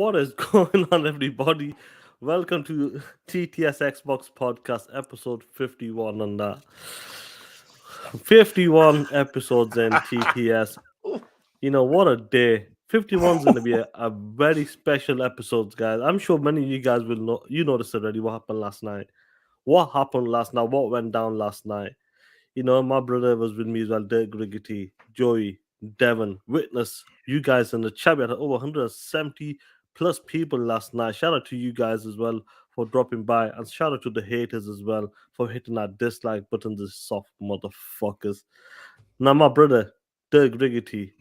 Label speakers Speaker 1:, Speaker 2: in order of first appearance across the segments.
Speaker 1: What is going on, everybody? Welcome to TTS Xbox Podcast, episode 51. And 51 episodes in TTS. You know, what a day. 51 is going to be a very special episode, guys. I'm sure many of you guys will know. You noticed already what happened last night. What happened last night? What went down last night? You know, my brother was with me as well, Dirk Griggity, Joey, Devon, Witness, you guys in the chat. We had over 170 plus people last night. Shout out to you guys as well for dropping by. And shout out to the haters as well for hitting that dislike button, the soft motherfuckers. Now, my brother, Dirk Griggity,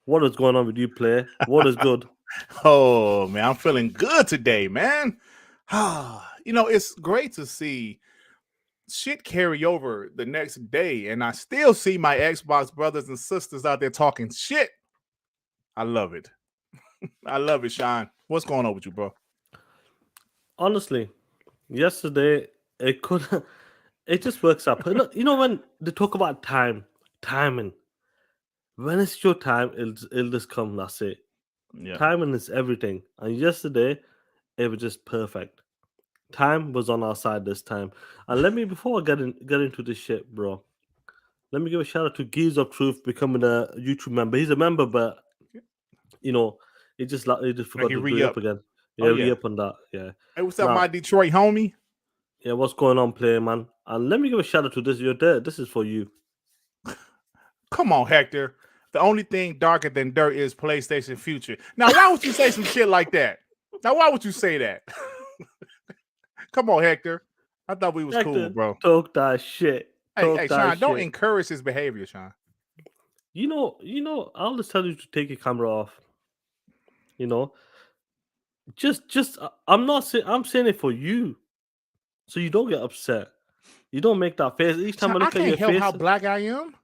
Speaker 1: what is going on with you, player? What is good?
Speaker 2: Oh man, I'm feeling good today, man. It's great to see shit carry over the next day, and I still see my Xbox brothers and sisters out there talking shit. I love it. I love it, Sean. What's going on with you, bro?
Speaker 1: Honestly, yesterday, it could, it just works up. You know when they talk about timing, when it's your time, it'll just come. That's it.
Speaker 2: Yeah.
Speaker 1: Timing is everything. And yesterday, it was just perfect. Time was on our side this time. And let me, before I get into this shit, bro, let me give a shout out to Geese of Truth becoming a YouTube member. He's a member, but you know, he just
Speaker 2: Like
Speaker 1: forgot
Speaker 2: he
Speaker 1: to do it up
Speaker 2: re-up.
Speaker 1: again.
Speaker 2: Oh
Speaker 1: Yeah, re
Speaker 2: yeah.
Speaker 1: up on that. Yeah.
Speaker 2: Hey, what's up,
Speaker 1: Now,
Speaker 2: my Detroit homie?
Speaker 1: yeah, what's going on, player man? And let me give a shout out to this. You're there. This is for you.
Speaker 2: Come on, Hector. The only thing darker than dirt is PlayStation Future. Now, why would you say some shit like that? Now, why would you say that? Come on, Hector. I thought we was cool,
Speaker 1: Hector,
Speaker 2: bro.
Speaker 1: talk that shit.
Speaker 2: Hey,
Speaker 1: Talk that
Speaker 2: Sean, don't
Speaker 1: shit.
Speaker 2: encourage his behavior, Sean.
Speaker 1: I'll just tell you to take your camera off. You know, I'm not saying I'm saying it for you, so you don't get upset. You don't make that face each time
Speaker 2: Sean,
Speaker 1: I
Speaker 2: I
Speaker 1: look at
Speaker 2: can't
Speaker 1: your
Speaker 2: help
Speaker 1: face.
Speaker 2: how black I am.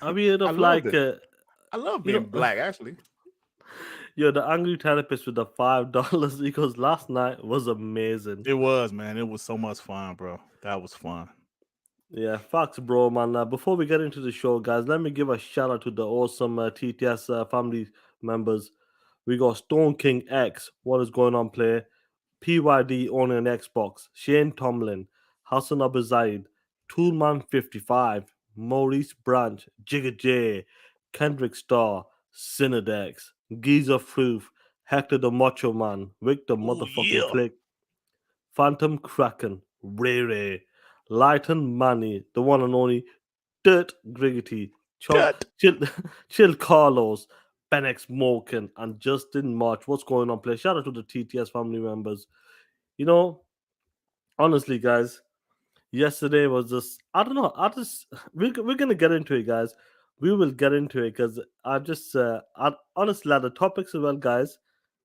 Speaker 1: I mean,
Speaker 2: I
Speaker 1: of
Speaker 2: loved
Speaker 1: like,
Speaker 2: it. I love
Speaker 1: you
Speaker 2: being
Speaker 1: know,
Speaker 2: black, actually.
Speaker 1: you're the angry therapist with the $5 because last night was amazing.
Speaker 2: It was, man. It was so much fun, bro. That was fun.
Speaker 1: Yeah, facts, bro, man. Before we get into the show, guys, let me give a shout out to the awesome TTS family members. We got Stone King X. What is going on, player? PYD owning an Xbox, Shane Tomlin, Hassan Abuzaid, Toolman55, Maurice Branch, Jigga J, Kendrick Starr, Cinedex, Giza Fruth, Hector the Macho Man, Vic the
Speaker 2: Oh
Speaker 1: motherfucking
Speaker 2: yeah.
Speaker 1: Click, Phantom Kraken, Ray Ray, Lighten Manny, the one and only Dirt Griggity,
Speaker 2: Tut.
Speaker 1: Chill, Chill Carlos, Ben X Morgan, and Justin March. What's going on, play? Shout out to the TTS family members. You know, honestly, guys, yesterday was just I don't know. We're gonna get into it, guys. We will get into it because honestly, the topics as well, guys.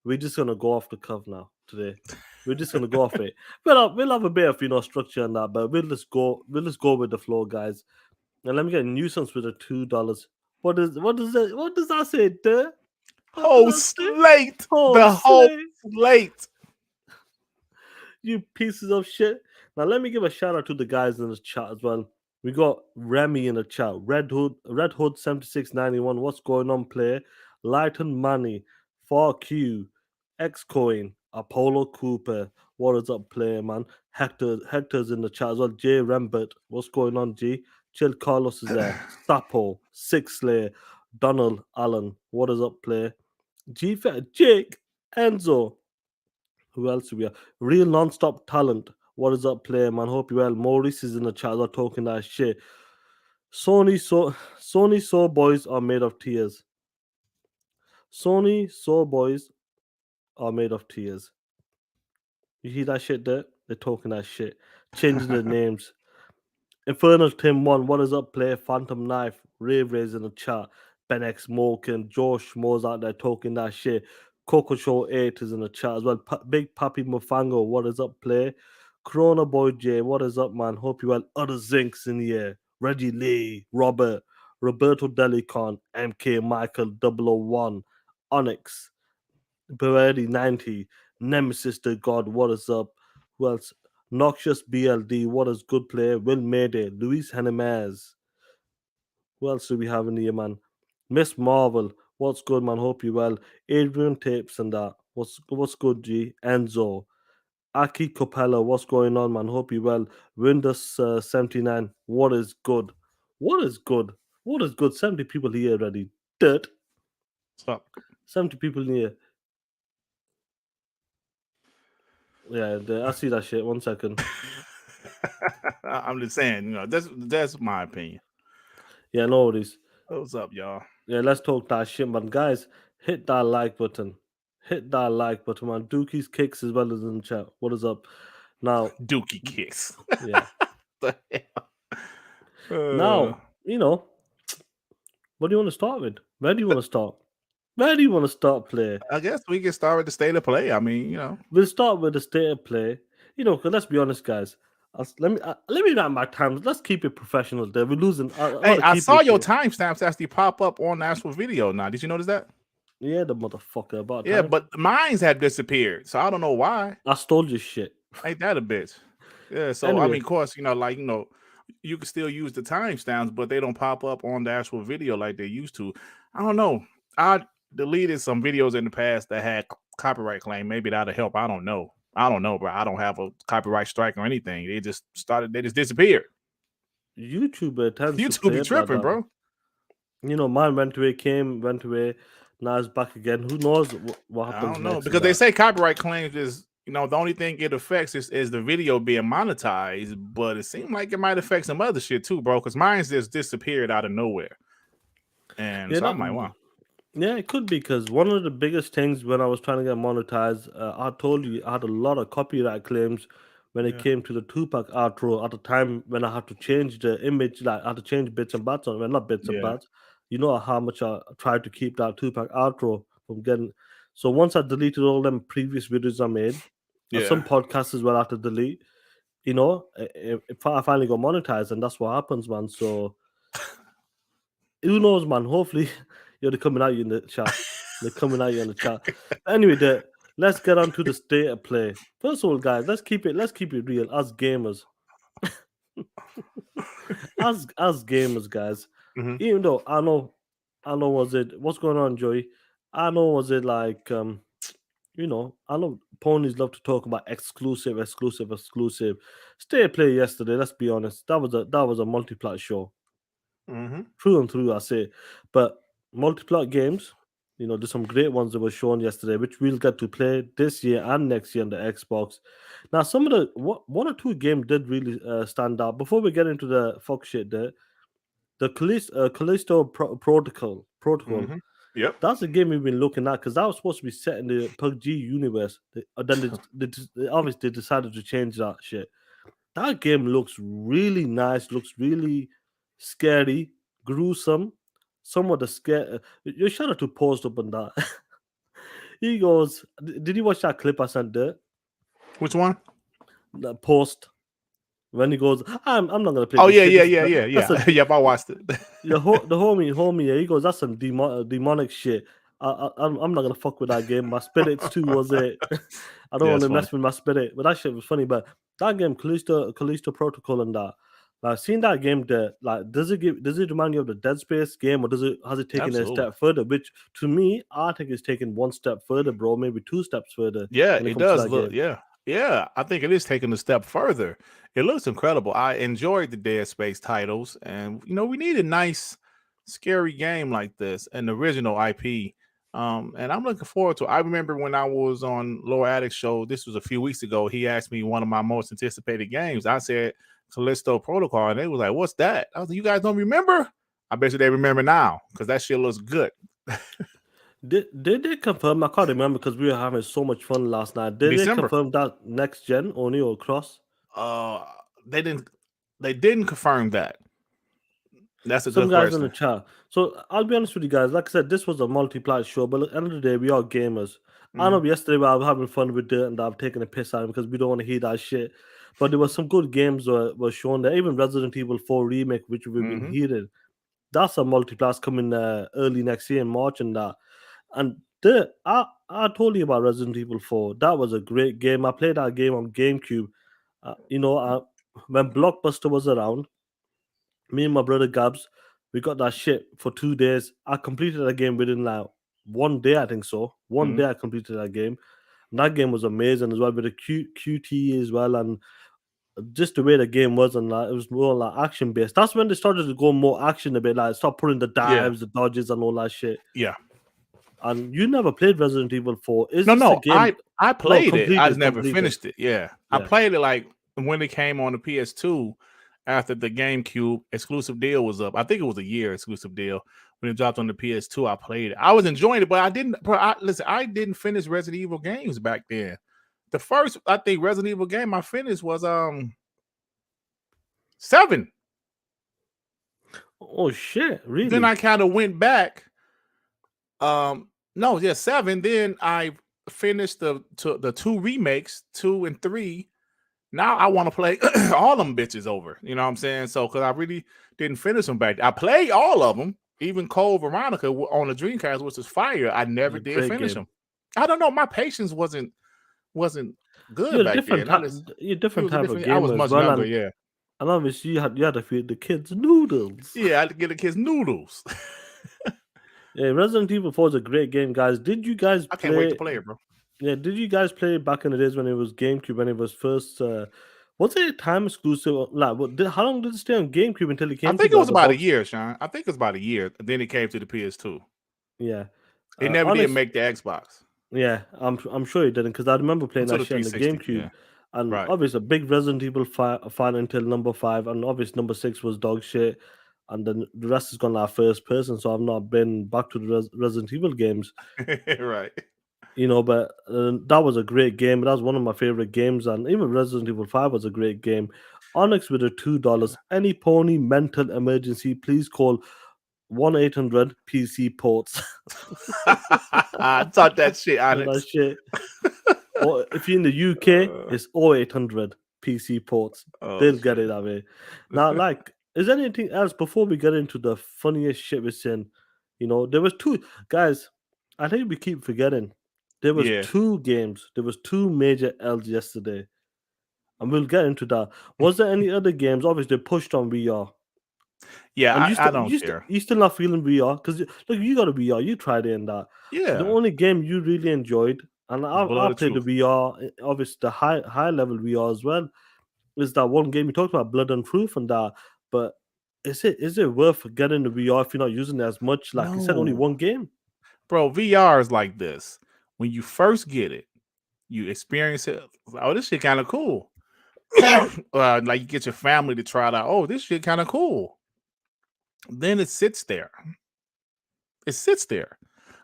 Speaker 1: We're just gonna go off the cuff now today. We're just gonna go off it. We'll have a bit of structure on that, but we'll just go with the flow, guys. And let me get a nuisance with the $2. What does that say, duh? What does
Speaker 2: Whole
Speaker 1: that say?
Speaker 2: slate.
Speaker 1: Oh,
Speaker 2: The whole
Speaker 1: slay.
Speaker 2: slate.
Speaker 1: You pieces of shit. Now let me give a shout out to the guys in the chat as well. We got Remy in the chat, Red Hood 7691. What's going on, player? Lighten Money, 4Q, Xcoin, Apollo Cooper. What is up, player, man? Hector's in the chat as well. Jay Rembert. What's going on, G? Chill Carlos is there. Sapo, Six Slayer, Donald Allen. What is up, player? G Fat, Jake, Enzo. Who else do we have? Real non-stop talent. What is up, player, man? Hope you well. Maurice is in the chat. Are talking that shit. Sony so boys are made of tears. Sony so boys are made of tears. You hear that shit there? They're talking that shit. Changing the names. Infernal Tim 1. What is up, player? Phantom Knife. Rave Rays in the chat. Ben X Morgan. Josh Moore's out there talking that shit. Coco Show 8 is in the chat as well. Big Papi Mufango. What is up, player? Corona Boy J, what is up, man? Hope you well. Other Zinks in here. Reggie Lee, Robert, Roberto Delicon, MK Michael 001, Onyx, Berardi 90, Nemesis the God, what is up? Who else? Noxious BLD, what is good player? Will Mayday, Luis Hennemez. Who else do we have in here, man? Miss Marvel, What's good, man? Hope you well. Adrian Tapes and that. What's good, G? Enzo. Aki Capella, what's going on, man? Hope you well. Windows 79, what is good? What is good? What is good? 70 people here already. Dirt.
Speaker 2: What's up?
Speaker 1: 70 people in here. Yeah, I see that shit. 1 second.
Speaker 2: I'm just saying, that's my opinion.
Speaker 1: Yeah, no worries.
Speaker 2: What's up, y'all?
Speaker 1: Yeah, let's talk that shit, man. Guys, hit that like button. Hit that like button, man. Dookie's kicks as well as in the chat. What is up? Now,
Speaker 2: Dookie kicks.
Speaker 1: yeah.
Speaker 2: The hell?
Speaker 1: Now, what do you want to start with? Where do you want to start? Where do you want to start play?
Speaker 2: I guess we can start with the state of play. I mean,
Speaker 1: We'll start with the state of play. Because let's be honest, guys. Let me wrap my times. Let's keep it professional. There, we're losing. I
Speaker 2: Hey,
Speaker 1: gotta
Speaker 2: I
Speaker 1: keep
Speaker 2: saw
Speaker 1: it
Speaker 2: your
Speaker 1: here.
Speaker 2: timestamps actually pop up on the actual video now. Did you notice that?
Speaker 1: Yeah, the motherfucker about
Speaker 2: Yeah,
Speaker 1: time.
Speaker 2: but mine's have disappeared, so I don't know why.
Speaker 1: I stole your shit.
Speaker 2: Ain't that a bitch? Yeah, so I
Speaker 1: Anyway.
Speaker 2: mean, of course, you can still use the timestamps, but they don't pop up on the actual video like they used to. I don't know. I deleted some videos in the past that had copyright claim. Maybe that'll help. I don't know, bro. I don't have a copyright strike or anything. They just disappeared.
Speaker 1: YouTuber tends to
Speaker 2: YouTube
Speaker 1: play
Speaker 2: be
Speaker 1: it like
Speaker 2: tripping,
Speaker 1: that.
Speaker 2: bro.
Speaker 1: Mine went away, went away. Now it's back again. Who knows what
Speaker 2: I
Speaker 1: happens
Speaker 2: don't know
Speaker 1: next?
Speaker 2: because they say copyright claims is the only thing it affects is the video being monetized, but it seemed like it might affect some other shit too, bro. Because mine's just disappeared out of nowhere, and
Speaker 1: yeah,
Speaker 2: so I'm like, wow.
Speaker 1: Yeah, it could be because one of the biggest things when I was trying to get monetized, I told you I had a lot of copyright claims when it
Speaker 2: Yeah.
Speaker 1: came to the Tupac outro at the time when I had to change the image, like I had to change bits and bats on it. Well, not bits and
Speaker 2: Yeah.
Speaker 1: bats. You know how much I tried to keep that Tupac outro from getting. So once I deleted all them previous videos I made, and some podcasts as well I had to delete, if I finally got monetized, and that's what happens, man. So who knows, man? Hopefully, they're coming at you in the chat. They're coming at you in the chat. But anyway, let's get on to the state of play. First of all, guys, let's keep it real as gamers. as gamers, guys.
Speaker 2: Mm-hmm.
Speaker 1: Even though I know, what's going on, Joey? I know, was it like I know ponies love to talk about exclusive. State of play yesterday. Let's be honest, that was a multi-plat show.
Speaker 2: Mm-hmm.
Speaker 1: Through and through, I say. But multi-plot games, there's some great ones that were shown yesterday, which we'll get to play this year and next year on the Xbox. Now, some of the one or two games did really stand out. Before we get into the fuck shit, the Callisto Protocol.
Speaker 2: Mm-hmm. Yep.
Speaker 1: That's a game we've been looking at because that was supposed to be set in the PUBG universe. Then they obviously decided to change that shit. That game looks really nice, looks really scary, gruesome. Some of the scare. Your shout out to Post up on that. He goes, Did you watch that clip I sent there?
Speaker 2: Which one?
Speaker 1: The Post. When he goes, I'm not gonna play.
Speaker 2: Oh
Speaker 1: this
Speaker 2: yeah,
Speaker 1: shit. That's
Speaker 2: yeah. Yep, I watched it.
Speaker 1: the homie. Yeah, he goes, that's some demonic shit. I'm not gonna fuck with that game. My spirits too was it. I don't
Speaker 2: Yeah,
Speaker 1: want
Speaker 2: it's
Speaker 1: to
Speaker 2: funny.
Speaker 1: mess with my spirit, but that shit was funny. But that game, Callisto Protocol, and that, like seeing that game there, like does it remind you of the Dead Space game, or has it taken it a
Speaker 2: Absolutely.
Speaker 1: step further? Which to me, I think it's taken one step further, bro. Maybe two steps further.
Speaker 2: Yeah,
Speaker 1: when it
Speaker 2: it
Speaker 1: comes to
Speaker 2: does
Speaker 1: that
Speaker 2: look.
Speaker 1: game.
Speaker 2: Yeah. I think it is taking a step further. It looks incredible. I enjoyed the Dead Space titles, and we need a nice, scary game like this, an original IP. And I'm looking forward to it. I remember when I was on Lower Attic show. This was a few weeks ago. He asked me one of my most anticipated games. I said Callisto Protocol, and they was like, "What's that?" I was like, "You guys don't remember?" I bet you they remember now because that shit looks good.
Speaker 1: Did they confirm? I can't remember because we were having so much fun last night. Did they
Speaker 2: December.
Speaker 1: confirm that next gen only or cross?
Speaker 2: Uh, they didn't confirm that. That's a
Speaker 1: Some
Speaker 2: good
Speaker 1: guys in the
Speaker 2: question.
Speaker 1: chat. So I'll be honest with you guys. Like I said, this was a multi-plat show, but at the end of the day, we are gamers. I know yesterday I was having fun with it and I've taken a piss out of it because we don't want to hear that shit. But there were some good games were shown there. Even Resident Evil 4 remake, which we've been hearing, that's a multi-plat coming early next year in March and that. And I told you about Resident Evil 4. That was a great game. I played that game on GameCube. When Blockbuster was around, me and my brother Gabs, We got that shit for 2 days. I completed that game within like 1 day, I think so. One
Speaker 2: Mhm.
Speaker 1: day I completed that game. And that game was amazing as well with the QT as well, and just the way the game was, and like it was more like action based. That's when they started to go more action a bit, like stop putting the
Speaker 2: Yeah.
Speaker 1: dives, the dodges, and all that shit.
Speaker 2: Yeah.
Speaker 1: And you never played Resident Evil 4. Is
Speaker 2: No,
Speaker 1: this a
Speaker 2: no,
Speaker 1: game?
Speaker 2: I
Speaker 1: Oh,
Speaker 2: played it. I just
Speaker 1: completed,
Speaker 2: never
Speaker 1: completed.
Speaker 2: finished it. Yeah. I
Speaker 1: Yeah.
Speaker 2: played it like when it came on the PS2 after the GameCube exclusive deal was up. I think it was a year exclusive deal. When it dropped on the PS2, I played it. I was enjoying it, but I didn't listen, I didn't finish Resident Evil games back then. The first, I think, Resident Evil game I finished was 7.
Speaker 1: Oh shit!
Speaker 2: Then
Speaker 1: Really?
Speaker 2: I kind of went back. No, yeah, 7. Then I finished the 2 remakes, 2 and 3. Now I want to play all them bitches over. You know what I'm saying? So because I really didn't finish them back. I played all of them, even Code Veronica on the Dreamcast, which was fire. I
Speaker 1: It's
Speaker 2: never
Speaker 1: a
Speaker 2: did
Speaker 1: great
Speaker 2: finish
Speaker 1: game.
Speaker 2: them. I don't know. My patience wasn't good
Speaker 1: You're a
Speaker 2: back
Speaker 1: different
Speaker 2: then. I
Speaker 1: type.
Speaker 2: just
Speaker 1: You're a
Speaker 2: it
Speaker 1: different
Speaker 2: was a
Speaker 1: type of
Speaker 2: different. I was
Speaker 1: gamer as
Speaker 2: much
Speaker 1: well,
Speaker 2: younger. Yeah,
Speaker 1: and obviously you had to feed the kids noodles.
Speaker 2: yeah. I had to get the kids noodles.
Speaker 1: Yeah, Resident Evil 4 is a great game, guys. Did you guys
Speaker 2: I can't wait to
Speaker 1: play?
Speaker 2: play it, bro.
Speaker 1: Yeah, did you guys play back in the days when it was GameCube, when it was first? Was it a time exclusive? Like, how long did it stay on GameCube until it
Speaker 2: I
Speaker 1: came to
Speaker 2: think it was
Speaker 1: the
Speaker 2: about a
Speaker 1: box?
Speaker 2: year, Sean. I think it was about a year. Then it came to the PS2.
Speaker 1: Yeah,
Speaker 2: It never did
Speaker 1: honest.
Speaker 2: make the Xbox
Speaker 1: Yeah, I'm sure it didn't because I remember playing
Speaker 2: until
Speaker 1: that
Speaker 2: the
Speaker 1: shit on the
Speaker 2: 360.
Speaker 1: GameCube,
Speaker 2: Yeah,
Speaker 1: and
Speaker 2: right.
Speaker 1: obviously a big Resident Evil fan until number 5, and obviously number 6 was dog shit, and then the rest has gone like first person. So I've not been back to the Resident Evil games,
Speaker 2: Right.
Speaker 1: but that was a great game. That was one of my favorite games, and even Resident Evil 5 was a great game. Onyx with a $2. Any pony mental emergency, please call 1-800 PC ports.
Speaker 2: I taught that shit,
Speaker 1: You know that
Speaker 2: Onyx.
Speaker 1: shit. Or if you're in the UK,
Speaker 2: Uh,
Speaker 1: it's 0800 PC ports.
Speaker 2: oh
Speaker 1: They'll get it
Speaker 2: shit.
Speaker 1: that way. Now, like, is there anything else before we get into the funniest shit we're seeing? There was two guys. I think we keep forgetting. There was
Speaker 2: Yeah.
Speaker 1: two games. There was two major L's yesterday, and we'll get into that. Was there any other games? Obviously, they pushed on VR,
Speaker 2: Yeah,
Speaker 1: and
Speaker 2: I don't care.
Speaker 1: you still not feeling VR because look, you got a VR. You tried it in that. The
Speaker 2: Yeah.
Speaker 1: only game you really enjoyed, and I
Speaker 2: Blood of
Speaker 1: played the
Speaker 2: truth.
Speaker 1: VR, obviously the high level VR as well, is that one game you talked about, Blood and Truth, and that. But is it worth getting the VR if you're not using it as much? Like you said, only
Speaker 2: No.
Speaker 1: one game.
Speaker 2: Bro, VR is like this. When you first get it, you experience it. Oh, this shit kind of cool. Like you get your family to try it out. Oh, this shit kind of cool. Then it sits there. It sits there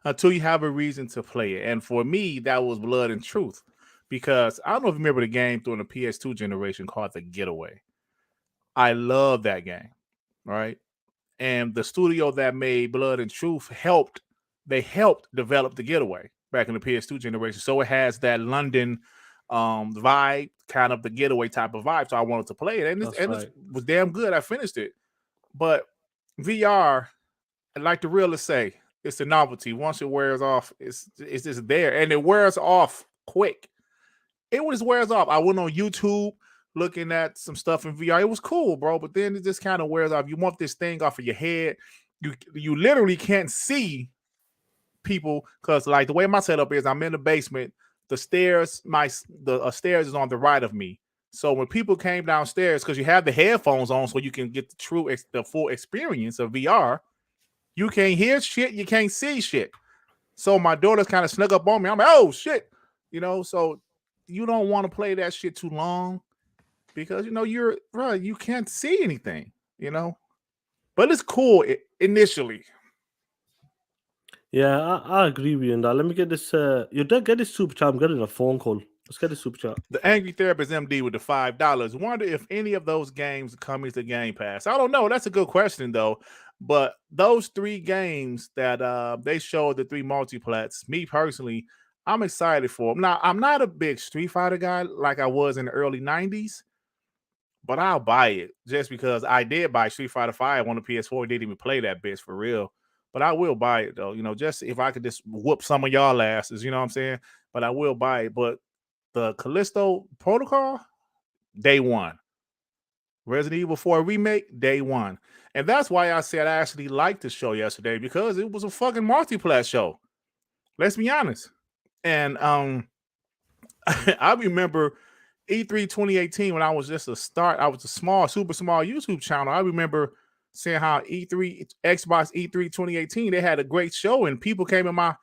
Speaker 2: until you have a reason to play it. And for me, that was Blood and Truth. Because I don't know if you remember the game during the PS2 generation called The Getaway. I love that game. Right. And the studio that made Blood and Truth helped develop The Getaway back in the PS2 generation. So it has that London vibe, kind of The Getaway type of vibe. So I wanted to play it, and
Speaker 1: That's
Speaker 2: it
Speaker 1: right.
Speaker 2: was damn good. I finished it, but VR, like the realists say, it's the novelty. Once it wears off, it's just there, and it wears off quick. It just wears off. I went on YouTube looking at some stuff in VR. It was cool, bro, but then it just kind of wears off. You want this thing off of your head. You literally can't see people because like the way my setup is, I'm in the basement. The stairs, the stairs is on the right of me. So when people came downstairs, because you have the headphones on, so you can get the full experience of VR. You can't hear shit, you can't see shit. So my daughter's kind of snuck up on me. I'm like, oh shit, So you don't want to play that shit too long because you're right. You can't see anything, But it's cool initially.
Speaker 1: Yeah, I agree with you on that. Let me get this. You don't get this super chat. I'm getting a phone call. Let's get this super chat.
Speaker 2: The Angry Therapist MD with the $5. Wonder if any of those games coming to Game Pass. I don't know. That's a good question though. But those 3 games that they showed, the 3 multiplats, me personally, I'm excited for them. Now, I'm not a big Street Fighter guy like I was in the early 90s, but I'll buy it just because I did buy Street Fighter 5 on the PS4. Didn't even play that bitch for real. But I will buy it though, just if I could just whoop some of y'all asses, you know what I'm saying? But I will buy it. But the Callisto Protocol, day one. Resident Evil 4 remake, day one. And that's why I said I actually liked the show yesterday, because it was a fucking multiplayer show. Let's be honest. And I remember E3 2018 when I was just I was a small, super small YouTube channel. I remember saying how Xbox E3 2018, they had a great show, and people came in my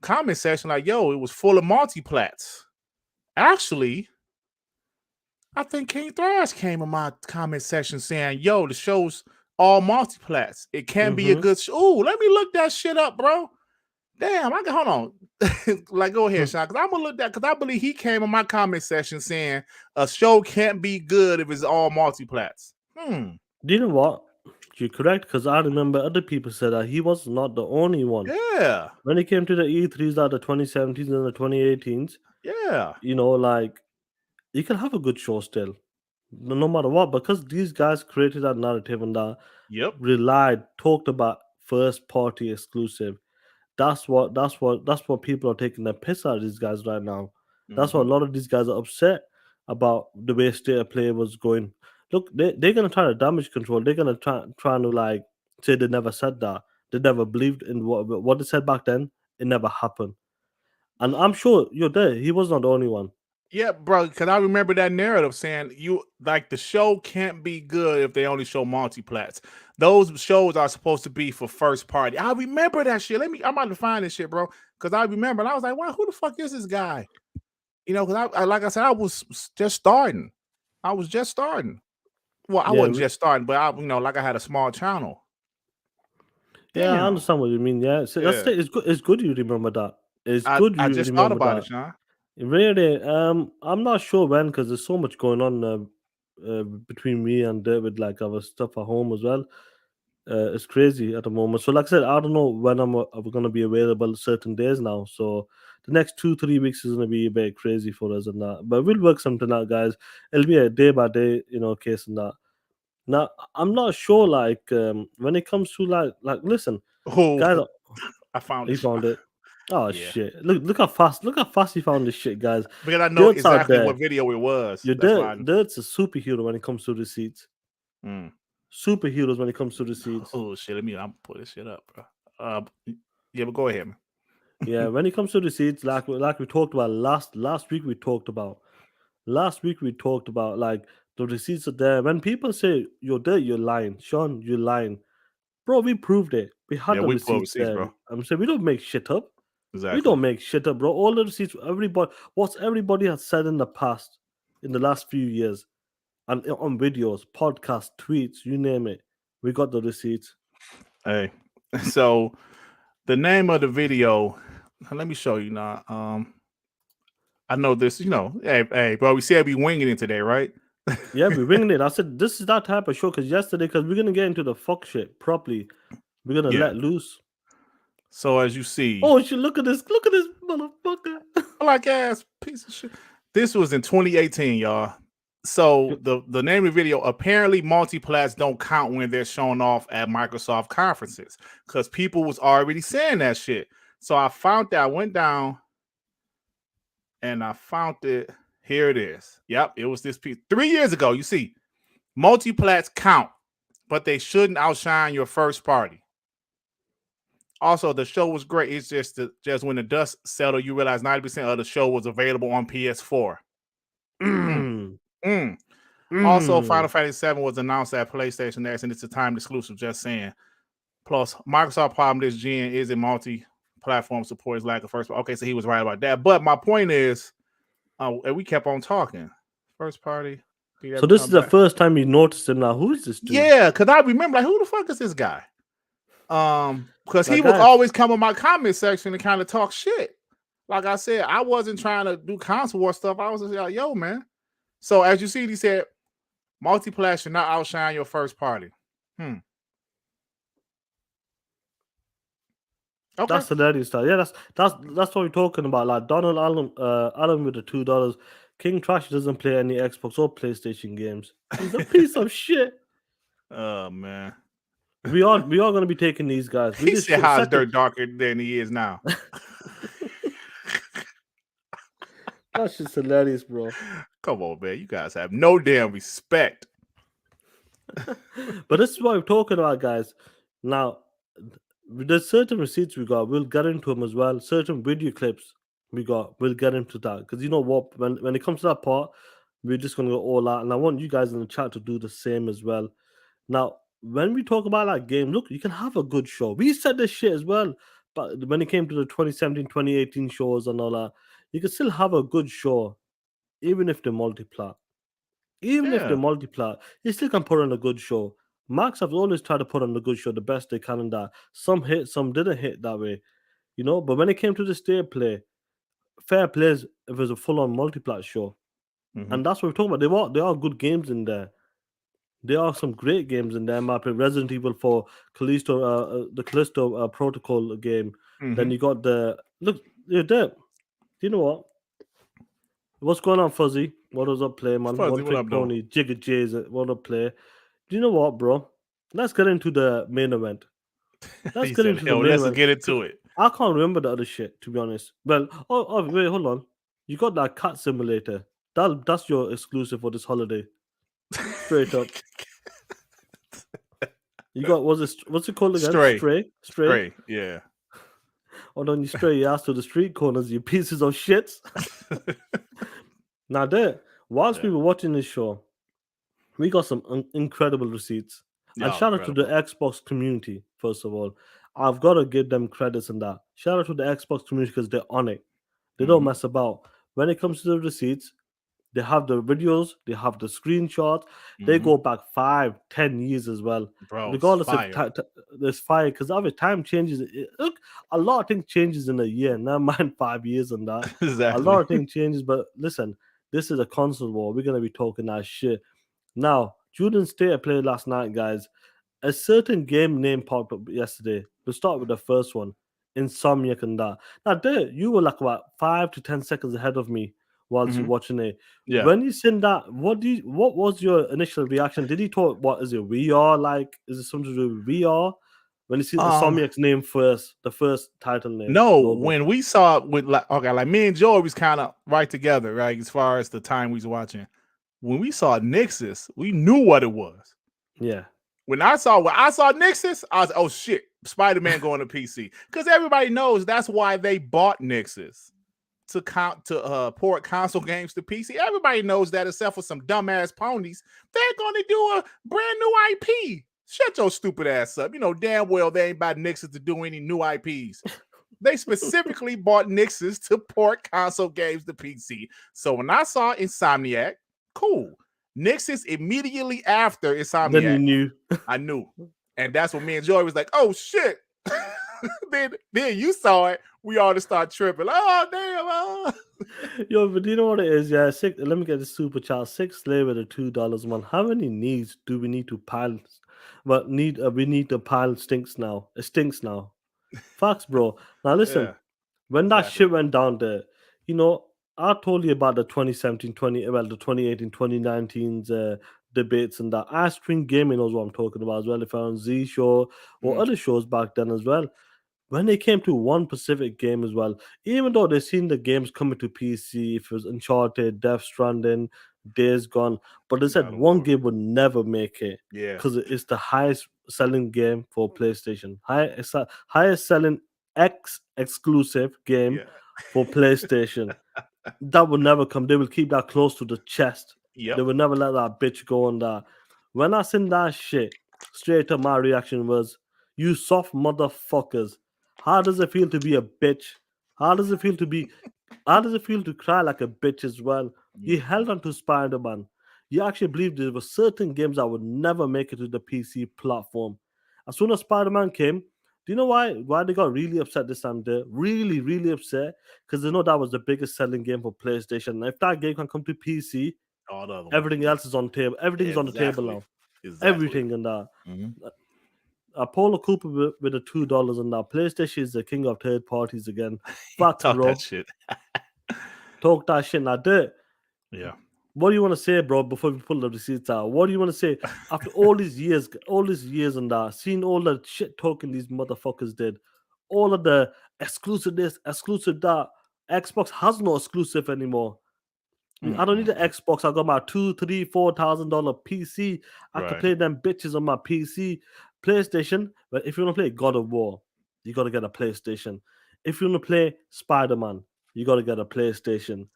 Speaker 2: comment section like, yo, it was full of multiplats. Actually, I think King Thrash came in my comment section saying, yo, the show's all multiplats. It can be a good show. Ooh, let me look that shit up, bro. Damn, I can hold on. Like, go ahead, Sean, because I'm gonna look that, because I believe he came in my comment section saying a show can't be good if it's all multiplats.
Speaker 1: Do you know what? You're correct, because I remember other people said that he was not the only one.
Speaker 2: Yeah.
Speaker 1: When it came to the E3s, that the 2017s and the 2018s,
Speaker 2: Yeah.
Speaker 1: you know, like you can have a good show still, no matter what, because these guys created that narrative and that
Speaker 2: Yep.
Speaker 1: talked about first party exclusive. That's what people are taking the piss out of these guys right now. That's why a lot of these guys are upset about the way state of play was going. Look, they're gonna try to damage control. They're gonna try to like say they never said that. They never believed in what they said back then. It never happened. And I'm sure you're there. He was not the only one.
Speaker 2: Yeah, bro, because I remember that narrative saying you like the show can't be good if they only show multiplats. Those shows are supposed to be for first party. I remember that shit. I'm about to find this shit, bro. Because I remember, and I was like, wow, who the fuck is this guy? You know, because I like I said, I was just starting. I was just starting. Well, I
Speaker 1: Yeah,
Speaker 2: wasn't just starting, but like I had a small channel.
Speaker 1: yeah, I
Speaker 2: Damn.
Speaker 1: understand what you mean. Yeah, so that's
Speaker 2: Yeah.
Speaker 1: it. It's good. It's good you remember that. It's good
Speaker 2: I
Speaker 1: you
Speaker 2: just thought
Speaker 1: remember
Speaker 2: about it,
Speaker 1: that.
Speaker 2: Sean.
Speaker 1: Really, I'm not sure when, because there's so much going on between me and David, like our stuff at home as well. It's crazy at the moment. So, like I said, I don't know when I'm gonna be available certain days now. So the next 2-3 weeks is gonna be a bit crazy for us and that. But we'll work something out, guys. It'll be a day by day, case and that. Now, I'm not sure, like, when it comes to listen, guys.
Speaker 2: Oh, I found
Speaker 1: You
Speaker 2: it, Sean.
Speaker 1: found it. Oh
Speaker 2: Yeah.
Speaker 1: shit! Look how fast you found this shit, guys.
Speaker 2: Because I know
Speaker 1: Dirt's out
Speaker 2: exactly
Speaker 1: there.
Speaker 2: what video it was.
Speaker 1: Your
Speaker 2: That's why
Speaker 1: Dirt's a superhero when it comes to receipts.
Speaker 2: mm.
Speaker 1: Superheroes when it comes to receipts.
Speaker 2: Oh shit, I'm pull this shit up, bro. Yeah, but go ahead, man.
Speaker 1: Yeah, when it comes to receipts, like we talked about last week, like the receipts are there. When people say you're there, you're lying, Sean, you're lying, bro. We proved it. We had
Speaker 2: Yeah,
Speaker 1: the
Speaker 2: we pull
Speaker 1: receipts
Speaker 2: receipts,
Speaker 1: there.
Speaker 2: bro.
Speaker 1: I'm saying we don't make shit up. We
Speaker 2: Exactly.
Speaker 1: don't make shit up, bro. All the receipts, everybody has said in the past, in the last few years, and on videos, podcasts, tweets, you name it, we got the receipts.
Speaker 2: Hey, so the name of the video, let me show you now. I know this, hey, bro, we said we winging it today, right?
Speaker 1: Yeah, we're winging it. I said this is that type of show because we're gonna get into the fuck shit properly. We're gonna
Speaker 2: Yeah.
Speaker 1: let loose.
Speaker 2: So as you see,
Speaker 1: Oh, shit! Look at this motherfucker.
Speaker 2: black ass piece of shit. This was in 2018, y'all. So the name of the video, apparently multiplats don't count when they're shown off at Microsoft conferences, because people was already saying that shit. So I found that. I went down and I found it. Here it is. Yep, it was this piece 3 years ago. You see, multiplats count, but they shouldn't outshine your first party. Also, the show was great. It's just when the dust settled, you realize 90% of the show was available on PS4. Also, Final Fantasy VII was announced at PlayStation X, and it's a timed exclusive. Just saying. Plus, Microsoft problem this gen is in multi-platform support is lack of first. Okay, so he was right about that. But my point is, and we kept on talking. First party.
Speaker 1: So this is the first time you noticed him. Now, who is this dude?
Speaker 2: Yeah, because I remember like, who the fuck is this guy? Because he
Speaker 1: Like,
Speaker 2: would
Speaker 1: guys,
Speaker 2: always come in my comment section and kind of talk shit. Like I said, I wasn't trying to do console war stuff. I was just like, yo, man. So as you see, he said, multiplayer should not outshine your first party. Okay.
Speaker 1: that's hilarious. Yeah, that's what we're talking about. Like Donald Allen with the $2. King Trash doesn't play any Xbox or PlayStation games. He's a piece of shit.
Speaker 2: Oh man.
Speaker 1: We are going to be taking these guys.
Speaker 2: He said how is dirt darker than he is now.
Speaker 1: That's just hilarious, bro.
Speaker 2: Come on, man. You guys have no damn respect.
Speaker 1: But this is what we're talking about, guys. Now, there's certain receipts we got. We'll get into them as well. Certain video clips we got. We'll get into that because you know what? When it comes to that part, we're just gonna go all out, and I want you guys in the chat to do the same as well. Now, when we talk about that game, look, you can have a good show. We said this shit as well, but when it came to the 2017, 2018 shows and all that, you can still have a good show, even if they multiply. Even if they
Speaker 2: Yeah.
Speaker 1: multiply, you still can put on a good show. Max have always tried to put on a good show the best they can in that. Some hit, some didn't hit that way, you know. But when it came to the state play, fair plays if it was a full on multiplat show.
Speaker 2: Hmm.
Speaker 1: And that's what we're talking about. There are good games in there. There are some great games in there. My opinion. Resident Evil 4, Callisto, the Callisto Protocol game. Then
Speaker 2: Hmm.
Speaker 1: you got the look. You're there. Do you know what? What's going on, Fuzzy? What does up, play, man?
Speaker 2: Fuzzy,
Speaker 1: One
Speaker 2: what
Speaker 1: Trick
Speaker 2: up, though?
Speaker 1: Pony, Jigga Jays. What up, play? Do you know what, bro? Let's get into the main event. Let's
Speaker 2: He
Speaker 1: get
Speaker 2: said,
Speaker 1: into the
Speaker 2: "Hell,
Speaker 1: main
Speaker 2: let's
Speaker 1: event.
Speaker 2: get into it."
Speaker 1: I can't remember the other shit, to be honest. Well, wait, hold on. You got that cat simulator. That's your exclusive for this holiday. Straight up. You got what's it called again?
Speaker 2: Stray,
Speaker 1: Stray.
Speaker 2: stray, yeah.
Speaker 1: Or don't you stray your ass to the street corners, you pieces of shit. Now there, whilst we
Speaker 2: Yeah,
Speaker 1: were watching this show, we got some incredible receipts. And
Speaker 2: y'all
Speaker 1: shout out to the
Speaker 2: incredible.
Speaker 1: Xbox community, first of all. I've got to give them credits in that. Shout out to the Xbox community because they're on it. They don't
Speaker 2: Hmm.
Speaker 1: mess about. When it comes to the receipts, they have the videos, they have the screenshots. They
Speaker 2: Hmm.
Speaker 1: go back 5, 10 years as well.
Speaker 2: Bro, it's
Speaker 1: Regardless if
Speaker 2: fire.
Speaker 1: there's fire, because every time changes. Look, a lot of things changes in a year. Never mind 5 years and that. A lot
Speaker 2: Exactly.
Speaker 1: of things changes. But listen, this is a console war. We're gonna be talking that shit. Now, Jordan State played last night, guys. A certain game name popped up yesterday. We'll start with the first one, Insomniac and that. Now, there, you were like about 5 to 10 seconds ahead of me whilst you
Speaker 2: Hmm.
Speaker 1: watching it.
Speaker 2: Yeah.
Speaker 1: When you seen that, what was your initial reaction? Did he talk? What is it? VR? Like, is it something to do with VR? When you see
Speaker 2: Um,
Speaker 1: Insomniac's name first, the first title name
Speaker 2: no,
Speaker 1: logo.
Speaker 2: when we saw it with like okay, like me and Joey was kind of right together, right? As far as the time we was watching. When we saw Nixus, we knew what it was.
Speaker 1: Yeah,
Speaker 2: When I saw Nixus, I was oh shit, Spider-Man going to PC. Because everybody knows that's why they bought Nixus. To port console games to PC. Everybody knows that, except for some dumbass ponies. They're going to do a brand new IP. Shut your stupid ass up. You know damn well they ain't bought Nixus to do any new IPs. They specifically bought Nixus to port console games to PC. So when I saw Insomniac, cool. Nixus immediately after
Speaker 1: then you
Speaker 2: Insomniac,
Speaker 1: knew.
Speaker 2: I knew. And that's when me and Joy was like, oh shit. then you saw it. We all just start tripping. Oh damn!
Speaker 1: Yo, but do you know what it is? Yeah, let me get the super chat. Six slave at $2, man. How many needs do we need to pile? But we need to pile stinks now. It stinks now. Facts, bro. Now listen,
Speaker 2: Yeah,
Speaker 1: when that
Speaker 2: exactly.
Speaker 1: shit went down there, you know, I told you about the 2017, the 2018, 2019's debates and that. Ice Cream Gaming knows what I'm talking about as well. If I on Z Show or
Speaker 2: Mm,
Speaker 1: other shows back then as well when they came to one specific game as well, even though they've seen the games coming to PC, if it was Uncharted, Death Stranding, Days Gone, but they said
Speaker 2: God of
Speaker 1: one
Speaker 2: War.
Speaker 1: game would never make it
Speaker 2: Yeah,
Speaker 1: because it's the highest selling game for PlayStation, highest selling X exclusive game
Speaker 2: yeah,
Speaker 1: for PlayStation. That will never come. They will keep that close to the chest. They
Speaker 2: yep.
Speaker 1: will never let that bitch go on that. When I seen that shit, straight up my reaction was, "You soft motherfuckers! How does it feel to be a bitch? How does it feel to be? How does it feel to cry like a bitch as well? You
Speaker 2: Mhm.
Speaker 1: held on to Spider-Man. You actually believed there were certain games that would never make it to the PC platform. As soon as Spider-Man came, do you know why they got really upset this time? They're really, really upset because they know that was the biggest selling game for PlayStation. And if that game can come to PC,
Speaker 2: All the other ones
Speaker 1: everything
Speaker 2: can.
Speaker 1: else is on table. Everything's on the table
Speaker 2: Exactly.
Speaker 1: now.
Speaker 2: Exactly.
Speaker 1: Everything and that.
Speaker 2: Hmm.
Speaker 1: Apollo Cooper with the $2 and that. PlayStation is the king of third parties again.
Speaker 2: He
Speaker 1: Facts,
Speaker 2: talk that
Speaker 1: bro.
Speaker 2: shit.
Speaker 1: Talk that shit like that.
Speaker 2: Yeah.
Speaker 1: What do you want to say, bro, before we pull the receipts out? What do you want to say after all these years and that, seeing all the shit talking these motherfuckers did, all of the exclusive this, exclusive that, Xbox has no exclusive anymore. I don't need an
Speaker 2: Mm-mm.
Speaker 1: Xbox. I got my $2, $3, $4,000 PC. I could
Speaker 2: Right.
Speaker 1: play them bitches on my PC. PlayStation. But if you want to play God of War, you got to get a PlayStation. If you want to play Spider-Man, you got to get a PlayStation.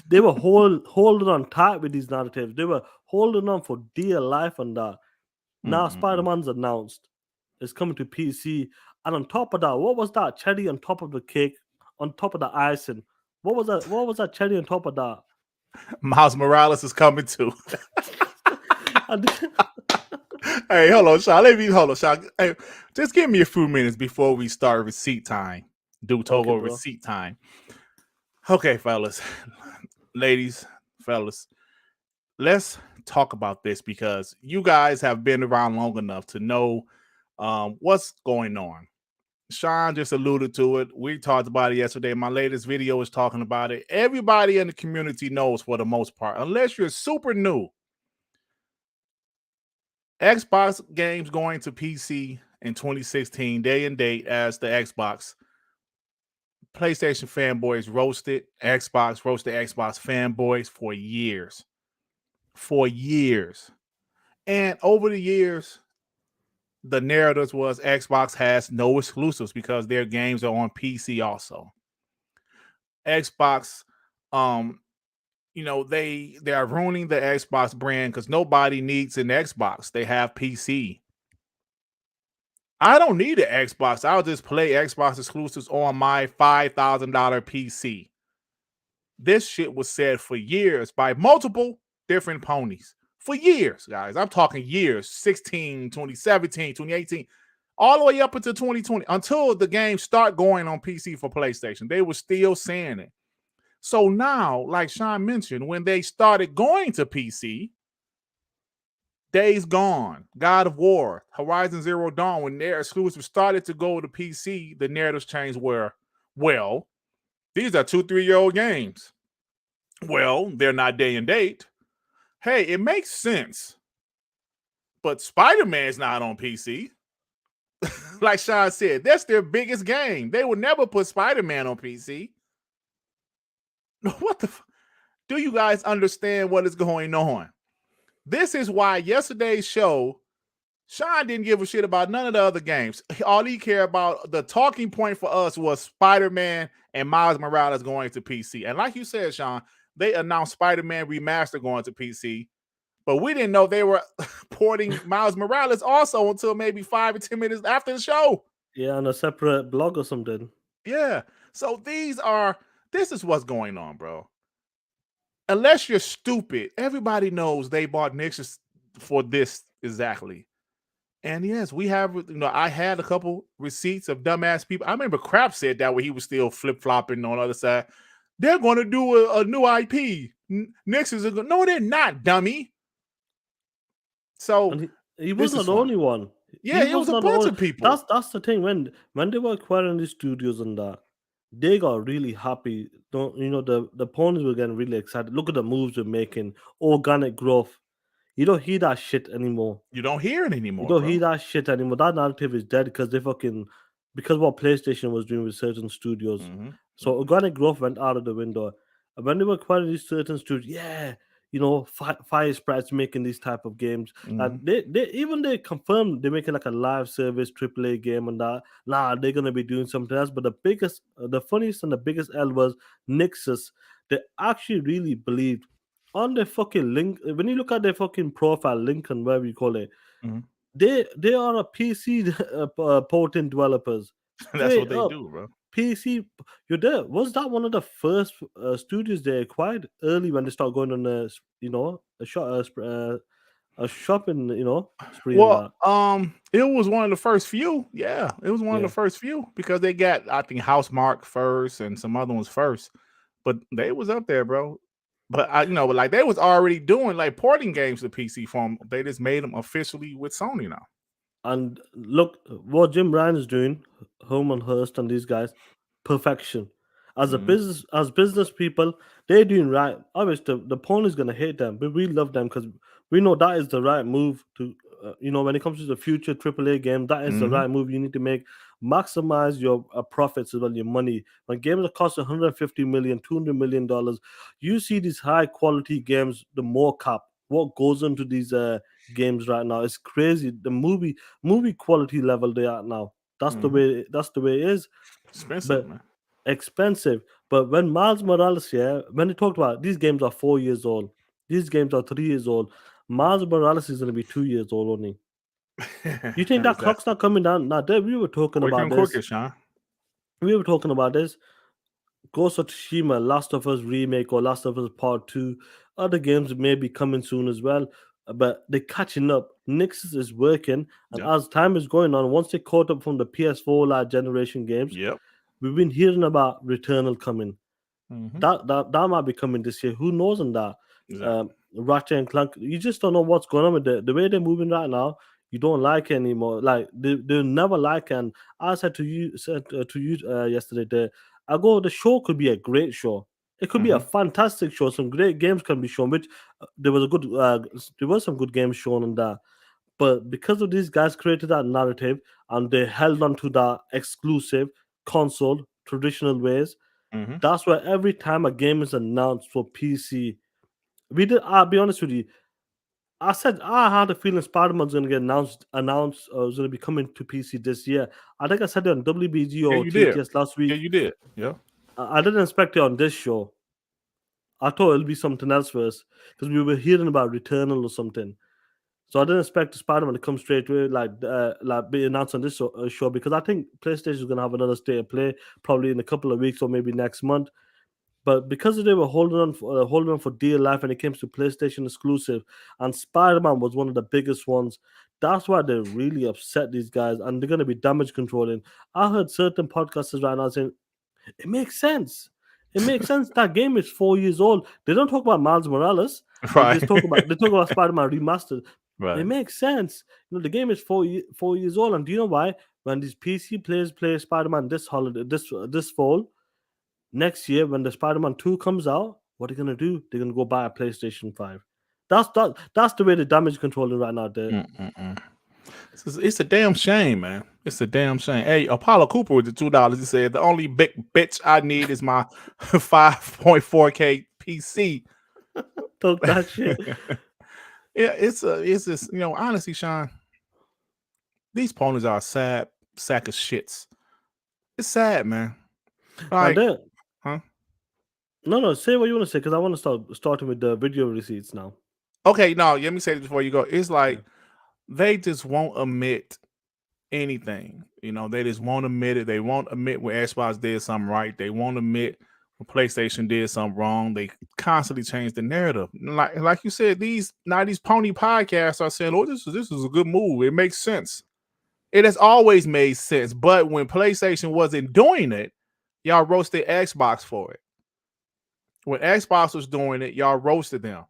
Speaker 1: They were holding on tight with these narratives. They were holding on for dear life on that. Now
Speaker 2: Mm-mm.
Speaker 1: Spider-Man's announced. It's coming to PC. And on top of that, what was that cherry on top of the cake? On top of the icing? What was that? What was that cherry on top of that?
Speaker 2: Miles Morales is coming too.
Speaker 1: And
Speaker 2: Hey, hold on, Sean. Hold on, Sean. Hey, just give me a few minutes before we start receipt time. Do
Speaker 1: okay,
Speaker 2: Togo
Speaker 1: bro.
Speaker 2: receipt time. Okay, fellas, ladies, fellas, let's talk about this because you guys have been around long enough to know what's going on. Sean just alluded to it. We talked about it yesterday. My latest video is talking about it. Everybody in the community knows for the most part, unless you're super new. Xbox games going to PC in 2016, day and date as the Xbox. PlayStation fanboys roasted Xbox fanboys for years. For years. And over the years, the narratives was Xbox has no exclusives because their games are on PC also. Xbox, um, they are ruining the Xbox brand because nobody needs an Xbox. They have PC. I don't need an Xbox. I'll just play Xbox exclusives on my $5,000 PC. This shit was said for years by multiple different ponies. For years, guys. I'm talking years. 16, 2017, 2018, all the way up until 2020, until the games start going on PC for PlayStation. They were still saying it. So now, like Sean mentioned, when they started going to PC, Days Gone, God of War, Horizon Zero Dawn, when their exclusives started to go to PC, the narratives changed where, well, these are 2-3-year-old games. Well, they're not day and date. Hey, it makes sense. But Spider-Man's not on PC. Like Sean said, that's their biggest game. They would never put Spider-Man on PC. What the do you guys understand what is going on? This is why yesterday's show, Sean didn't give a shit about none of the other games. All he cared about, the talking point for us was Spider-Man and Miles Morales going to PC. And like you said, Sean, they announced Spider-Man Remaster going to PC, but we didn't know they were porting Miles Morales also until maybe 5 or 10 minutes after the show.
Speaker 1: Yeah, on a separate blog or something.
Speaker 2: Yeah. So this is what's going on, bro. Unless you're stupid, everybody knows they bought Nixus for this exactly. And yes, we have, I had a couple receipts of dumbass people. I remember Crap said that when he was still flip flopping on the other side. They're going to do a new IP. Nixus is going, no, they're not, dummy. So
Speaker 1: And he
Speaker 2: this
Speaker 1: wasn't
Speaker 2: is
Speaker 1: the
Speaker 2: fun.
Speaker 1: only one.
Speaker 2: Yeah,
Speaker 1: He
Speaker 2: it was
Speaker 1: was
Speaker 2: a
Speaker 1: not the
Speaker 2: bunch
Speaker 1: only.
Speaker 2: of people.
Speaker 1: That's the thing. When they were acquiring these studios and that, they got really happy. Don't the ponies were getting really excited. Look at the moves we're making, organic growth. You don't hear that shit anymore.
Speaker 2: You don't hear it
Speaker 1: You
Speaker 2: anymore,
Speaker 1: don't hear
Speaker 2: bro.
Speaker 1: that shit anymore. That narrative is dead because because what PlayStation was doing with certain studios.
Speaker 2: Mm-hmm.
Speaker 1: So
Speaker 2: Mm-hmm.
Speaker 1: organic growth went out of the window. And when they were acquiring these certain studios, yeah, Fire Sprites making these type of games.
Speaker 2: Mm-hmm.
Speaker 1: And they confirmed they're making like a live service AAA game and that. Nah, they're gonna be doing something else. But the funniest and the biggest L was Nixus. They actually really believed on their fucking link. When you look at their fucking profile, link and whatever you call it,
Speaker 2: Mm-hmm.
Speaker 1: they are a PC porting developers.
Speaker 2: That's
Speaker 1: Straight
Speaker 2: what they
Speaker 1: up
Speaker 2: do, bro.
Speaker 1: PC. You're there. Was that one of the first studios they acquired early when they start going on a shopping spree and
Speaker 2: Well,
Speaker 1: that?
Speaker 2: it was one of the first few. Yeah, it was one of the
Speaker 1: Yeah.
Speaker 2: first few because they got, I think, Housemark first and some other ones first, but they was up there, bro. But but like they was already doing like porting games to PC form. They just made them officially with Sony now.
Speaker 1: And look what Jim Ryan is doing, Herman Hurst and these guys, perfection.
Speaker 2: Mm-hmm.
Speaker 1: As business people, they're doing right. Obviously, the pawn is gonna hate them, but we love them because we know that is the right move to when it comes to the future AAA game, that is the
Speaker 2: Mhm.
Speaker 1: right move you need to make. Maximize your profits as well, your money. When games that cost 150 million, 200 million dollars, you see these high quality games, the more cap. What goes into these games right now? It's crazy. The movie quality level they are now. That's the
Speaker 2: Mhm.
Speaker 1: way. That's the way it is.
Speaker 2: Expensive,
Speaker 1: But
Speaker 2: man.
Speaker 1: expensive. But when Miles Morales, yeah, when they talked about these games are 4 years old, these games are 3 years old. Miles Morales is going to be 2 years old only. You think that clock's
Speaker 2: Exactly.
Speaker 1: not coming down? Now, Dave, we were talking
Speaker 2: Quicker
Speaker 1: about
Speaker 2: and
Speaker 1: this.
Speaker 2: quicker, Sean.
Speaker 1: We were talking about this. Ghost of Tsushima, Last of Us remake or Last of Us Part 2. Other games may be coming soon as well. But they're catching up. Nixus is working, and
Speaker 2: Yep.
Speaker 1: as time is going on, once they caught up from the PS4 like generation games,
Speaker 2: Yep.
Speaker 1: we've been hearing about Returnal coming.
Speaker 2: Mhm.
Speaker 1: That might be coming this year. Who knows on that?
Speaker 2: Exactly.
Speaker 1: Ratchet and Clank. You just don't know what's going on with the way they're moving right now. You don't like it anymore. Like they never like. And I said to you yesterday. I go. The show could be a great show. It could be a
Speaker 2: Mhm.
Speaker 1: fantastic show. Some great games can be shown. Which there was some good games shown on that. But because of these guys created that narrative and they held on to that exclusive console traditional ways,
Speaker 2: Mhm.
Speaker 1: that's why every time a game is announced for PC, I'll be honest with you. I said I had a feeling Spider-Man's gonna get announced, was gonna be coming to PC this year. I think I said it on WBG
Speaker 2: Yeah,
Speaker 1: or
Speaker 2: you did.
Speaker 1: TTS last
Speaker 2: Yeah,
Speaker 1: week.
Speaker 2: you did. Yeah.
Speaker 1: I didn't expect it on this show. I thought it'll be something else first because we were hearing about Returnal or something. So I didn't expect Spider-Man to come straight away, like be announced on this show because I think PlayStation is gonna have another state of play probably in a couple of weeks or maybe next month. But because they were holding on for dear life when it comes to PlayStation exclusive, and Spider-Man was one of the biggest ones, that's why they're really upset these guys, and they're going to be damage controlling. I heard certain podcasters right now saying it makes sense. It makes sense. That game is 4 years old. They don't talk about Miles Morales. They
Speaker 2: Right.
Speaker 1: talk about Spider-Man remastered. It
Speaker 2: Right.
Speaker 1: makes sense. The game is 4 years old, and do you know why? When these PC players play Spider-Man this holiday, this fall, next year when the Spider-Man 2 comes out, what are they gonna do? They're gonna go buy a PlayStation 5. That's the way the damage controlling right now. There,
Speaker 2: Mm-mm-mm. It's a damn shame, man. It's a damn shame. Hey, Apollo Cooper with the $2. He said the only big bitch I need is my 5.4K PC.
Speaker 1: talk that shit.
Speaker 2: Yeah, it's this, honestly, Sean, these ponies are a sad sack of shits. It's sad, man.
Speaker 1: Now
Speaker 2: Like,
Speaker 1: there,
Speaker 2: huh?
Speaker 1: no, say what you want to say because I want to starting with the video receipts now.
Speaker 2: Okay, no, let me say this before you go. It's
Speaker 1: Yeah.
Speaker 2: like they just won't admit anything. They just won't admit it. They won't admit when Xbox did something right. They won't admit when PlayStation did something wrong. They constantly change the narrative. Like you said, these pony podcasts are saying, "Oh, this is a good move. It makes sense." It has always made sense. But when PlayStation wasn't doing it, y'all roasted Xbox for it. When Xbox was doing it, y'all roasted them.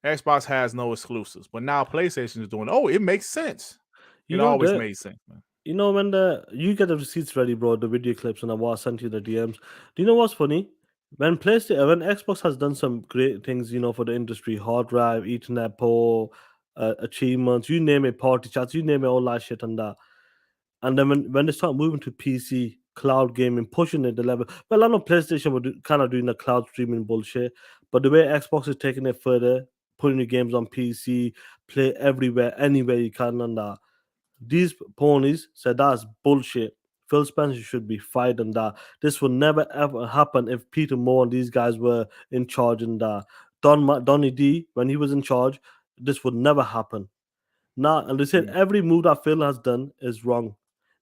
Speaker 2: Xbox has no exclusives, but now PlayStation is doing it. Oh, it makes sense.
Speaker 1: You
Speaker 2: It
Speaker 1: know
Speaker 2: always
Speaker 1: the
Speaker 2: made sense, man.
Speaker 1: when the you get the receipts ready, bro, the video clips and I sent you the DMs. Do you know what's funny? When Xbox has done some great things, for the industry, hard drive, Ethernet port, achievements, you name it, party chats, you name it, all that shit and that. And then when they start moving to PC, cloud gaming, pushing it the level. Well, I know PlayStation were kind of doing the cloud streaming bullshit, but the way Xbox is taking it further, putting your games on PC, play everywhere, anywhere you can, and that. These ponies said that's bullshit. Phil Spencer should be fired and that. This would never ever happen if Peter Moore and these guys were in charge and that. Donny D, when he was in charge, this would never happen. Now, and they said
Speaker 2: Mm.
Speaker 1: every move that Phil has done is wrong.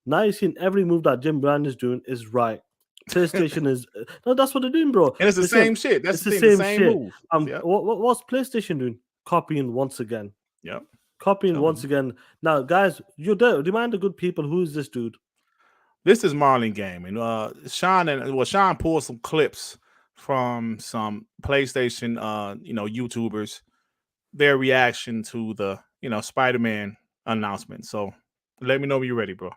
Speaker 1: Now you've seen every move that Jim Brand is doing is right. PlayStation is no, that's what they're doing, bro.
Speaker 2: And it's the
Speaker 1: They said
Speaker 2: same shit. That's
Speaker 1: it's
Speaker 2: the
Speaker 1: the
Speaker 2: thing. The
Speaker 1: same
Speaker 2: same
Speaker 1: shit.
Speaker 2: move. Yep.
Speaker 1: What's PlayStation doing? Copying once again.
Speaker 2: Yep.
Speaker 1: Copying
Speaker 2: Telling
Speaker 1: once
Speaker 2: you.
Speaker 1: again. Now, guys, you're there. Remind the good people who is this dude?
Speaker 2: This is Marlin Gaming. Sean pulled some clips from some PlayStation YouTubers, their reaction to the Spider-Man announcement. So let me know when you're ready, bro.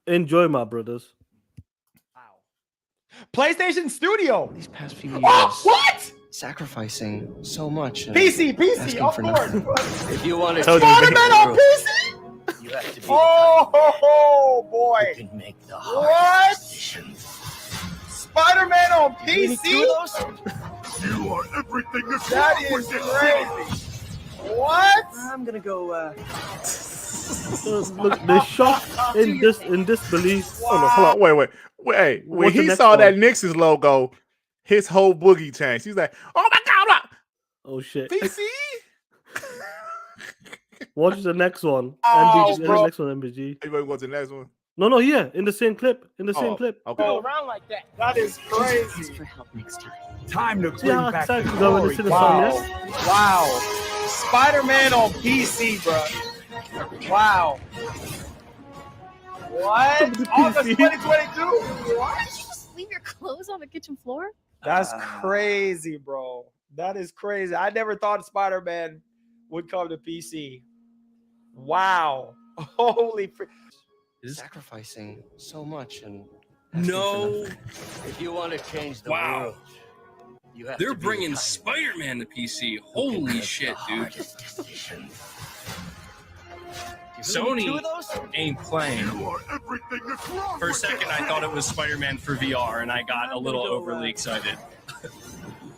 Speaker 1: Enjoy, my brothers.
Speaker 3: Wow. PlayStation Studio these past few years.
Speaker 4: What?
Speaker 3: sacrificing so much. And
Speaker 4: PC,
Speaker 3: asking
Speaker 4: of
Speaker 3: for
Speaker 4: course.
Speaker 3: nothing.
Speaker 5: If you want to
Speaker 4: Spider-Man on PC?
Speaker 5: you have to be
Speaker 4: Oh boy.
Speaker 5: you can make the
Speaker 4: What?
Speaker 5: decisions.
Speaker 4: Spider-Man on PC?
Speaker 6: You are everything that's
Speaker 4: That
Speaker 6: wrong
Speaker 4: is
Speaker 6: with this
Speaker 4: crazy. What?
Speaker 3: I'm gonna go.
Speaker 1: Look, they shocked in disbelief.
Speaker 2: Hold on. Wait. When
Speaker 1: What's the
Speaker 2: he
Speaker 1: next
Speaker 2: saw
Speaker 1: one?
Speaker 2: that Nix's logo, his whole boogie changed. He's like, "Oh my god,
Speaker 1: Oh shit!
Speaker 2: PC!"
Speaker 1: Watch the next one.
Speaker 4: Oh,
Speaker 1: MBG.
Speaker 4: bro.
Speaker 1: The next one, MBG.
Speaker 2: Everybody wants the next one.
Speaker 1: No, yeah, in the same clip.
Speaker 2: Oh, okay.
Speaker 4: Go around like that. That is crazy.
Speaker 5: for help next time.
Speaker 6: Time to
Speaker 1: See how
Speaker 6: bring back the
Speaker 1: excited you are when
Speaker 6: glory.
Speaker 1: they see the song,
Speaker 4: Wow.
Speaker 1: yeah?
Speaker 4: Wow. Spider-Man on PC, bro. Wow. What?
Speaker 1: The
Speaker 4: August
Speaker 1: PC.
Speaker 4: 2022? What?
Speaker 7: Did you just leave your clothes on the kitchen floor?
Speaker 4: That's crazy, bro. That is crazy. I never thought Spider-Man would come to PC. Wow. Holy fr-
Speaker 3: Sacrificing so much and
Speaker 5: No. If you want to change the world, you have
Speaker 8: They're
Speaker 5: to be
Speaker 8: bringing
Speaker 5: the kind
Speaker 8: Spider-Man to PC.
Speaker 5: who can
Speaker 8: Holy
Speaker 5: make
Speaker 8: shit,
Speaker 5: the
Speaker 8: dude.
Speaker 5: hardest decisions.
Speaker 8: Sony ain't playing.
Speaker 6: You are everything that's wrong
Speaker 8: For a
Speaker 6: with
Speaker 8: second,
Speaker 6: this
Speaker 8: I thought it was Spider-Man for VR, and I got a little overly excited.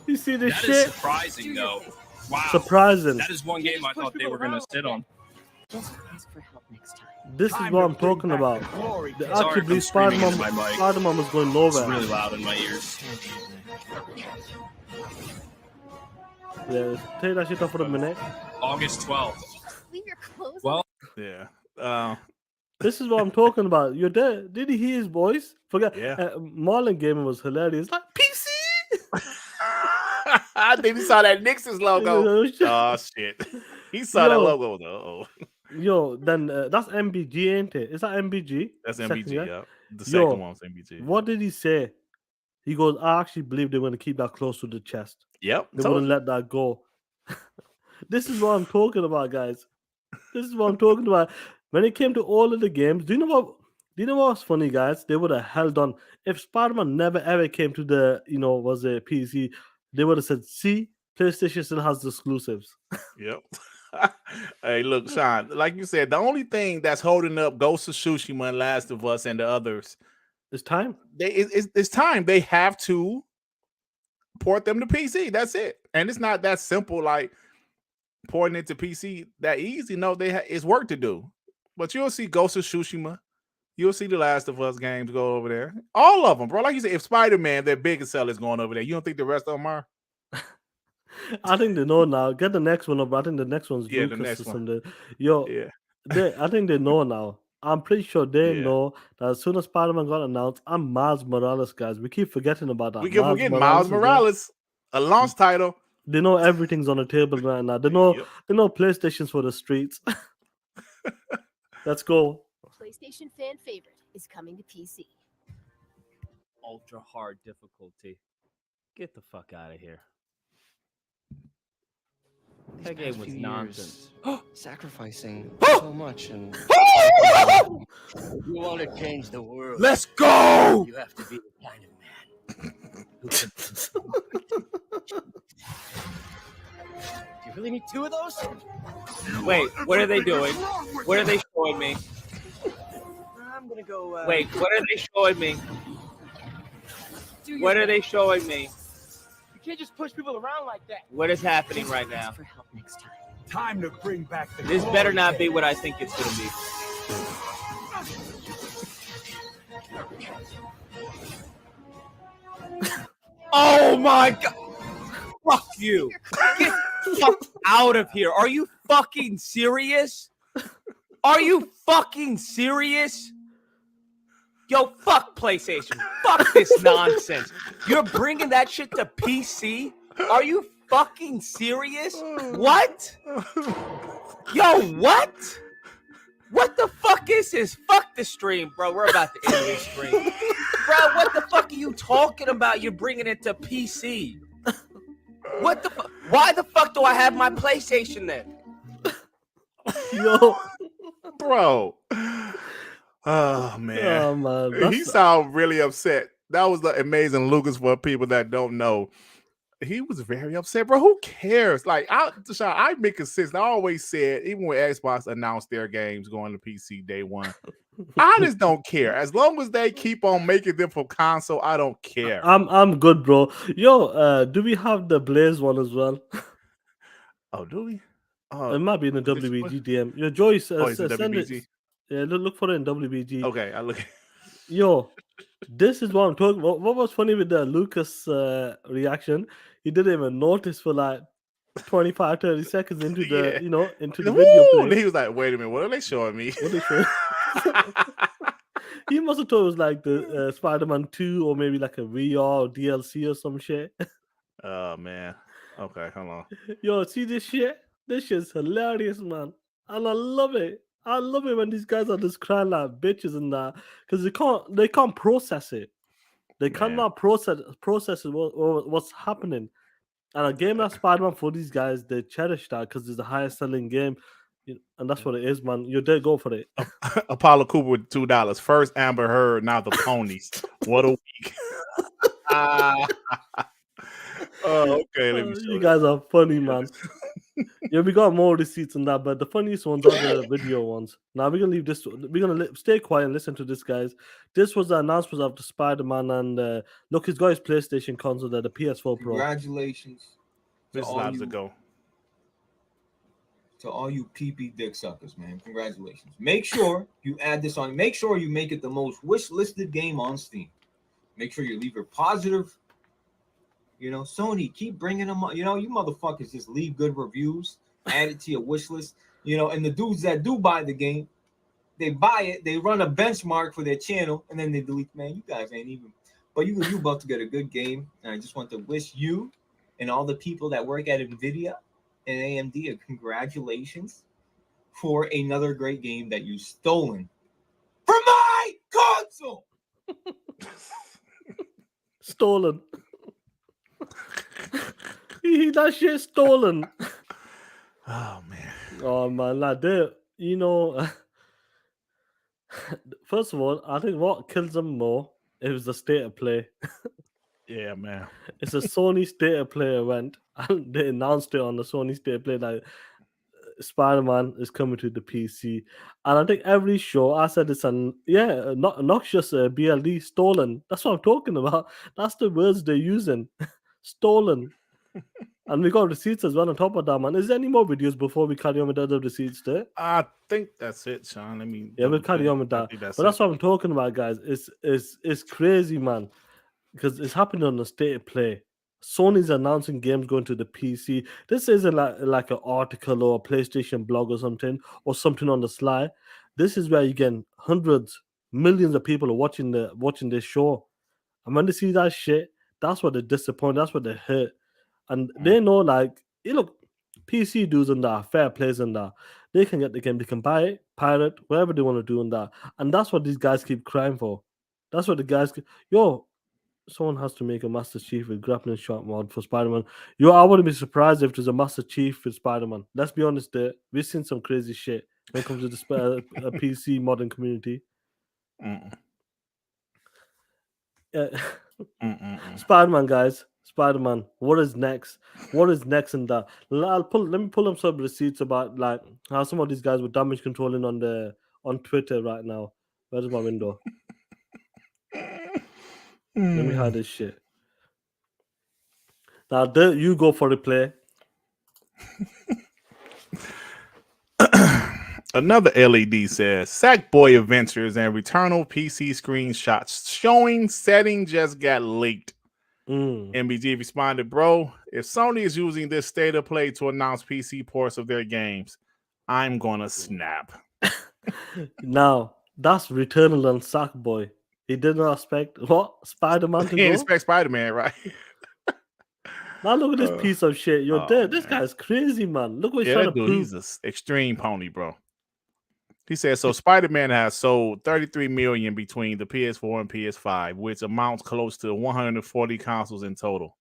Speaker 1: You see this
Speaker 8: That is
Speaker 1: shit?
Speaker 8: surprising, though. Wow.
Speaker 1: Surprising.
Speaker 8: That is one game I thought they were going to sit on.
Speaker 5: Just ask for help next time.
Speaker 1: This is
Speaker 6: Time
Speaker 1: what
Speaker 6: to
Speaker 1: I'm
Speaker 6: bring
Speaker 1: talking
Speaker 6: back
Speaker 1: about.
Speaker 6: the glory.
Speaker 1: The
Speaker 8: Sorry if
Speaker 1: actually
Speaker 8: I'm screaming
Speaker 1: Spider-Man,
Speaker 8: into my mic.
Speaker 1: Spider-Man was going
Speaker 8: It's
Speaker 1: nowhere.
Speaker 8: really loud in my ears.
Speaker 1: Yeah, take that shit off for a minute.
Speaker 8: August 12th.
Speaker 7: Leave your clothes
Speaker 8: Well,
Speaker 2: Yeah.
Speaker 1: This is what I'm talking about. You're there. Did he hear his voice? Forget.
Speaker 2: Yeah.
Speaker 1: Marlon Gaming was hilarious. Like PC.
Speaker 2: I think he saw that Nix's logo.
Speaker 1: Oh, shit.
Speaker 2: Oh shit. He saw that
Speaker 1: Yo.
Speaker 2: logo though.
Speaker 1: Yo, then that's MBG, ain't it? Is that MBG?
Speaker 2: That's
Speaker 1: Second
Speaker 2: MBG,
Speaker 1: guy?
Speaker 2: yeah. The
Speaker 1: Yo,
Speaker 2: second one's MBG.
Speaker 1: What did he say? He goes, I actually believe they're going to keep that close to the chest.
Speaker 2: Yep.
Speaker 1: They
Speaker 2: told
Speaker 1: wouldn't
Speaker 2: you.
Speaker 1: let that go. This is what I'm talking about, guys. This is what I'm talking about. When it came to all of the games, do you know what's funny, guys? They would have held on. If Spider-Man never ever came to the, was a PC, they would have said, see, PlayStation still has the exclusives.
Speaker 2: Yep. Hey, look, Sean, like you said, the only thing that's holding up Ghost of Tsushima and Last of Us and the others,
Speaker 1: It's time.
Speaker 2: it's time. They have to port them to PC. That's it. And it's not that simple, like porting it to PC that easy. No, it's work to do. But you'll see Ghost of Tsushima. You'll see the Last of Us games go over there. All of them, bro. Like you said, if Spider-Man, their biggest seller, is going over there, you don't think the rest of them are?
Speaker 1: I think they know now. Get the next one up. I think the next one's
Speaker 2: Yeah, the
Speaker 1: Lucas
Speaker 2: next
Speaker 1: or
Speaker 2: one.
Speaker 1: something. Yo,
Speaker 2: Yeah.
Speaker 1: I think they know now. I'm pretty sure they
Speaker 2: Yeah.
Speaker 1: know that as soon as Spider-Man got announced, I'm Miles Morales, guys. We keep forgetting about that.
Speaker 2: We keep forgetting Miles
Speaker 1: is there.
Speaker 2: Morales, a launch title.
Speaker 1: They know everything's on the table right now. They know
Speaker 2: Yep.
Speaker 1: they know PlayStation's for the streets. Let's go.
Speaker 7: PlayStation fan favorite is coming to PC.
Speaker 9: Ultra hard difficulty. Get the fuck out of here.
Speaker 3: these
Speaker 9: That game
Speaker 3: past
Speaker 9: was
Speaker 3: few
Speaker 9: nonsense.
Speaker 3: years, sacrificing so much and
Speaker 5: If you want to change the world,
Speaker 2: Let's go.
Speaker 5: you have to be the kind of man who can
Speaker 4: Do you really need two of those?
Speaker 6: You
Speaker 4: Wait,
Speaker 6: are
Speaker 4: what are they
Speaker 6: everything
Speaker 4: doing?
Speaker 6: that's wrong with
Speaker 4: What are
Speaker 6: this
Speaker 4: they showing me?
Speaker 3: I'm gonna go.
Speaker 4: Wait, what are they showing me? What are they showing me? You can't just push people around like that. What is happening right now?
Speaker 5: for help next time.
Speaker 6: Time to bring back the
Speaker 4: This
Speaker 6: glory
Speaker 4: better not be
Speaker 6: days.
Speaker 4: what I think it's gonna be. Oh my god! Fuck you! Get the fuck out of here! Are you fucking serious? Are you fucking serious? Yo, fuck PlayStation. Fuck this nonsense. You're bringing that shit to PC? Are you fucking serious? What? Yo, what? What the fuck is this? Fuck the stream, bro. We're about to end this stream. Bro, what the fuck are you talking about? You're bringing it to PC. What the fuck? Why the fuck do I have my PlayStation then?
Speaker 1: Yo,
Speaker 2: Bro. Oh man.
Speaker 1: oh man,
Speaker 2: He sound really upset. That was the amazing Lucas for people that don't know. he was very upset, bro. Who cares? Like, I make it sense. I always said, even when Xbox announced their games going to PC day one, I just don't care. As long as they keep on making them for console, I don't care.
Speaker 1: I'm good, bro. Yo, do we have the Blaze one as well?
Speaker 2: Oh, do we?
Speaker 1: It might be in the
Speaker 2: this
Speaker 1: WBG DM. Your Joyce,
Speaker 2: Oh, it's a
Speaker 1: send it.
Speaker 2: WBG?
Speaker 1: Yeah, look for it in WBG.
Speaker 2: Okay, I look.
Speaker 1: Yo, this is what I'm talking about. What was funny with the Lucas reaction? He didn't even notice for like 25, 30 seconds into the
Speaker 2: Yeah.
Speaker 1: into the video
Speaker 2: Woo!
Speaker 1: play.
Speaker 2: He was like, "Wait a minute, what are they showing me?"
Speaker 1: What they show? He must have thought it was like the Spider-Man 2 or maybe like a VR or DLC or some shit.
Speaker 2: Oh man. Okay, hold on.
Speaker 1: Yo, see this shit? This shit's hilarious, man. And I love it. I love it when these guys are just crying like bitches and that. Because they can't process it. They
Speaker 2: Man.
Speaker 1: cannot process what's happening. And a game like Spider-Man for these guys, they cherish that because it's the highest selling game. And that's what it is, man. You're there, go for it.
Speaker 2: Apollo Cooper with $2. First Amber Heard, now the ponies. What a week. Oh, okay. Let me show
Speaker 1: You guys are funny, man. Yeah, we got more receipts than that, but the funniest ones are the video ones. Now we're gonna leave this. We're gonna stay quiet and listen to this, guys. This was the announcement of the Spider-Man, and look, he's got his PlayStation console there, the PS4 Pro.
Speaker 10: Congratulations to
Speaker 2: This is lives ago.
Speaker 10: To all you PP dick suckers, man. Congratulations. Make sure you add this on. Make sure you make it the most wish listed game on Steam. Make sure you leave your positive. You know, Sony, keep bringing them up. You know, you motherfuckers just leave good reviews, add it to your wish list. You know, and the dudes that do buy the game, they buy it, they run a benchmark for their channel, and then they delete. Man, you guys ain't even. But you about to get a good game, and I just want to wish you and all the people that work at NVIDIA and AMD a congratulations for another great game that you stolen from my console.
Speaker 1: Stolen. That shit stolen.
Speaker 2: Oh man.
Speaker 1: Oh man, like that. You know, first of all, I think what kills them more is the state of play.
Speaker 2: Yeah, man.
Speaker 1: It's a Sony state of play event, and they announced it on the Sony state of play like Spider-Man is coming to the PC. And I think every show I said it's not just a BLD stolen. That's what I'm talking about. That's the words they're using. Stolen. And we got receipts as well on top of that, man. Is there any more videos before we carry on with the other receipts there?
Speaker 2: I think that's it, Sean. Let me.
Speaker 1: Yeah, we'll carry on with that. But that's what I'm talking about, guys. It's crazy, man. Because it's happening on the state of play. Sony's announcing games going to the PC. This isn't like an article or a PlayStation blog or something on the sly. This is where you get hundreds, millions of people are watching this show. And when they see that shit, that's what they're disappointed. That's what they hurt. And they know, like, look, PC dudes and that, fair plays and that. They can get the game, they can buy it, pirate, whatever they want to do and that. And that's what these guys keep crying for. That's what the guys someone has to make a Master Chief with grappling shot mod for Spider-Man. I wouldn't be surprised if there's a Master Chief with Spider-Man. Let's be honest there. We've seen some crazy shit when it comes to the PC modern community. Spider-Man, guys. Spider-Man. What is next? What is next in that? Let me pull up some receipts about like how some of these guys were damage controlling on Twitter right now. Where's my window? Let me hide this shit. Now, there you go for the play.
Speaker 2: Another LED says Sackboy Adventures and Returnal PC screenshots showing setting just got leaked. MBG responded, bro, if Sony is using this state of play to announce PC ports of their games, I'm gonna snap.
Speaker 1: Now, that's Returnal and Sackboy. He did not expect what? Spider-Man to
Speaker 2: He
Speaker 1: go?
Speaker 2: didn't expect Spider-Man, right?
Speaker 1: Now look at this piece of shit. This guy's crazy, man. Look what he's trying to prove.
Speaker 2: He's an extreme pony, bro. He said, so Spider-Man has sold 33 million between the PS4 and PS5, which amounts close to 140 consoles in total.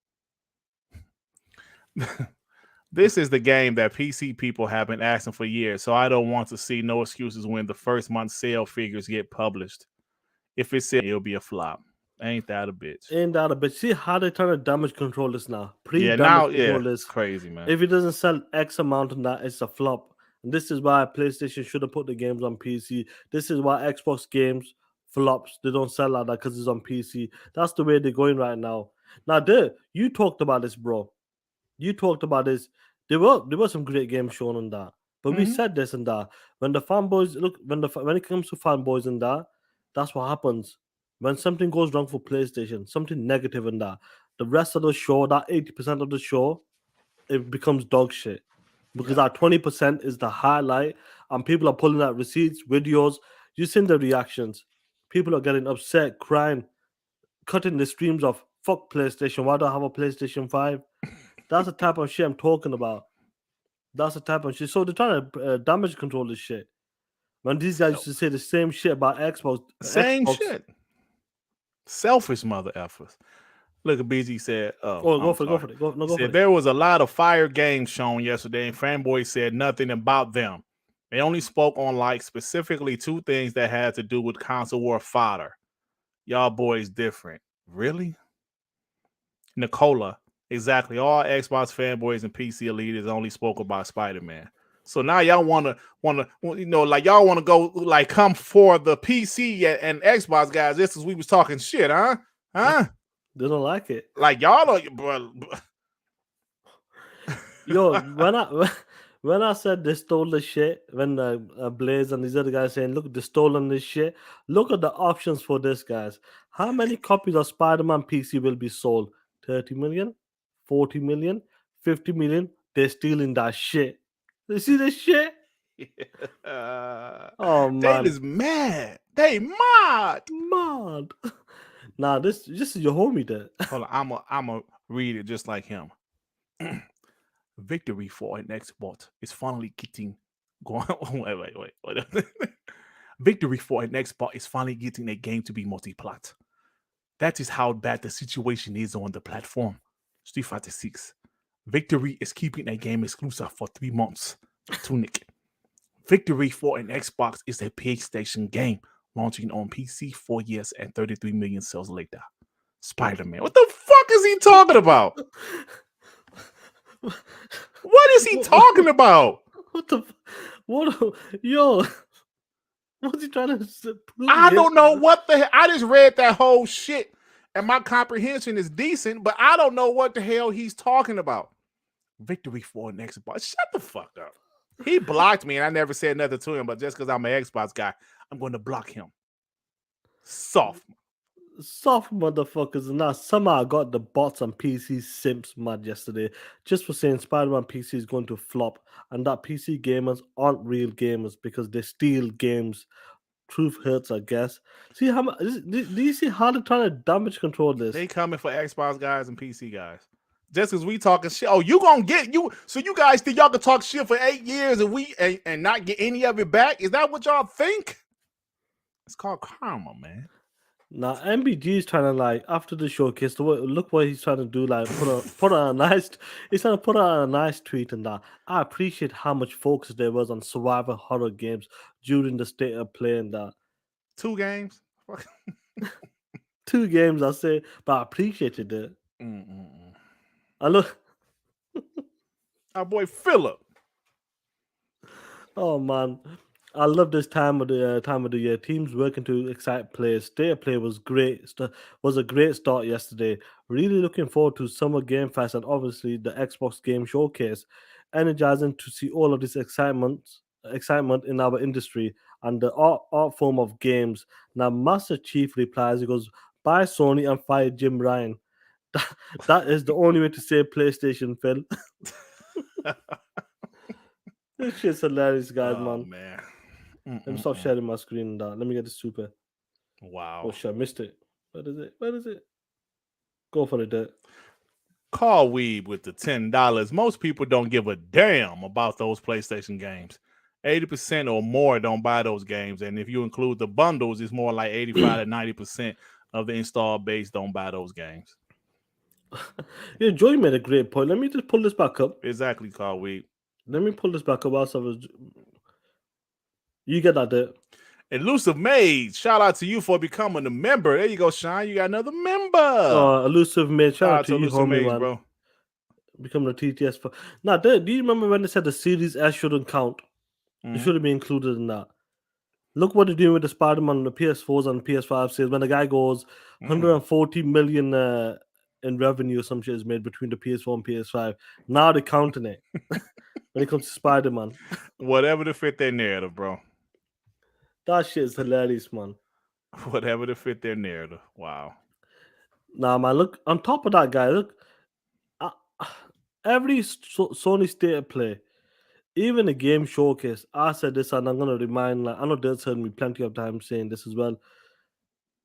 Speaker 2: This is the game that PC people have been asking for years, so I don't want to see no excuses when the first month sale figures get published. If it's it'll be a flop. Ain't that a bitch?
Speaker 1: Ain't that a bitch? See how they trying to damage control this now.
Speaker 2: Yeah, now,
Speaker 1: Pre-damage
Speaker 2: yeah,
Speaker 1: control
Speaker 2: it's
Speaker 1: this.
Speaker 2: crazy, man.
Speaker 1: If it doesn't sell X amount on that, it's a flop. And this is why PlayStation should have put the games on PC. This is why Xbox games flops. They don't sell like that because it's on PC. That's the way they're going right now. Now, you talked about this, bro. You talked about this. There were some great games shown on that. But we
Speaker 2: Mhm.
Speaker 1: said this and that. When the fanboys look, when it comes to fanboys and that, that's what happens. When something goes wrong for PlayStation, something negative in that, the rest of the show, that 80% of the show, it becomes dog shit. Because
Speaker 2: Yeah.
Speaker 1: that 20% is the highlight, and people are pulling out receipts, videos. You've seen the reactions. People are getting upset, crying, cutting the streams off. Fuck PlayStation. Why do I have a PlayStation 5? That's the type of shit I'm talking about. That's the type of shit. So they're trying to damage control this shit. When these guys used to say the same shit about Xbox.
Speaker 2: Same
Speaker 1: Xbox,
Speaker 2: shit. Selfish mother effers. Look at BG said,
Speaker 1: Oh,
Speaker 2: I'm
Speaker 1: go for it. Go
Speaker 2: sorry.
Speaker 1: for it. Go, no,
Speaker 2: He
Speaker 1: go for
Speaker 2: said
Speaker 1: it.
Speaker 2: there was a lot of fire games shown yesterday, and fanboys said nothing about them. They only spoke on like specifically two things that had to do with console war fodder. Y'all boys different. Really? Nicola, exactly. All Xbox fanboys and PC elitists only spoke about Spider-Man. So now y'all wanna like y'all wanna go like come for the PC and Xbox guys. This is we was talking shit, huh? Huh?
Speaker 1: They don't like it.
Speaker 2: Like y'all are, bro.
Speaker 1: Yo, when I said they stole the shit, when Blaze and these other guys saying, look, they stolen this shit. Look at the options for this, guys. How many copies of Spider-Man PC will be sold? 30 million, 40 million, 50 million. They're stealing that shit. You see this shit? Oh
Speaker 2: Dave
Speaker 1: man,
Speaker 2: is mad. They mad.
Speaker 1: mad. Nah, this is your homie there.
Speaker 2: Hold on, I'ma read it just like him. Victory for an Xbox is finally getting going. Wait. Victory for an Xbox is finally getting a game to be multi-plat. That is how bad the situation is on the platform. Street Fighter 6. Victory is keeping a game exclusive for 3 months. Tunic. Victory for an Xbox is a PlayStation game launching on PC 4 years and 33 million sales later. Spider-Man. What the fuck is he talking about? What is he talking about?
Speaker 1: What the? What? Yo, what's he trying to prove?
Speaker 2: I don't know what the hell. I just read that whole shit and my comprehension is decent, but I don't know what the hell he's talking about. Victory for an Xbox. Shut the fuck up. He blocked me and I never said nothing to him, but just because I'm an Xbox guy, I'm going to block him. Soft
Speaker 1: motherfuckers. And now somehow I got the bots on PC simps mad yesterday just for saying Spider-Man PC is going to flop and that PC gamers aren't real gamers because they steal games. Truth hurts, I guess. See how much? Do you see how they're trying to damage control this?
Speaker 2: They coming for Xbox guys and PC guys. Just because we talking shit. Oh, you gonna get you? So you guys think y'all can talk shit for 8 years and not get any of it back? Is that what y'all think? It's called karma, man.
Speaker 1: Now MBG is trying to like after the showcase. Look what he's trying to do. Like put on a nice. He's trying to put out a nice tweet and that. I appreciate how much focus there was on survival horror games during the state of play and that.
Speaker 2: 2 games.
Speaker 1: 2 games, I say, but I appreciated it. I look.
Speaker 2: Our boy Philip.
Speaker 1: Oh man, I love this time of the year. Teams working to excite players. State of play was great. Was a great start yesterday. Really looking forward to Summer Game Fest and obviously the Xbox Game Showcase. Energizing to see all of this excitement in our industry and the art form of games. Now, Master Chief replies. He goes, "Buy Sony and fire Jim Ryan." That is the only way to say PlayStation, Phil. This shit's hilarious, guys, man. Let me stop sharing my screen. Let me get the super.
Speaker 2: Wow.
Speaker 1: Oh shit, I missed it. Where is it? Go for it,
Speaker 2: Call Weeb with the $10. Most people don't give a damn about those PlayStation games. 80% or more don't buy those games. And if you include the bundles, it's more like 85 to 90% of the install base don't buy those games.
Speaker 1: Yeah, Joy made a great point. Let me just pull this back up.
Speaker 2: Exactly, Call Weeb.
Speaker 1: Let me pull this back up whilst I was. You get that there.
Speaker 2: Elusive Maid, shout out to you for becoming a member. There you go, Sean. You got another member.
Speaker 1: Elusive Mate, shout out to you,
Speaker 2: Elusive
Speaker 1: homie,
Speaker 2: Maid,
Speaker 1: man.
Speaker 2: bro.
Speaker 1: Becoming a TTS. Now, do you remember when they said the Series S shouldn't count? It shouldn't be included in that. Look what they're doing with the Spider-Man on the PS4s and PS5 sales. When the guy goes 140 million in revenue or some shit is made between the PS4 and PS5. Now they're counting it when it comes to Spider-Man.
Speaker 2: Whatever to fit their narrative, bro.
Speaker 1: That shit is hilarious, man.
Speaker 2: Whatever to fit their narrative. Wow.
Speaker 1: Nah, man, look, on top of that, guy, look, every Sony State of Play, even a game showcase, I said this and I'm going to remind, like, I know Dirt's heard me plenty of times saying this as well.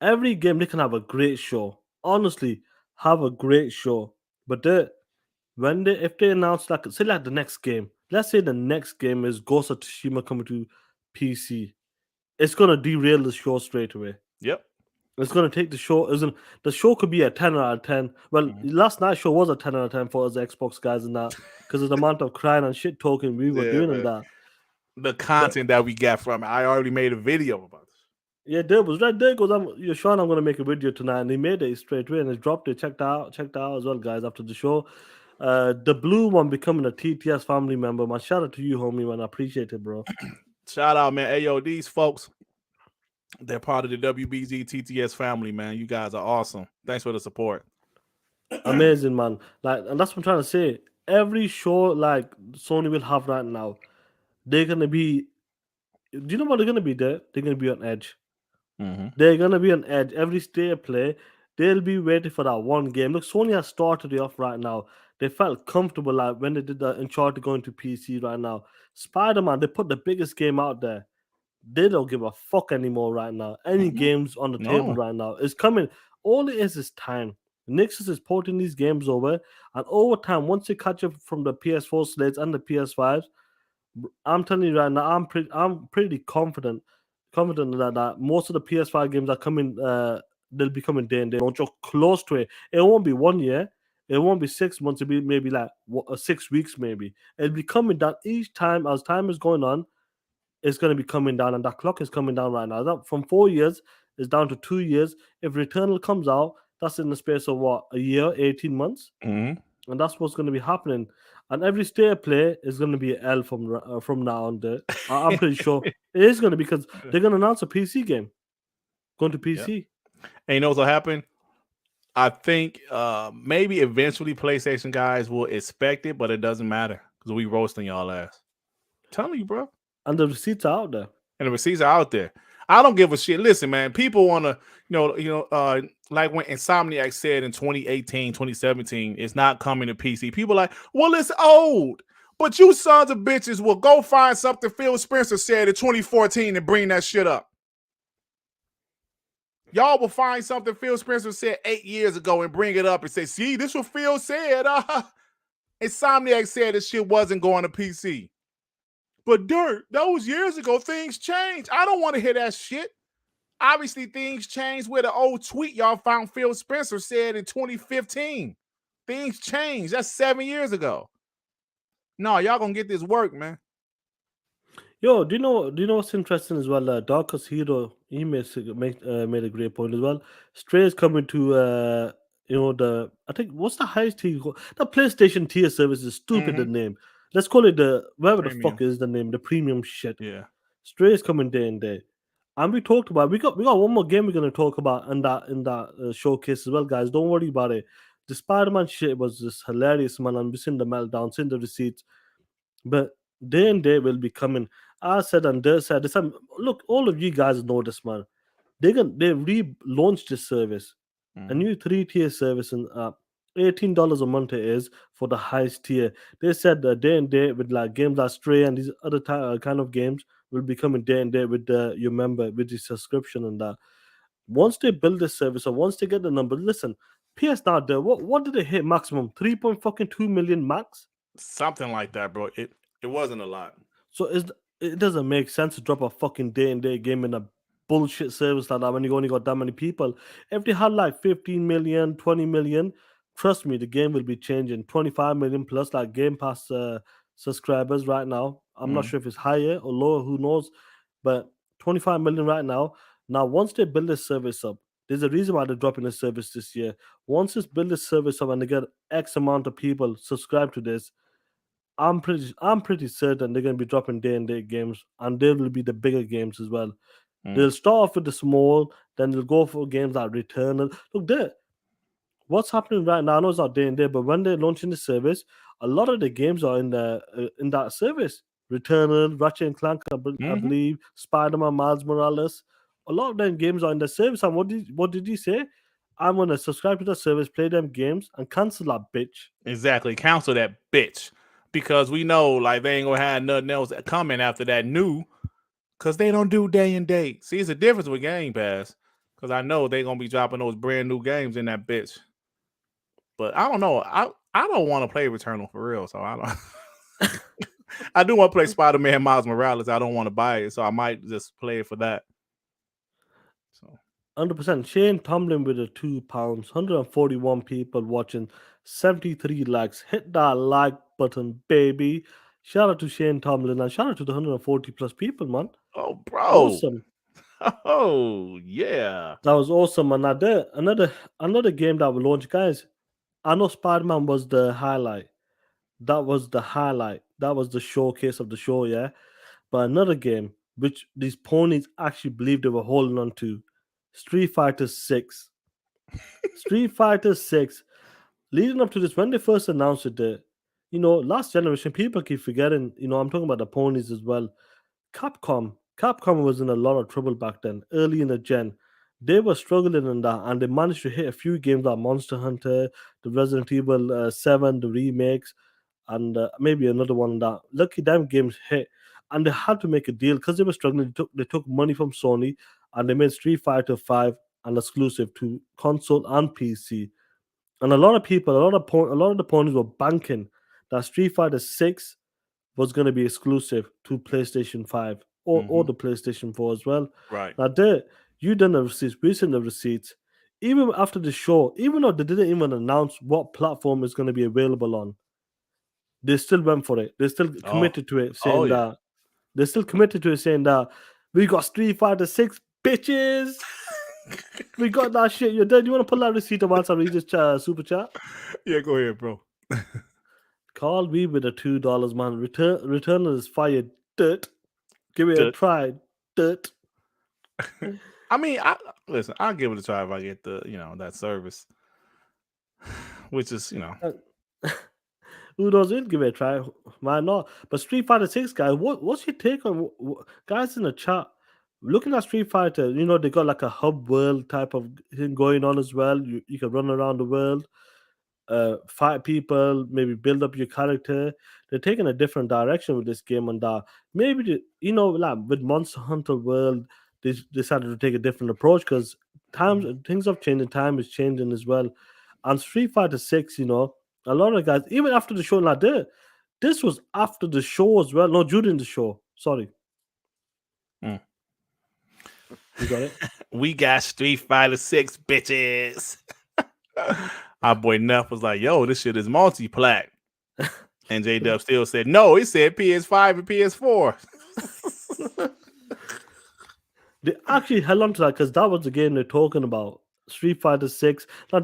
Speaker 1: Every game, they can have a great show. Honestly, have a great show. But if they announce, like, say, like the next game, let's say the next game is Ghost of Tsushima coming to PC, it's going to derail the show straight away.
Speaker 2: Yep.
Speaker 1: It's going to take the show. The show could be a 10 out of 10. Well, last night's show was a 10 out of 10 for us Xbox guys and that because of the amount of crying and shit talking we were doing and that.
Speaker 2: The content that we got from it. I already made a video about this.
Speaker 1: Yeah, there was right there goes. Sean, I'm going to make a video tonight, and he made it straight away and it dropped it. Checked out as well, guys. After the show, the blue one becoming a TTS family member. Man, shout out to you, homie. Man, I appreciate it, bro.
Speaker 2: Shout out, man. Ayo, these folks. They're part of the WBZ TTS family, man. You guys are awesome. Thanks for the support.
Speaker 1: Amazing, man. Like, and that's what I'm trying to say. Every show like Sony will have right now, they're gonna be. Do you know what they're gonna be there? They're gonna be on edge. They're gonna be on edge. Every State of Play, they'll be waiting for that one game. Look, Sony has started it off right now. They felt comfortable like when they did the Uncharted going to PC right now. Spider-Man, they put the biggest game out there. They don't give a fuck anymore right now. Any games on the table right now is coming. All it is time. Nixus is porting these games over, and over time, once you catch up from the PS4 slates and the PS5s, I'm telling you right now, I'm pretty confident that most of the PS5 games are coming. They'll be coming day and day. Don't you close to it? It won't be 1 year. It won't be 6 months. It'll be maybe like 6 weeks. Maybe it'll be coming down each time as time is going on. It's going to be coming down, and that clock is coming down right now. That from 4 years is down to 2 years. If Returnal comes out, that's in the space of what, a year, 18 months, and that's what's going to be happening. And every State of Play is going to be an L from now on. There, I'm pretty sure it is going to be because they're going to announce a PC game going to PC.
Speaker 2: Yep. And you know what'll happen? I think maybe eventually PlayStation guys will expect it, but it doesn't matter because we roasting y'all ass. I'm telling you, bro.
Speaker 1: And the receipts are out there.
Speaker 2: And the receipts are out there. I don't give a shit. Listen, man, people want to, like when Insomniac said in 2018, 2017, it's not coming to PC. People like, well, it's old. But you sons of bitches will go find something Phil Spencer said in 2014 and bring that shit up. Y'all will find something Phil Spencer said 8 years ago and bring it up and say, see, this is what Phil said. Insomniac said this shit wasn't going to PC. But Dirt, those years ago, things changed. I don't want to hear that shit. Obviously, things changed with an old tweet y'all found Phil Spencer said in 2015. Things changed. That's 7 years ago. No, y'all gonna get this work, man.
Speaker 1: Yo, do you know what's interesting as well? Darkest Hero, he made a great point as well. Stray is coming to I think what's the highest tier? The PlayStation tier service is stupid the name. Let's call it whatever the fuck is the name, the premium shit.
Speaker 2: Yeah.
Speaker 1: Stray is coming day and day. And we talked about we got one more game we're gonna talk about in that showcase as well, guys. Don't worry about it. The Spider-Man shit was just hilarious, man, and we've seen the meltdown, seen the receipts. But day and day will be coming. I said and they said this. Look, all of you guys know this, man. They relaunched this service, a new 3-tier service, and $18 a month it is for the highest tier. They said day and day with like games like Stray and these other kind of games will be coming day and day with your member with the subscription and that. Once they build this service or once they get the number, listen, PS Now there. What did they hit maximum? 3.2 million max.
Speaker 2: Something like that, bro. It wasn't a lot.
Speaker 1: So it doesn't make sense to drop a fucking day and day game in a bullshit service like that when you only got that many people. If they had like 15 million, 20 million, trust me, the game will be changing. 25 million plus like Game Pass subscribers right now. I'm not sure if it's higher or lower, who knows, but 25 million right now. Now, once they build this service up, there's a reason why they're dropping the service this year. Once this build this service up and they get X amount of people subscribe to this, I'm pretty certain they're gonna be dropping day and date games, and they will be the bigger games as well. They'll start off with the small, then they'll go for games like Returnal. Look there. What's happening right now? I know it's not day and day, but when they're launching the service, a lot of the games are in that service. Returnal, Ratchet and Clank, I believe, Spider-Man, Miles Morales. A lot of them games are in the service. And what did you say? I'm gonna subscribe to the service, play them games, and cancel that bitch.
Speaker 2: Exactly. Cancel that bitch. Because we know like they ain't gonna have nothing else coming after that new. Cause they don't do day and date. See, it's a difference with Game Pass. Cause I know they're gonna be dropping those brand new games in that bitch. But I don't know. I don't want to play Returnal for real. So I don't. I do want to play Spider-Man Miles Morales. I don't want to buy it, so I might just play it for that. So
Speaker 1: 100%. Shane Tomlin with the £2, 141 people watching, 73 likes. Hit that like button, baby. Shout out to Shane Tomlin and shout out to the 140 plus people, man.
Speaker 2: oh, bro.
Speaker 1: Awesome.
Speaker 2: Oh, yeah.
Speaker 1: That was awesome. And another game that will launch, guys. I know Spider-Man was the highlight. That was the highlight. That was the showcase of the show, yeah. But another game which these ponies actually believed they were holding on to, Street Fighter 6. Street Fighter 6. Leading up to this, when they first announced it, last generation, people keep forgetting, I'm talking about the ponies as well. Capcom was in a lot of trouble back then, early in the gen. They were struggling in that, and they managed to hit a few games like Monster Hunter, the Resident Evil 7, the remakes, and maybe another one that lucky damn games hit. And they had to make a deal because they were struggling. They took money from Sony, and they made Street Fighter 5 an exclusive to console and PC. And a lot of people, a lot of the ponies were banking that Street Fighter 6 was going to be exclusive to PlayStation 5 or the PlayStation 4 as well.
Speaker 2: Right.
Speaker 1: Now, you done the receipts, we sent the receipts. Even after the show, even though they didn't even announce what platform is going to be available on, they still went for it. They're still committed to it, saying that they're still committed to it, saying that we got Street Fighter 6, bitches. We got that shit. You're dead. You want to pull that receipt of once I read this super chat?
Speaker 2: Yeah, go ahead, bro.
Speaker 1: Call me with the $2, man. Returnal is fired. Dirt. Give it a try. Dirt.
Speaker 2: I mean, listen, I'll give it a try if I get that service. Which is,
Speaker 1: Who doesn't give it a try? Why not? But Street Fighter 6, guys, what's your take on guys in the chat? Looking at Street Fighter, they got like a hub world type of thing going on as well. You can run around the world, fight people, maybe build up your character. They're taking a different direction with this game, and maybe like with Monster Hunter World, they decided to take a different approach because things have changed and time is changing as well. And Street Fighter 6, a lot of guys, even after the show, like this was after the show as well, no, during the show. Sorry. You got it?
Speaker 2: We got Street Fighter 6, bitches. Our boy Neff was like, yo, this shit is multi-plat. And J-Dub still said, no, it said PS5 and PS4.
Speaker 1: They actually held on to that because that was the game they're talking about. Street Fighter 6. Now,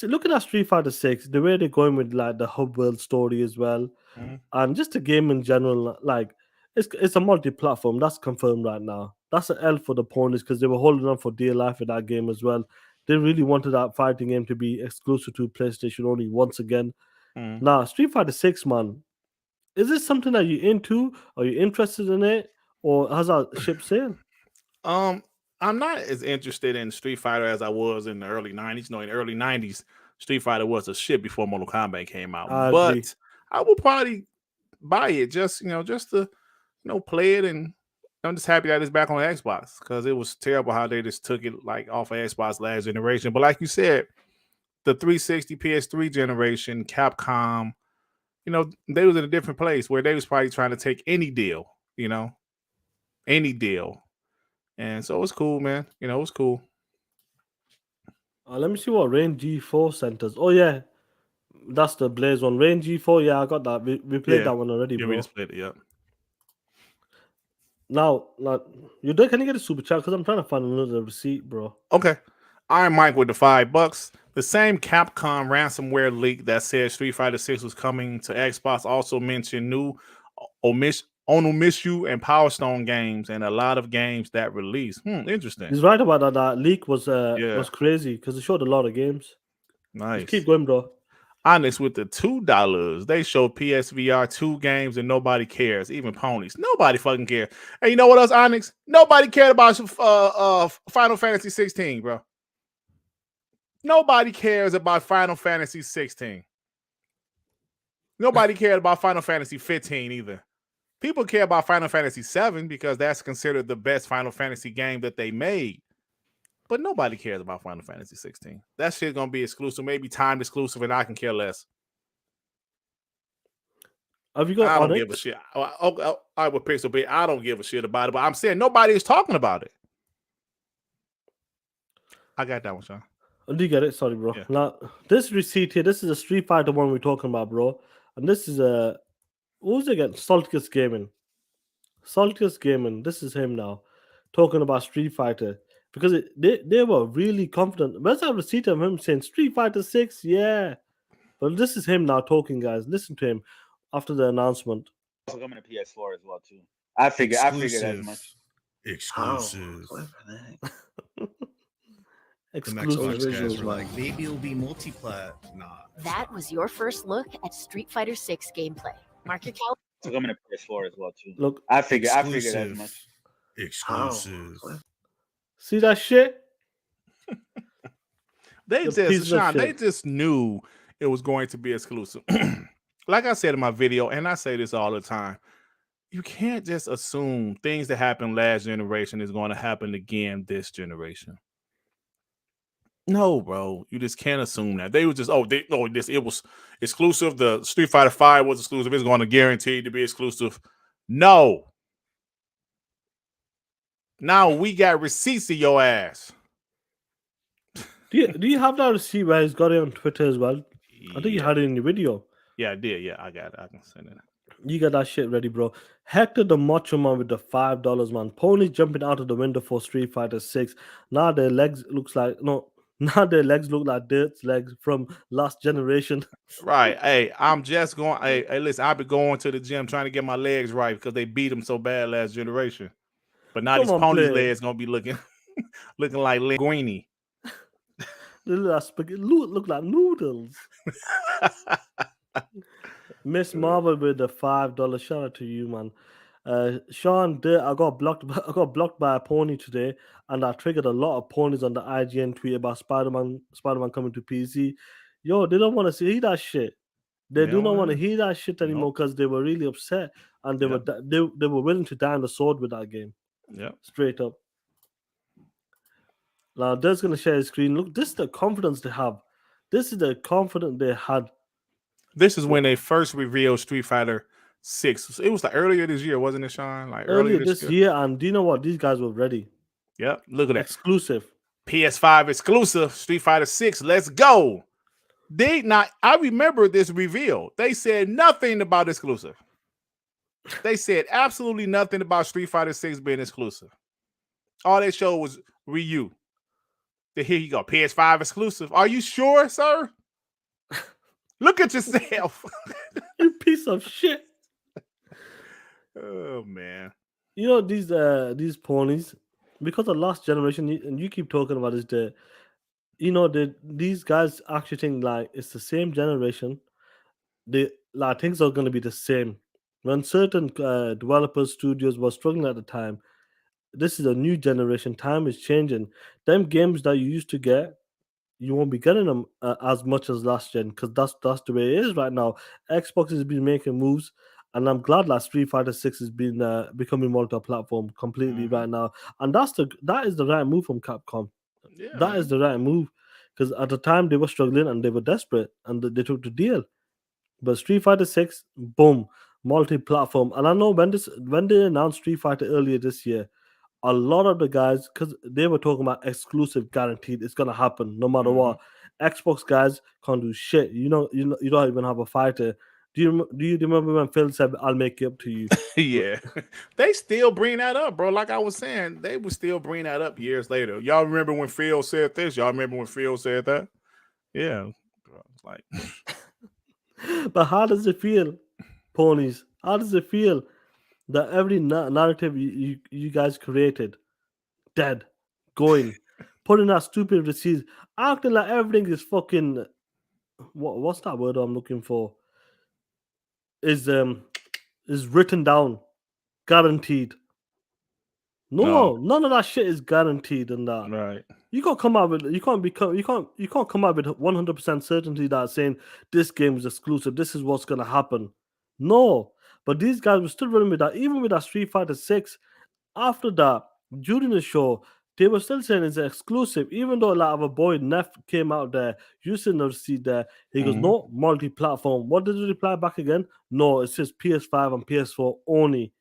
Speaker 1: looking at Street Fighter 6, the way they're going with like the hub world story as well, and just the game in general, like it's a multi-platform. That's confirmed right now. That's an L for the ponies because they were holding on for dear life with that game as well. They really wanted that fighting game to be exclusive to PlayStation only once again. Now, Street Fighter 6, man, is this something that you're into? Are you interested in it? Or has that ship sailed?
Speaker 2: I'm not as interested in Street Fighter as I was in the early 90s. No, in the early 90s, Street Fighter was a shit before Mortal Kombat came out.
Speaker 1: I agree.
Speaker 2: But I will probably buy it just to play it, and I'm just happy that it's back on Xbox because it was terrible how they just took it like off of Xbox last generation. But like you said, the 360 PS3 generation, Capcom, they was in a different place where they was probably trying to take any deal, any deal. And so it's cool, man. It's cool.
Speaker 1: Let me see what Rain G4 sent us. Oh, yeah. That's the Blaze one. Rain G4, yeah, I got that. We played that one already,
Speaker 2: yeah,
Speaker 1: bro.
Speaker 2: we just played it, yeah.
Speaker 1: Now, you did? Can you get a super chat? Because I'm trying to find another receipt, bro.
Speaker 2: Okay. Iron Mike with the $5. The same Capcom ransomware leak that said Street Fighter 6 was coming to Xbox also mentioned new Onomishu and Power Stone games and a lot of games that released. Interesting.
Speaker 1: He's right about that. That leak was
Speaker 2: Yeah.
Speaker 1: crazy because it showed a lot of games.
Speaker 2: Nice.
Speaker 1: Just keep going, bro.
Speaker 2: Onyx with the $2. They show PSVR 2 games and nobody cares, even ponies. Nobody fucking cares. And you know what else, Onyx? Nobody cared about Final Fantasy 16, bro. Nobody cares about Final Fantasy 16. Nobody cared about Final Fantasy 15 either. People care about Final Fantasy 7 because that's considered the best Final Fantasy game that they made. But nobody cares about Final Fantasy 16. That shit's gonna be exclusive, maybe timed exclusive, and I can care less.
Speaker 1: Have you got
Speaker 2: I don't
Speaker 1: Onyx?
Speaker 2: give a shit. I would Pixel Bit. I don't give a shit about it, but I'm saying nobody is talking about it. I got that one, Sean.
Speaker 1: Do you get it? Sorry, bro.
Speaker 2: Yeah.
Speaker 1: Now, this receipt here, this is a Street Fighter one we're talking about, bro. And this is what was it again? Salticus Gaming. Salticus Gaming. This is him now talking about Street Fighter because they were really confident. Where's that receipt of him saying Street Fighter 6? Yeah. But this is him now talking, guys. Listen to him after the announcement.
Speaker 11: Also coming to PS4 as well too. I figured as much.
Speaker 12: Exclusive.
Speaker 1: Exclusive
Speaker 12: visuals. Like maybe it'll be multiplat. Nah.
Speaker 7: That was your first look at Street Fighter 6 gameplay. Mark your calendar.
Speaker 11: Also coming to PS4 as well too.
Speaker 1: Look,
Speaker 11: I figured as much.
Speaker 12: Exclusive.
Speaker 1: See that shit?
Speaker 2: They just knew it was going to be exclusive. Like I said in my video, and I say this all the time, you can't just assume things that happened last generation is going to happen again this generation. No, bro, you just can't assume that. They were just it was exclusive. The Street Fighter 5 was exclusive. It's going to guarantee to be exclusive. No. Now we got receipts of your ass.
Speaker 1: Do you have that receipt where he's got it on Twitter as well? I think you had it in your video.
Speaker 2: Yeah, I did. Yeah, I got it. I can send it.
Speaker 1: You got that shit ready, bro. Hector the Macho Man with the $5, man. Ponies jumping out of the window for Street Fighter 6. Now their legs look like Dirt's legs from last generation.
Speaker 2: Right. Hey, I'm just going. Hey, listen, I've been going to the gym trying to get my legs right because they beat them so bad last generation. But now these ponies' legs gonna be looking like linguine.
Speaker 1: They look like noodles. Miss Marvel with the $5. Shout out to you, man. Sean, I got blocked by a pony today, and I triggered a lot of ponies on the IGN tweet about Spider-Man coming to PC. Yo, they don't want to hear that shit. They do not want to hear that shit anymore because they were really upset and they were willing to die on the sword with that game.
Speaker 2: Yeah,
Speaker 1: straight up. Now, Dirk's gonna share his screen. Look, this is the confidence they have. This is the confidence they had.
Speaker 2: This is when they first revealed Street Fighter 6. It was like earlier this year, wasn't it, Sean? Like
Speaker 1: earlier this year. And do you know what? These guys were ready.
Speaker 2: Yep. Look at that.
Speaker 1: Exclusive.
Speaker 2: PS5 exclusive. Street Fighter 6. Let's go. I remember this reveal. They said nothing about exclusive. They said absolutely nothing about Street Fighter 6 being exclusive. All they showed was Ryu. Here you go. PS5 exclusive. Are you sure, sir? Look at yourself.
Speaker 1: You piece of shit.
Speaker 2: Oh man.
Speaker 1: You know these ponies, because of last generation, and you keep talking about is these guys actually think like it's the same generation. Things are gonna be the same. When certain developers, studios were struggling at the time, this is a new generation. Time is changing. Them games that you used to get, you won't be getting them as much as last gen because that's the way it is right now. Xbox has been making moves, and I'm glad that Street Fighter 6 has been becoming multi-platform completely right now, and that is the right move from Capcom.
Speaker 2: Yeah,
Speaker 1: that is the right move because at the time they were struggling and they were desperate and they took the deal. But Street Fighter 6, boom, multi-platform, and I know when they announced Street Fighter earlier this year, a lot of the guys, because they were talking about exclusive guaranteed, it's gonna happen no matter what. Xbox guys can't do shit. You don't even have a fighter, Do you remember when Phil said, "I'll make it up to you"?
Speaker 2: Yeah, they still bring that up, bro. Like I was saying, they would still bring that up years later. Y'all remember when Phil said this? Y'all remember when Phil said that? Yeah, bro, it's like
Speaker 1: But how does it feel, ponies? How does it feel that every narrative you guys created, dead, going, putting that stupid receipts, acting like everything is fucking what's that word I'm looking for? Is written down, guaranteed.
Speaker 2: no,
Speaker 1: No, none of that shit is guaranteed and that.
Speaker 2: right.
Speaker 1: You can't come out with you can't come out with 100% certainty that saying this game is exclusive. This is what's gonna happen. No, but these guys were still running with that. Even with that Street Fighter 6, after that, during the show, they were still saying it's exclusive. Even though like our boy Neff came out there, you see the receipt there. He goes,
Speaker 2: Mhm.
Speaker 1: no multi-platform. What did he reply back again? No, it says PS5 and PS4 only.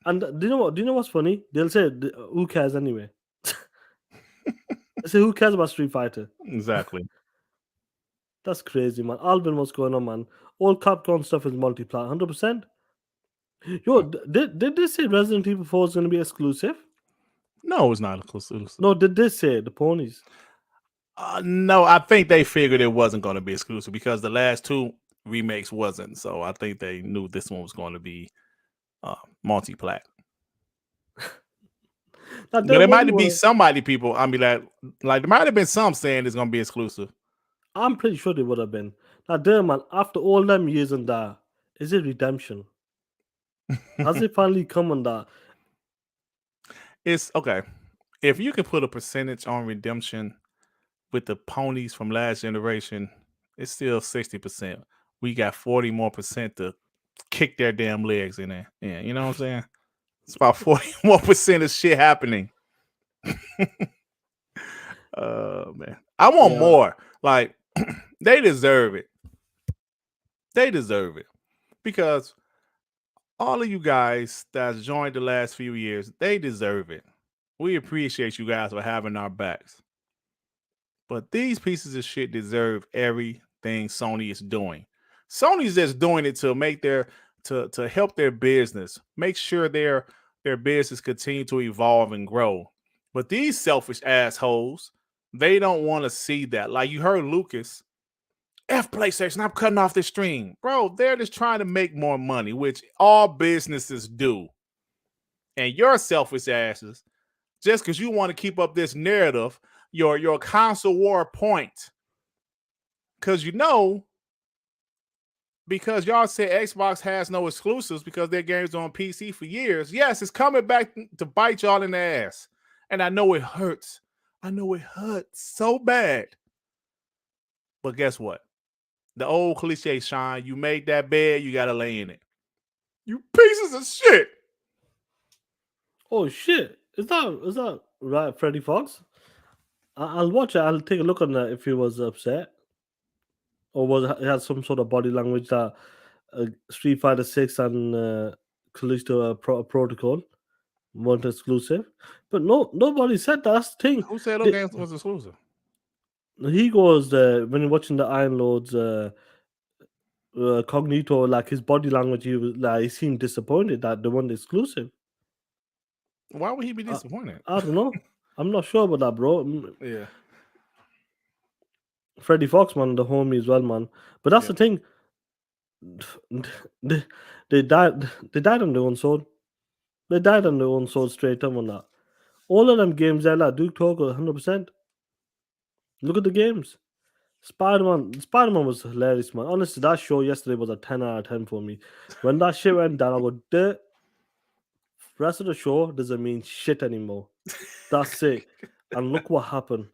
Speaker 1: And do you know what? Do you know what's funny? They'll say, "Who cares anyway?" They say, "Who cares about Street Fighter?"
Speaker 2: Exactly.
Speaker 1: That's crazy, man. Alvin, what's going on, man? All Capcom stuff is multiplayer, 100%. Yo, did they say Resident Evil 4 is going to be exclusive?
Speaker 2: No, it's not exclusive.
Speaker 1: No, did they say the ponies?
Speaker 2: No, I think they figured it wasn't going to be exclusive because the last two remakes wasn't. So I think they knew this one was going to be multi-plat.
Speaker 1: Now,
Speaker 2: There
Speaker 1: what
Speaker 2: might
Speaker 1: do you
Speaker 2: be
Speaker 1: wanna-
Speaker 2: somebody, people. I mean, like there might have been some saying it's going to be exclusive.
Speaker 1: I'm pretty sure they would have been. Now, there, man, after all them years and that, is it redemption? Has it finally come on that?
Speaker 2: It's okay. If you can put a percentage on redemption with the ponies from last generation, it's still 60%. We got 40 more percent to kick their damn legs in there. Yeah, you know what I'm saying? It's about 40 more percent of shit happening. Man. I want more. Like, they deserve it. They deserve it. Because all of you guys that's joined the last few years, they deserve it. We appreciate you guys for having our backs. But these pieces of shit deserve everything Sony is doing. Sony's just doing it to make their to help their business, make sure their business continue to evolve and grow. But these selfish assholes, they don't want to see that. Like you heard Lucas, F PlayStation, I'm cutting off this stream. Bro, they're just trying to make more money, which all businesses do. And your selfish asses, just because you want to keep up this narrative, your console war point. Because because y'all say Xbox has no exclusives because their games are on PC for years. Yes, it's coming back to bite y'all in the ass. And I know it hurts. I know it hurts so bad. But guess what? The old cliche, Sean, you made that bed, you gotta lay in it. You pieces of shit.
Speaker 1: Oh shit! Is that right, Freddy Fox? I'll watch it. I'll take a look on that if he was upset, or he had some sort of body language that Street Fighter 6 and Callisto Protocol weren't exclusive. But no, nobody said that. That's the thing.
Speaker 2: Who said those games was exclusive?
Speaker 1: He goes when you're watching the Iron Lord's Cognito, like his body language, he seemed disappointed that they weren't exclusive.
Speaker 2: Why would he be disappointed?
Speaker 1: I don't know. I'm not sure about that, bro.
Speaker 2: Yeah.
Speaker 1: Freddie Fox, man, the homie as well, man. But that's the thing. They died. They died on their own sword. They died on their own sword straight up on that. All of them games there, like Duke Togo, 100%. Look at the games. Spider-Man was hilarious, man. Honestly, that show yesterday was a 10 out of 10 for me. When that shit went down, I go, the rest of the show doesn't mean shit anymore. That's it. And look what happened.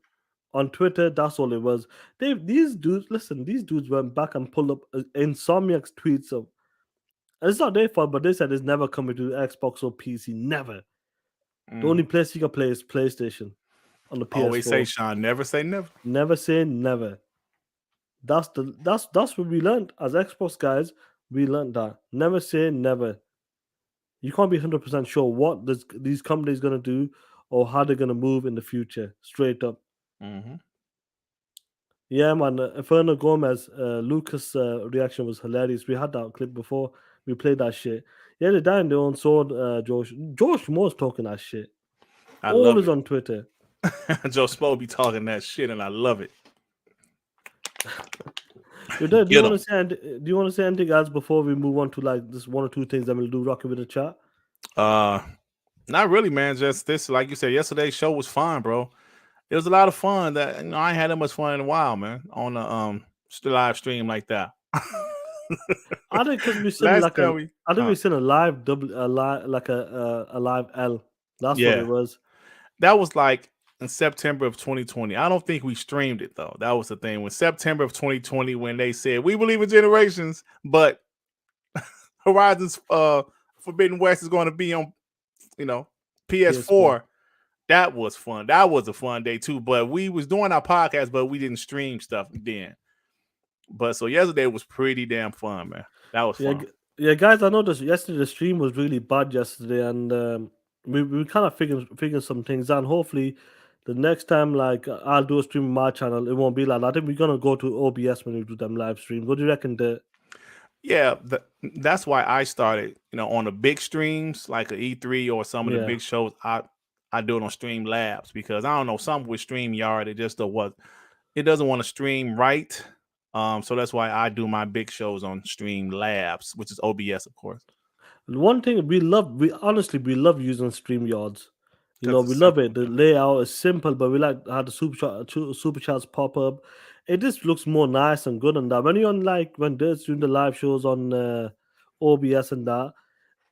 Speaker 1: On Twitter, that's all it was. These dudes went back and pulled up Insomniac's tweets of. It's not their fault, but they said it's never coming to Xbox or PC. Never. The only place you can play is PlayStation on the PS4.
Speaker 2: Always say, Sean, never say never.
Speaker 1: Never say never. That's what we learned as Xbox guys. We learned that never say never. You can't be 100% sure what these companies gonna do or how they're gonna move in the future. Straight up.
Speaker 2: Mm-hmm.
Speaker 1: Yeah, man. Inferno Gomez, Lucas' reaction was hilarious. We had that clip before. We played that shit. Yeah, they died in their own sword, Josh. Josh Moore's talking that shit.
Speaker 2: I love
Speaker 1: Always
Speaker 2: it.
Speaker 1: on Twitter.
Speaker 2: Joe Spo be talking that shit, and I love it.
Speaker 1: Do you
Speaker 2: Get
Speaker 1: want to
Speaker 2: 'em.
Speaker 1: say? Do you want to say anything else before we move on to like this one or two things that we'll do? Rocket with the chat.
Speaker 2: Not really, man. Just this, like you said, yesterday's show was fun, bro. It was a lot of fun. That I ain't had that much fun in a while, man. On the live stream like that.
Speaker 1: I think because we seen
Speaker 2: Last
Speaker 1: like
Speaker 2: time
Speaker 1: a,
Speaker 2: we,
Speaker 1: I think we seen a live double, a live like a live L. That's what
Speaker 2: yeah,
Speaker 1: it was.
Speaker 2: that was like in September of 2020. I don't think we streamed it though. That was the thing. When September of 2020, when they said we believe in generations, but Horizon's Forbidden West is going to be on, PS4. That was fun. That was a fun day too. But we was doing our podcast, but we didn't stream stuff then. But so yesterday was pretty damn fun, man. That was
Speaker 1: Yeah,
Speaker 2: fun.
Speaker 1: yeah, guys. I noticed yesterday the stream was really bad yesterday, and we kind of figured some things out. Hopefully, the next time like I'll do a stream on my channel, it won't be like that. I think we're gonna go to OBS when we do them live streams. What do you reckon?
Speaker 2: Yeah, that's why I started, on the big streams like a E3 or some of the
Speaker 1: Yeah.
Speaker 2: big shows. I do it on Stream Labs because I don't know, something with StreamYard, it just it doesn't want to stream right. So that's why I do my big shows on Stream Labs, which is OBS, of course.
Speaker 1: One thing we love we love using StreamYards. We
Speaker 2: 'Cause it's
Speaker 1: love
Speaker 2: simple,
Speaker 1: it. The layout is simple, but we like how the super chats pop up. It just looks more nice and good on that. When you're on when they're doing the live shows on OBS and that,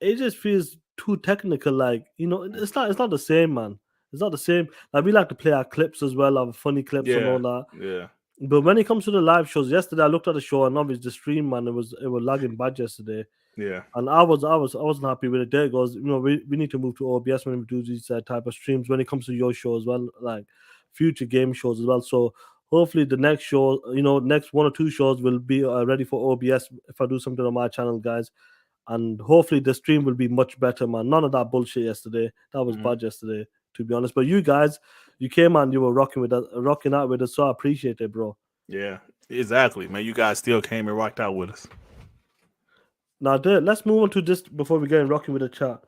Speaker 1: it just feels too technical. It's not the same, man. It's not the same. Like we like to play our clips as well, our funny clips and all that.
Speaker 2: Yeah.
Speaker 1: But when it comes to the live shows, yesterday I looked at the show and obviously the stream, man, it was lagging bad yesterday.
Speaker 2: Yeah.
Speaker 1: And I wasn't happy with it. There it goes. We need to move to OBS when we do these type of streams when it comes to your show as well, like future game shows as well. So hopefully the next show, next one or two shows will be ready for OBS if I do something on my channel, guys. And hopefully the stream will be much better, man. None of that bullshit yesterday. That was bad yesterday, to be honest. But you guys, you came and you were rocking out with us, so I appreciate it, bro.
Speaker 2: Yeah, exactly, man. You guys still came and rocked out with us.
Speaker 1: Now, let's move on to this before we get rocking with the chat.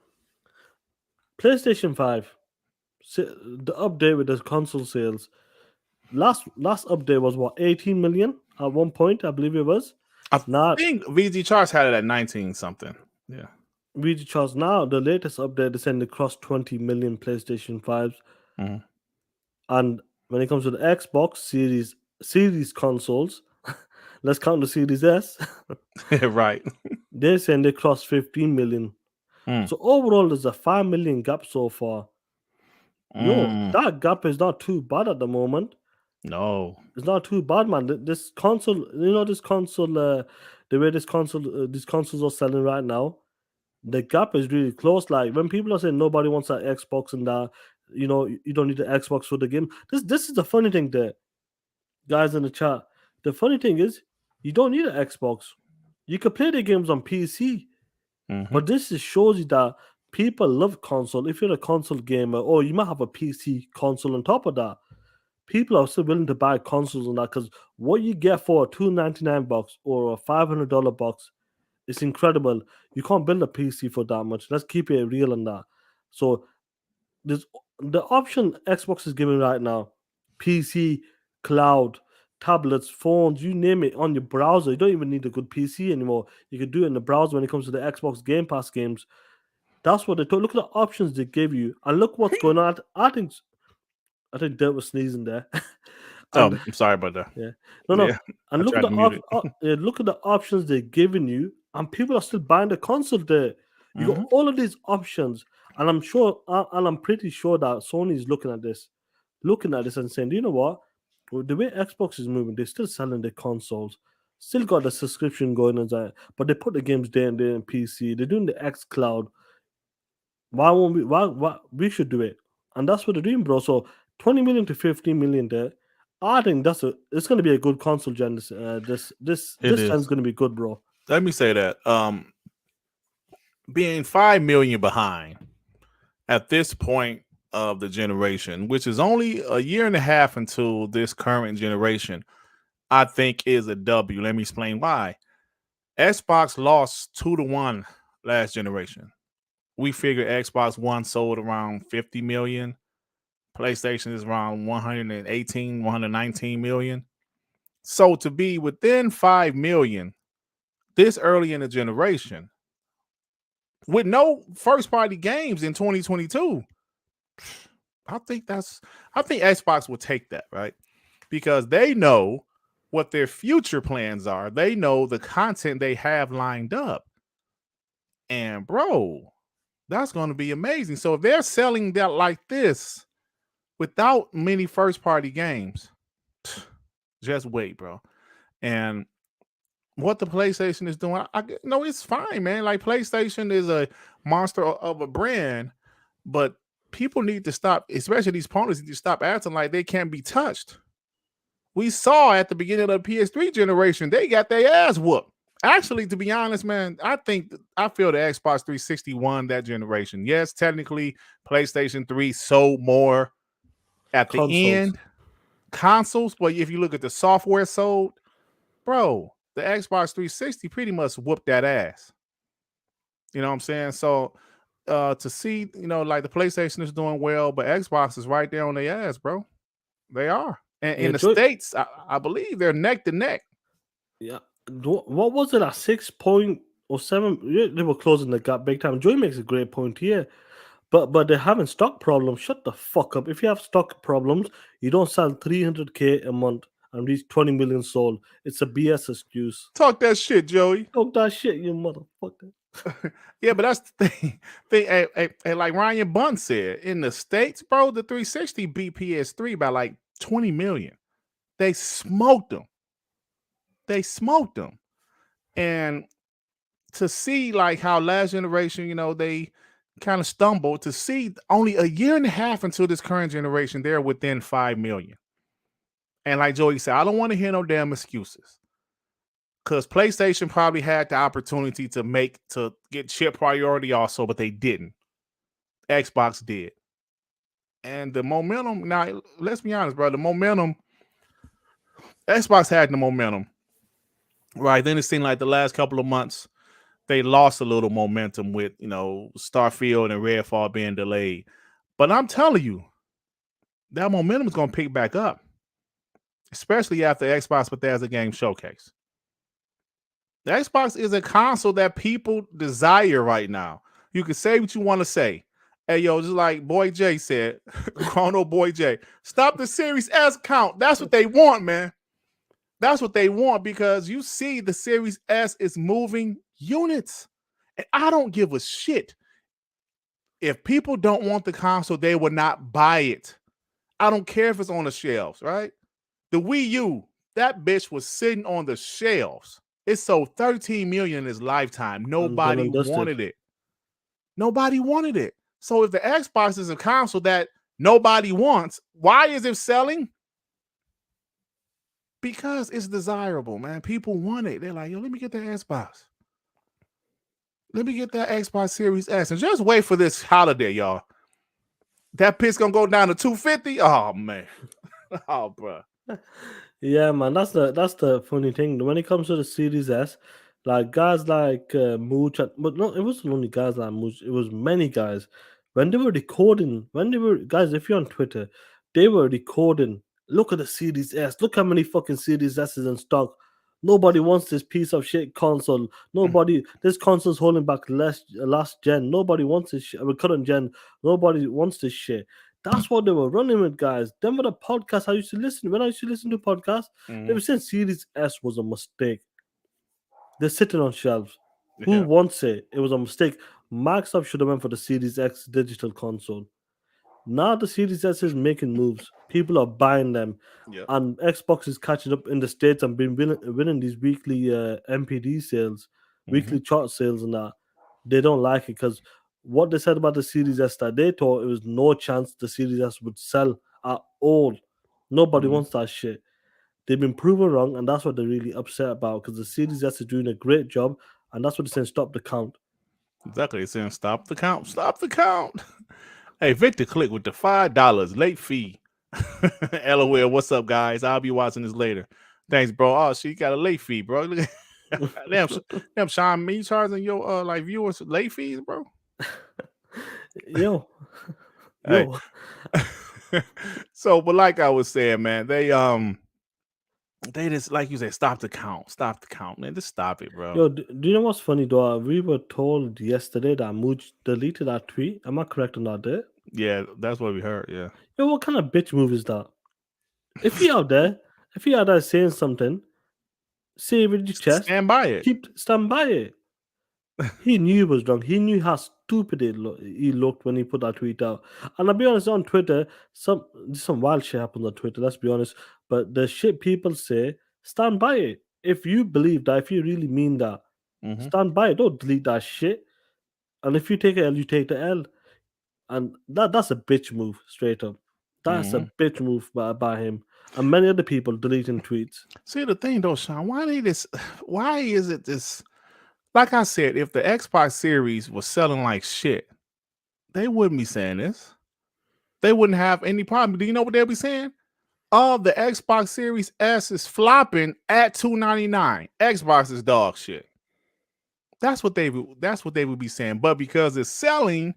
Speaker 1: PlayStation 5, the update with the console sales. Last update was what, 18 million at one point, I believe it was.
Speaker 2: I think VG Charts had it at 19 something. Yeah.
Speaker 1: VG Charts now, the latest update is saying they crossed 20 million PlayStation 5s.
Speaker 2: Mhm.
Speaker 1: And when it comes to the Xbox series consoles, let's count the Series S.
Speaker 2: Right.
Speaker 1: They're saying they crossed 15 million. So overall, there's a 5 million gap so far. That gap is not too bad at the moment.
Speaker 2: No,
Speaker 1: it's not too bad, man. This console, the way these consoles are selling right now, the gap is really close. Like when people are saying nobody wants that Xbox and that, you don't need the Xbox for the game. This is the funny thing there, guys in the chat. The funny thing is, you don't need an Xbox. You can play the games on PC. But this shows you that people love console. If you're a console gamer, or you might have a PC console on top of that, people are still willing to buy consoles on that because what you get for a $299 or a $500 box is incredible. You can't build a PC for that much. Let's keep it real on that. So there's the option Xbox is giving right now: PC, cloud, tablets, phones, you name it, on your browser. You don't even need a good PC anymore. You can do it in the browser when it comes to the Xbox Game Pass games. That's what they told. Look at the options they give you, and look what's going on. I think Dirt was sneezing there.
Speaker 2: I'm sorry about that.
Speaker 1: Yeah, no.
Speaker 2: Yeah,
Speaker 1: And look at look at the options they're giving you, and people are still buying the console there. You got all of these options, and I'm pretty sure that Sony is looking at this and saying, you know what? With the way Xbox is moving, they're still selling their consoles, still got the subscription going on that, but they put the games there and there in PC. They're doing the X Cloud. Why won't we? Why we should do it? And that's what they're doing, bro. So 20 million to 15 million there. I think it's going to be a good console gen. This gen's going to be good, bro.
Speaker 2: Let me say that. Being 5 million behind at this point of the generation, which is only a year and a half into this current generation, I think is a W. Let me explain why. Xbox lost 2-1 last generation. We figure Xbox One sold around 50 million. PlayStation is around 118, 119 million. So to be within 5 million this early in the generation with no first party games in 2022, I think Xbox will take that, right? Because they know what their future plans are. They know the content they have lined up. And bro, that's going to be amazing. So if they're selling that like this without many first party games, just wait, bro. And what the PlayStation is doing, no, it's fine, man. Like PlayStation is a monster of a brand, but people need to stop, especially these opponents, need to stop acting like they can't be touched. We saw at the beginning of the PS3 generation, they got their ass whooped. Actually, to be honest, man, I feel the Xbox 360 won that generation. Yes, technically, PlayStation 3 sold more at the end consoles, but if you look at the software sold, bro, the Xbox 360 pretty much whooped that ass. You know what I'm saying? So to see, like the PlayStation is doing well, but Xbox is right there on their ass, bro. They are. And in the States, I believe they're neck to neck.
Speaker 1: Yeah. What was it at 6.07? Yeah, they were closing the gap big time. Joey makes a great point here. But they're having stock problems. Shut the fuck up. If you have stock problems, you don't sell 300K a month and reach 20 million sold. It's a BS excuse.
Speaker 2: Talk that shit, Joey.
Speaker 1: Talk that shit, you motherfucker.
Speaker 2: Yeah, but that's the thing. Like Ryan Bunn said, in the States, bro, the 360 beat PS3 by like 20 million. They smoked them. And to see like how last generation, they kind of stumbled, to see only a year and a half until this current generation, they're within 5 million. And like Joey said, I don't want to hear no damn excuses. Because PlayStation probably had the opportunity to get chip priority also, but they didn't. Xbox did. And the momentum, now let's be honest, bro, Xbox had the momentum. Right. Then it seemed like the last couple of months, they lost a little momentum with, Starfield and Redfall being delayed. But I'm telling you, that momentum is going to pick back up, especially after Xbox Bethesda Game Showcase. The Xbox is a console that people desire right now. You can say what you want to say. Hey, yo, just like Boy J said, Chrono Boy J, stop the Series S count. That's what they want, man. That's what they want, because you see the Series S is moving units. And I don't give a shit. If people don't want the console, they will not buy it. I don't care if it's on the shelves, right? The Wii U, that bitch was sitting on the shelves. It sold 13 million in its lifetime. Nobody wanted it. Nobody wanted it. So if the Xbox is a console that nobody wants, why is it selling? Because it's desirable, man. People want it. They're like, yo, let me get that Xbox. Let me get that Xbox Series S. And just wait for this holiday, y'all. That pit's gonna go down to 250. Oh man. Oh, bro.
Speaker 1: Yeah, man, that's the funny thing. When it comes to the Series S, like guys like Mooch, but no, it wasn't only guys like Mooch. It was many guys. When they were recording, guys, if you're on Twitter, they were recording. Look at the Series S. Look how many fucking Series S is in stock. Nobody wants this piece of shit console. This console's holding back last gen. Nobody wants this shit. Current gen. Nobody wants this shit. That's what they were running with, guys. Them were the podcasts I used to listen. When I used to listen to podcasts, they were saying Series S was a mistake. They're sitting on shelves. Yeah. Who wants it? It was a mistake. Microsoft should have went for the Series X digital console. Now the Series S is making moves. People are buying them. Yep. And Xbox is catching up in the States and been winning these weekly MPD sales, weekly chart sales and that. They don't like it because what they said about the Series S, that they thought it was no chance the Series S would sell at all. Nobody wants that shit. They've been proven wrong, and that's what they're really upset about, because the Series S is doing a great job, and that's what they're saying, stop the count.
Speaker 2: Exactly. They're saying stop the count. Stop the count. Hey, Victor Click with the $5 late fee. LOL, what's up, guys? I'll be watching this later. Thanks, bro. Oh, she got a late fee, bro. Look at damn, Sean, me charging your like viewers late fees, bro.
Speaker 1: Yo.
Speaker 2: Hey. So, but like I was saying, man, they just, like you said, stop the count, man. Just stop it, bro.
Speaker 1: Yo, do you know what's funny though? We were told yesterday that Mooj deleted that tweet. Am I correct on that day?
Speaker 2: Yeah, that's what we heard. Yeah.
Speaker 1: Yo, what kind of bitch move is that? If you're out there saying something, say it with your chest.
Speaker 2: Stand by it.
Speaker 1: Stand by it. He knew he was drunk. He knew how stupid he looked when he put that tweet out. And I'll be honest, on Twitter, some wild shit happens on Twitter, let's be honest. But the shit people say, stand by it. If you believe that, if you really mean that, stand by it. Don't delete that shit. And if you take a L, you take the L. And that's a bitch move, straight up. That's a bitch move by him. And many other people deleting tweets.
Speaker 2: See, the thing though, Sean, why is it this? Like I said, if the Xbox Series was selling like shit, they wouldn't be saying this. They wouldn't have any problem. Do you know what they'll be saying? Oh, the Xbox Series S is flopping at $299. Xbox is dog shit. That's what they would be saying. But because it's selling,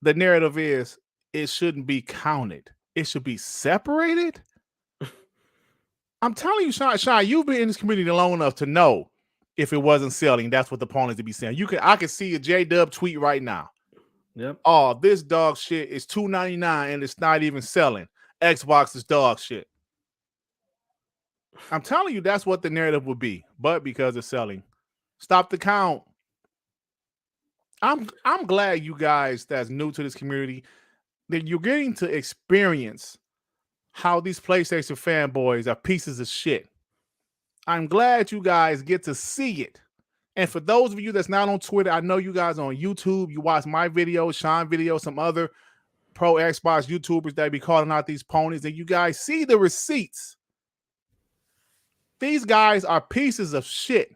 Speaker 2: the narrative is it shouldn't be counted. It should be separated. I'm telling you, Sean, you've been in this community long enough to know if it wasn't selling, that's what the opponents would be saying. I can see a J-Dub tweet right now.
Speaker 1: Yep.
Speaker 2: Oh, this dog shit is $299 and it's not even selling. Xbox is dog shit. I'm telling you, that's what the narrative would be. But because it's selling, stop the count. I'm glad you guys that's new to this community that you're getting to experience how these PlayStation fanboys are pieces of shit. I'm glad you guys get to see it. And for those of you that's not on Twitter, I know you guys on YouTube, you watch my videos, Sean videos, some other pro Xbox YouTubers that be calling out these ponies, and you guys see the receipts. These guys are pieces of shit.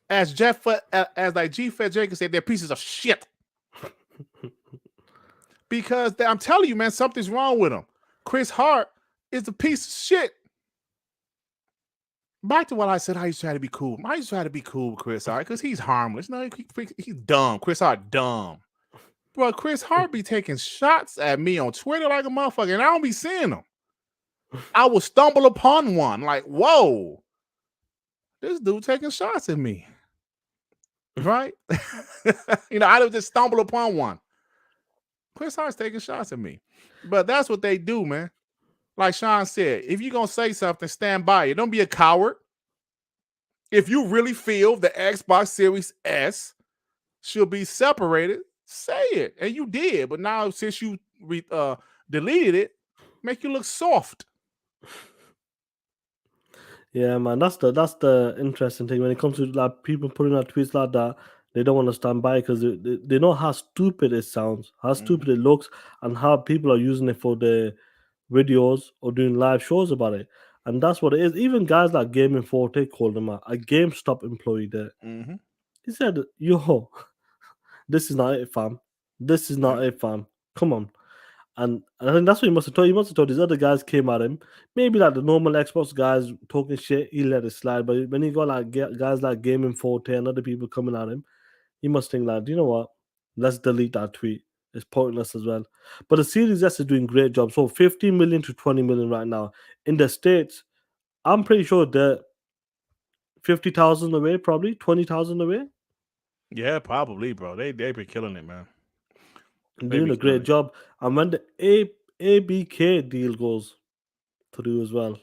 Speaker 2: As like G-Fed Jenkins said, they're pieces of shit. Because I'm telling you, man, something's wrong with them. Chris Hart is a piece of shit. Back to what I said, I used to try to be cool. I used to try to be cool with Chris Hart because he's harmless. No, he's dumb. Chris Hart dumb. Bro, Chris Hart be taking shots at me on Twitter like a motherfucker, and I don't be seeing them. I will stumble upon one like, whoa, this dude taking shots at me. Right? I would just stumble upon one. Chris Hart's taking shots at me. But that's what they do, man. Like Sean said, if you're going to say something, stand by it. Don't be a coward. If you really feel the Xbox Series S should be separated, say it. And you did. But now since you deleted it, make you look soft.
Speaker 1: Yeah, man, that's the interesting thing when it comes to like people putting out tweets like that. They don't want to stand by because they know how stupid it sounds, how stupid it looks, and how people are using it for their videos or doing live shows about it. And that's what it is. Even guys like Gaming Forte called him a GameStop employee there. He said, yo, this is not it, fam. This is not it, fam. Come on. And I think that's what he must have told. He must have told these other guys came at him. Maybe like the normal Xbox guys talking shit, he let it slide. But when he got like guys like Gaming Forte and other people coming at him, he must think like, you know what? Let's delete that tweet. It's pointless as well. But the Series S is doing a great job. So 15 million to 20 million right now. In the States, I'm pretty sure they're 50,000 away, probably 20,000 away.
Speaker 2: Yeah, probably, bro. They been killing it, man.
Speaker 1: Doing a great job. And when the ABK deal goes through as well,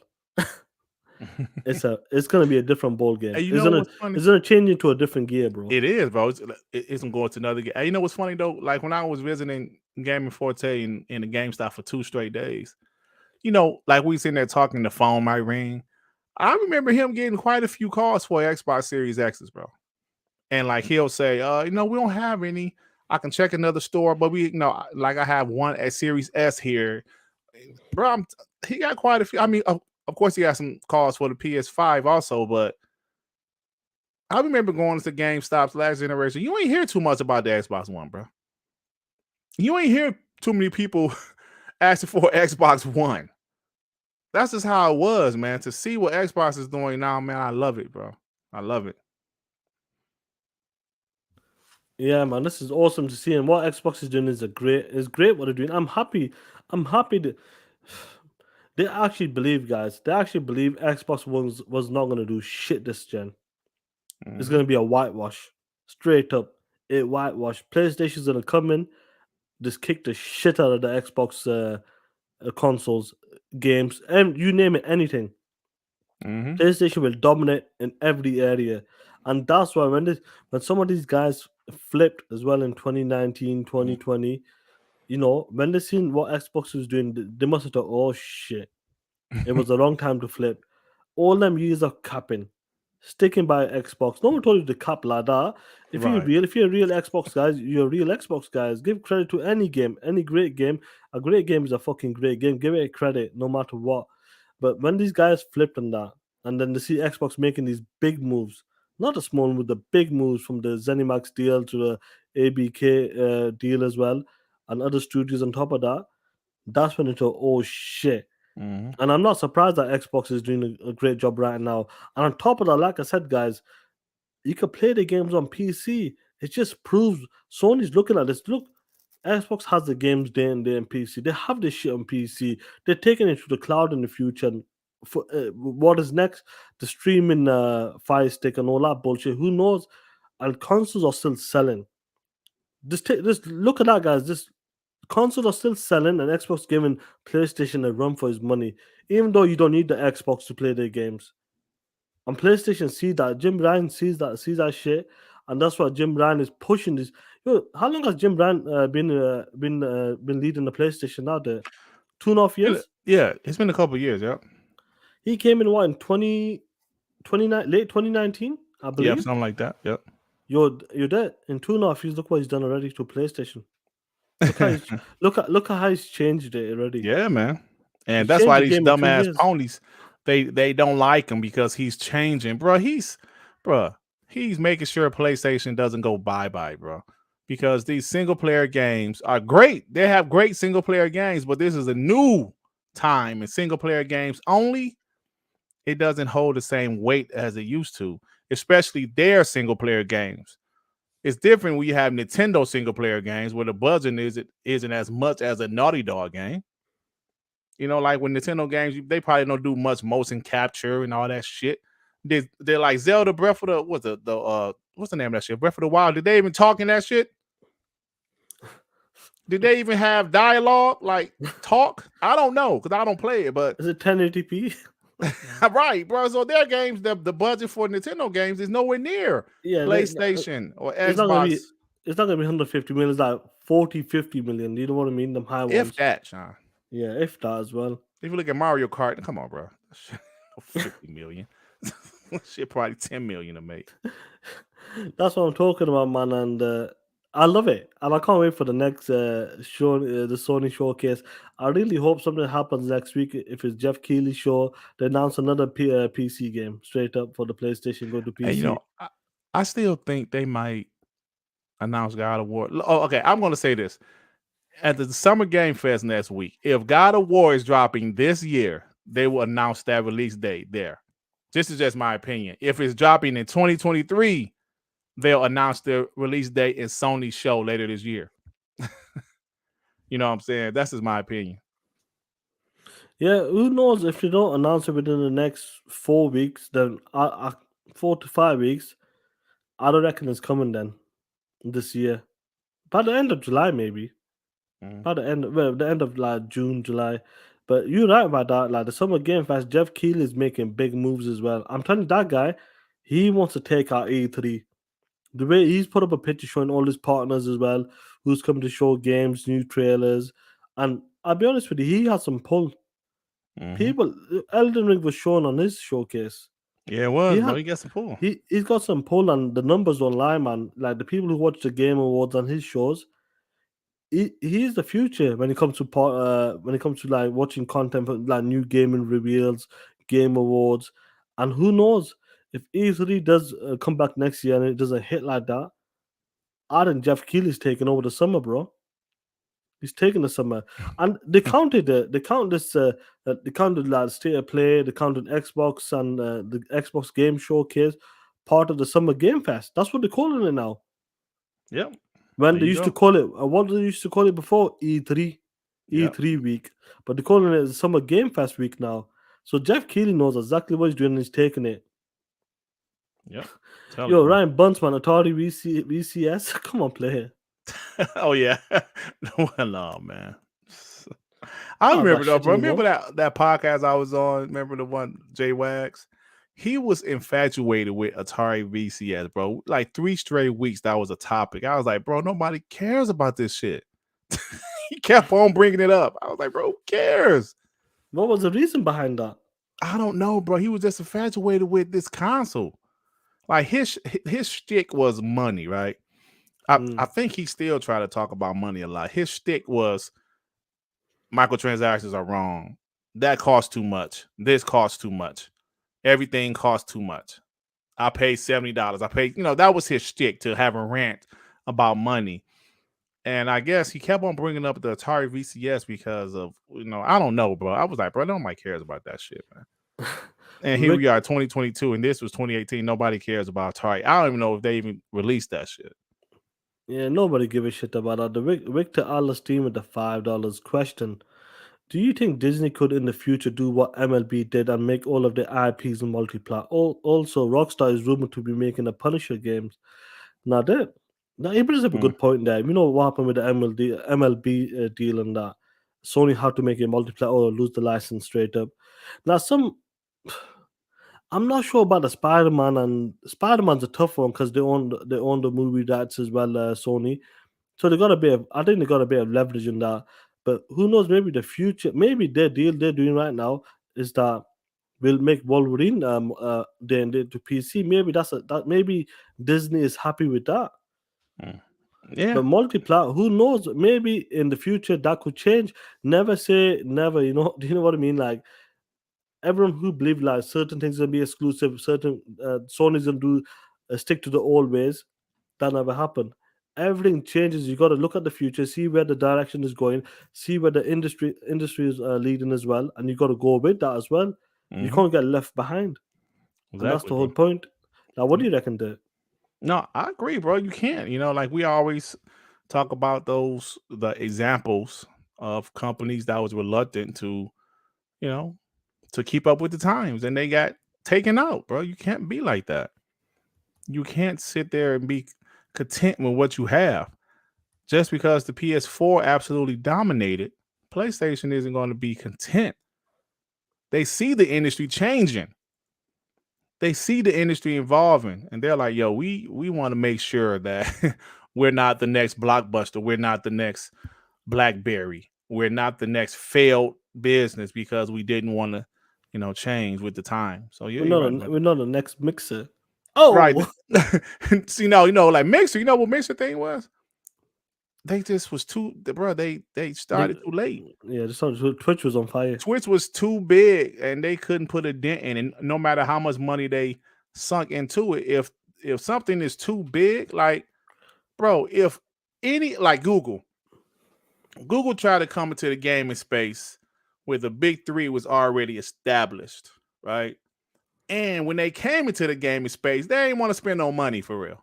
Speaker 1: it's gonna be a different ball game.
Speaker 2: Hey,
Speaker 1: it's gonna change into a different gear, bro.
Speaker 2: It is, bro. It's gonna go into another game. Hey, you know what's funny though? Like when I was visiting Gaming Forte in the GameStop for 2 straight days, like we sitting there talking, the phone might ring. I remember him getting quite a few calls for Xbox Series X's, bro. And like he'll say, we don't have any. I can check another store, but like I have one at Series S here, bro. He got quite a few. I mean, of course, he got some calls for the PS5 also, but I remember going to GameStop's last generation. You ain't hear too much about the Xbox One, bro. You ain't hear too many people asking for Xbox One. that's just how it was, man. To see what Xbox is doing now, man, I love it, bro. I love it.
Speaker 1: Yeah, man, this is awesome to see. And what Xbox is doing is great what they're doing. I'm happy. I'm happy that they actually believe, guys. They actually believe Xbox was not gonna do shit this gen. It's gonna be a whitewash. Straight up. It whitewash. PlayStation's gonna come in, just kick the shit out of the Xbox consoles, games, and you name it, anything. PlayStation will dominate in every area. And that's why when some of these guys flipped as well in 2019, 2020, you know, when they seen what Xbox was doing, they must have thought, oh shit, it was the wrong time to flip. All them years of capping, sticking by Xbox. No one told you to cap like that. If
Speaker 2: Right.
Speaker 1: you're a real Xbox guys, you're real Xbox guys. Give credit to any game, any great game. A great game is a fucking great game. Give it credit no matter what. But when these guys flipped on that, and then they see Xbox making these big moves, not the small move, the big moves from the ZeniMax deal to the ABK deal as well, and other studios on top of that, that's when it thought, oh shit. And I'm not surprised that Xbox is doing a great job right now. And on top of that, like I said, guys, you can play the games on PC. It just proves Sony's looking at this. Look, Xbox has the games day and day on PC. They have this shit on PC. They're taking it to the cloud in the future. And for what is next? The streaming Fire Stick and all that bullshit. Who knows? And consoles are still selling. Just look at that, guys. This consoles are still selling, and Xbox giving PlayStation a run for his money, even though you don't need the Xbox to play their games. And PlayStation see that. Jim Ryan sees that shit, and that's why Jim Ryan is pushing this. Yo, how long has Jim Ryan been leading the PlayStation now? There, 2.5 years.
Speaker 2: Yeah, it's been a couple years. Yeah.
Speaker 1: He came in what in 29 late 2019, I believe.
Speaker 2: Yeah, something like that. Yep.
Speaker 1: You're there in 2.5 years. Look what he's done already to PlayStation. Look at how he's changed it already.
Speaker 2: Yeah, man. And
Speaker 1: He's
Speaker 2: that's why
Speaker 1: changed the
Speaker 2: these
Speaker 1: game in 2
Speaker 2: dumbass
Speaker 1: years.
Speaker 2: ponies, they don't like him because he's changing, bro. He's making sure PlayStation doesn't go bye-bye, bro. Because these single player games are great. They have great single player games, but this is a new time in single player games only. It doesn't hold the same weight as it used to, especially their single player games. It's different when you have Nintendo single player games where the budget isn't as much as a Naughty Dog game. You know, like when Nintendo games, they probably don't do much motion capture and all that shit. They're like Zelda Breath of the what's the name of that shit? Breath of the Wild. Did they even talk in that shit? Did they even have dialogue? Like talk? I don't know because I don't play it. But
Speaker 1: is it 1080p?
Speaker 2: Right, bro. So their games, the budget for Nintendo games is nowhere near PlayStation or Xbox.
Speaker 1: It's not gonna be 150 million. It's like 40, 50 million. You know what I mean? Them high ones.
Speaker 2: If that, Sean.
Speaker 1: Yeah, if that as well.
Speaker 2: If you look at Mario Kart, come on, bro. 50 million. Shit, probably 10 million to make.
Speaker 1: That's what I'm talking about, man. And I love it. And I can't wait for the next the Sony showcase. I really hope something happens next week. If it's Jeff Keighley's show, they announce another PC game straight up for the PlayStation. Go to PC.
Speaker 2: And, you know, I still think they might announce God of War. Oh, okay. I'm going to say this. At the Summer Game Fest next week, if God of War is dropping this year, they will announce that release date there. This is just my opinion. If it's dropping in 2023, they'll announce the release date in Sony's show later this year. You know what I'm saying? That's just my opinion.
Speaker 1: Yeah, who knows if they don't announce it within the next 4 weeks, then 4 to 5 weeks, I don't reckon it's coming then this year. By the end of July, maybe. By the end of like June, July. But you're right about that. Like the Summer Game Fest, Jeff Keighley is making big moves as well. I'm telling you, that guy, he wants to take out E3. The way he's put up a picture showing all his partners as well, who's come to show games, new trailers. And I'll be honest with you, he has some pull. People, Elden Ring was shown on his showcase.
Speaker 2: Yeah, it was, bro. He got some pull.
Speaker 1: He's got some pull, and the numbers online, man. Like the people who watch the Game Awards on his shows, he's the future when it comes to like watching content for like new gaming reveals, Game Awards, and who knows if E3 does come back next year and it does a hit like that. I think Jeff Keighley's taking over the summer, bro. He's taking the summer, and they counted they counted like State of Play, they counted Xbox and the Xbox Game Showcase, part of the Summer Game Fest. That's what they're calling it now.
Speaker 2: Yep.
Speaker 1: When
Speaker 2: There
Speaker 1: they
Speaker 2: you
Speaker 1: used to
Speaker 2: go.
Speaker 1: call it, what they used to call it before E3,
Speaker 2: Yep.
Speaker 1: E3 week, but they're calling it Summer Game Fest week now. So Jeff Keighley knows exactly what he's doing, and he's taking it.
Speaker 2: Yep. Tell
Speaker 1: Yo,
Speaker 2: you, bro.
Speaker 1: Ryan Buntsman, Atari VCS, come on, play it.
Speaker 2: Oh yeah. No, man. I
Speaker 1: Oh,
Speaker 2: remember
Speaker 1: that
Speaker 2: though,
Speaker 1: shit
Speaker 2: bro.
Speaker 1: anymore.
Speaker 2: Remember that podcast I was on? Remember the one J Wags? He was infatuated with Atari VCS, bro. Like 3 straight weeks, that was a topic. I was like, bro, nobody cares about this shit. He kept on bringing it up. I was like, bro, who cares?
Speaker 1: What was the reason behind that?
Speaker 2: I don't know, bro. He was just infatuated with this console. Like his shtick was money, right? I think he still try to talk about money a lot. His shtick was microtransactions are wrong. That costs too much. This costs too much. Everything costs too much. I paid $70. I paid, that was his shtick, to have a rant about money. And I guess he kept on bringing up the Atari VCS because of, I don't know, bro. I was like, bro, nobody cares about that shit, man. And here we are, 2022, and this was 2018. Nobody cares about Atari. I don't even know if they even released that shit.
Speaker 1: Yeah, nobody give a shit about that. The Victor Alice team with the $5 question. Do you think Disney could in the future do what MLB did and make all of their IPs multiplat? Also, Rockstar is rumored to be making a Punisher games. Now, he brings up a good point there. You know what happened with the MLB deal and that Sony had to make a multiplat or lose the license straight up. Now, I'm not sure about the Spider-Man, and Spider-Man's a tough one because they own the movie rights as well, Sony. So they got a bit of, I think they got a bit of leverage in that. But who knows? Maybe the future, maybe their deal they're doing right now is that we'll make Wolverine then to PC. Maybe that maybe Disney is happy with that.
Speaker 2: Yeah.
Speaker 1: But multiplat, who knows? Maybe in the future that could change. Never say never. Do you know what I mean? Like everyone who believe like certain things gonna be exclusive, certain Sony's gonna do stick to the old ways. That never happened. Everything changes. You got to look at the future, see where the direction is going, see where the industry is leading as well, and you got to go with that as well. You
Speaker 2: Mhm.
Speaker 1: can't get left behind, and that's
Speaker 2: Exactly,
Speaker 1: the whole
Speaker 2: bro.
Speaker 1: point. Now, what do you reckon there?
Speaker 2: No, I agree, bro. You can't. Like we always talk about the examples of companies that was reluctant to, to keep up with the times, and they got taken out, bro. You can't be like that. You can't sit there and be content with what you have. Just because the PS4 absolutely dominated, PlayStation isn't going to be content. They see the industry changing. They see the industry evolving, and they're like, yo, we want to make sure that we're not the next Blockbuster. We're not the next BlackBerry. We're not the next failed business because we didn't want to, change with the time. So yeah, you're right about
Speaker 1: We're
Speaker 2: that.
Speaker 1: not the next Mixer. Oh,
Speaker 2: Right. See, like Mixer, what Mixer thing was? They just was too, bro. They started too late.
Speaker 1: Yeah, Twitch was on fire.
Speaker 2: Twitch was too big, and they couldn't put a dent in it. No matter how much money they sunk into it, if something is too big, like, bro, if any, like Google tried to come into the gaming space where the big three was already established, right? And when they came into the gaming space, they didn't want to spend no money for real.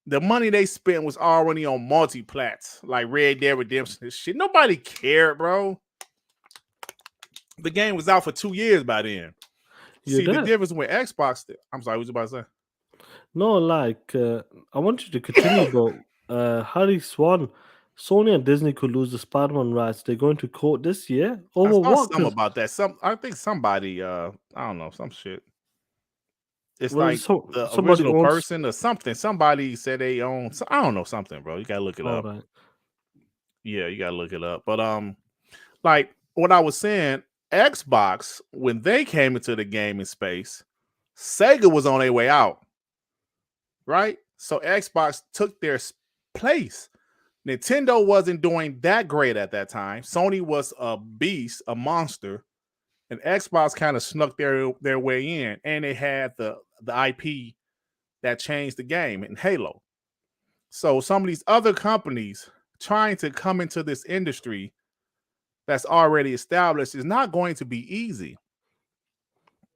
Speaker 2: The money they spent was already on multi-plats, like Red Dead Redemption and shit. Nobody cared, bro. The game was out for 2 years by then. See, the difference with Xbox. I'm sorry, what was you about to say?
Speaker 1: No, like I want you to continue, but Harry Swan, Sony and Disney could lose the Spider-Man rights. They're going to court this year
Speaker 2: I
Speaker 1: over
Speaker 2: saw
Speaker 1: what?
Speaker 2: something about that. I think somebody, I don't know, some shit. It's
Speaker 1: Well,
Speaker 2: like the
Speaker 1: somebody
Speaker 2: original
Speaker 1: owns.
Speaker 2: person or something. Somebody said they own. I don't know, something, bro. You gotta look it
Speaker 1: All
Speaker 2: up.
Speaker 1: right.
Speaker 2: Yeah, you gotta look it up. But like what I was saying, Xbox, when they came into the gaming space, Sega was on their way out, right? So Xbox took their place. Nintendo wasn't doing that great at that time. Sony was a beast, a monster, and Xbox kind of snuck their way in, and they had the IP that changed the game in Halo. So some of these other companies trying to come into this industry that's already established is not going to be easy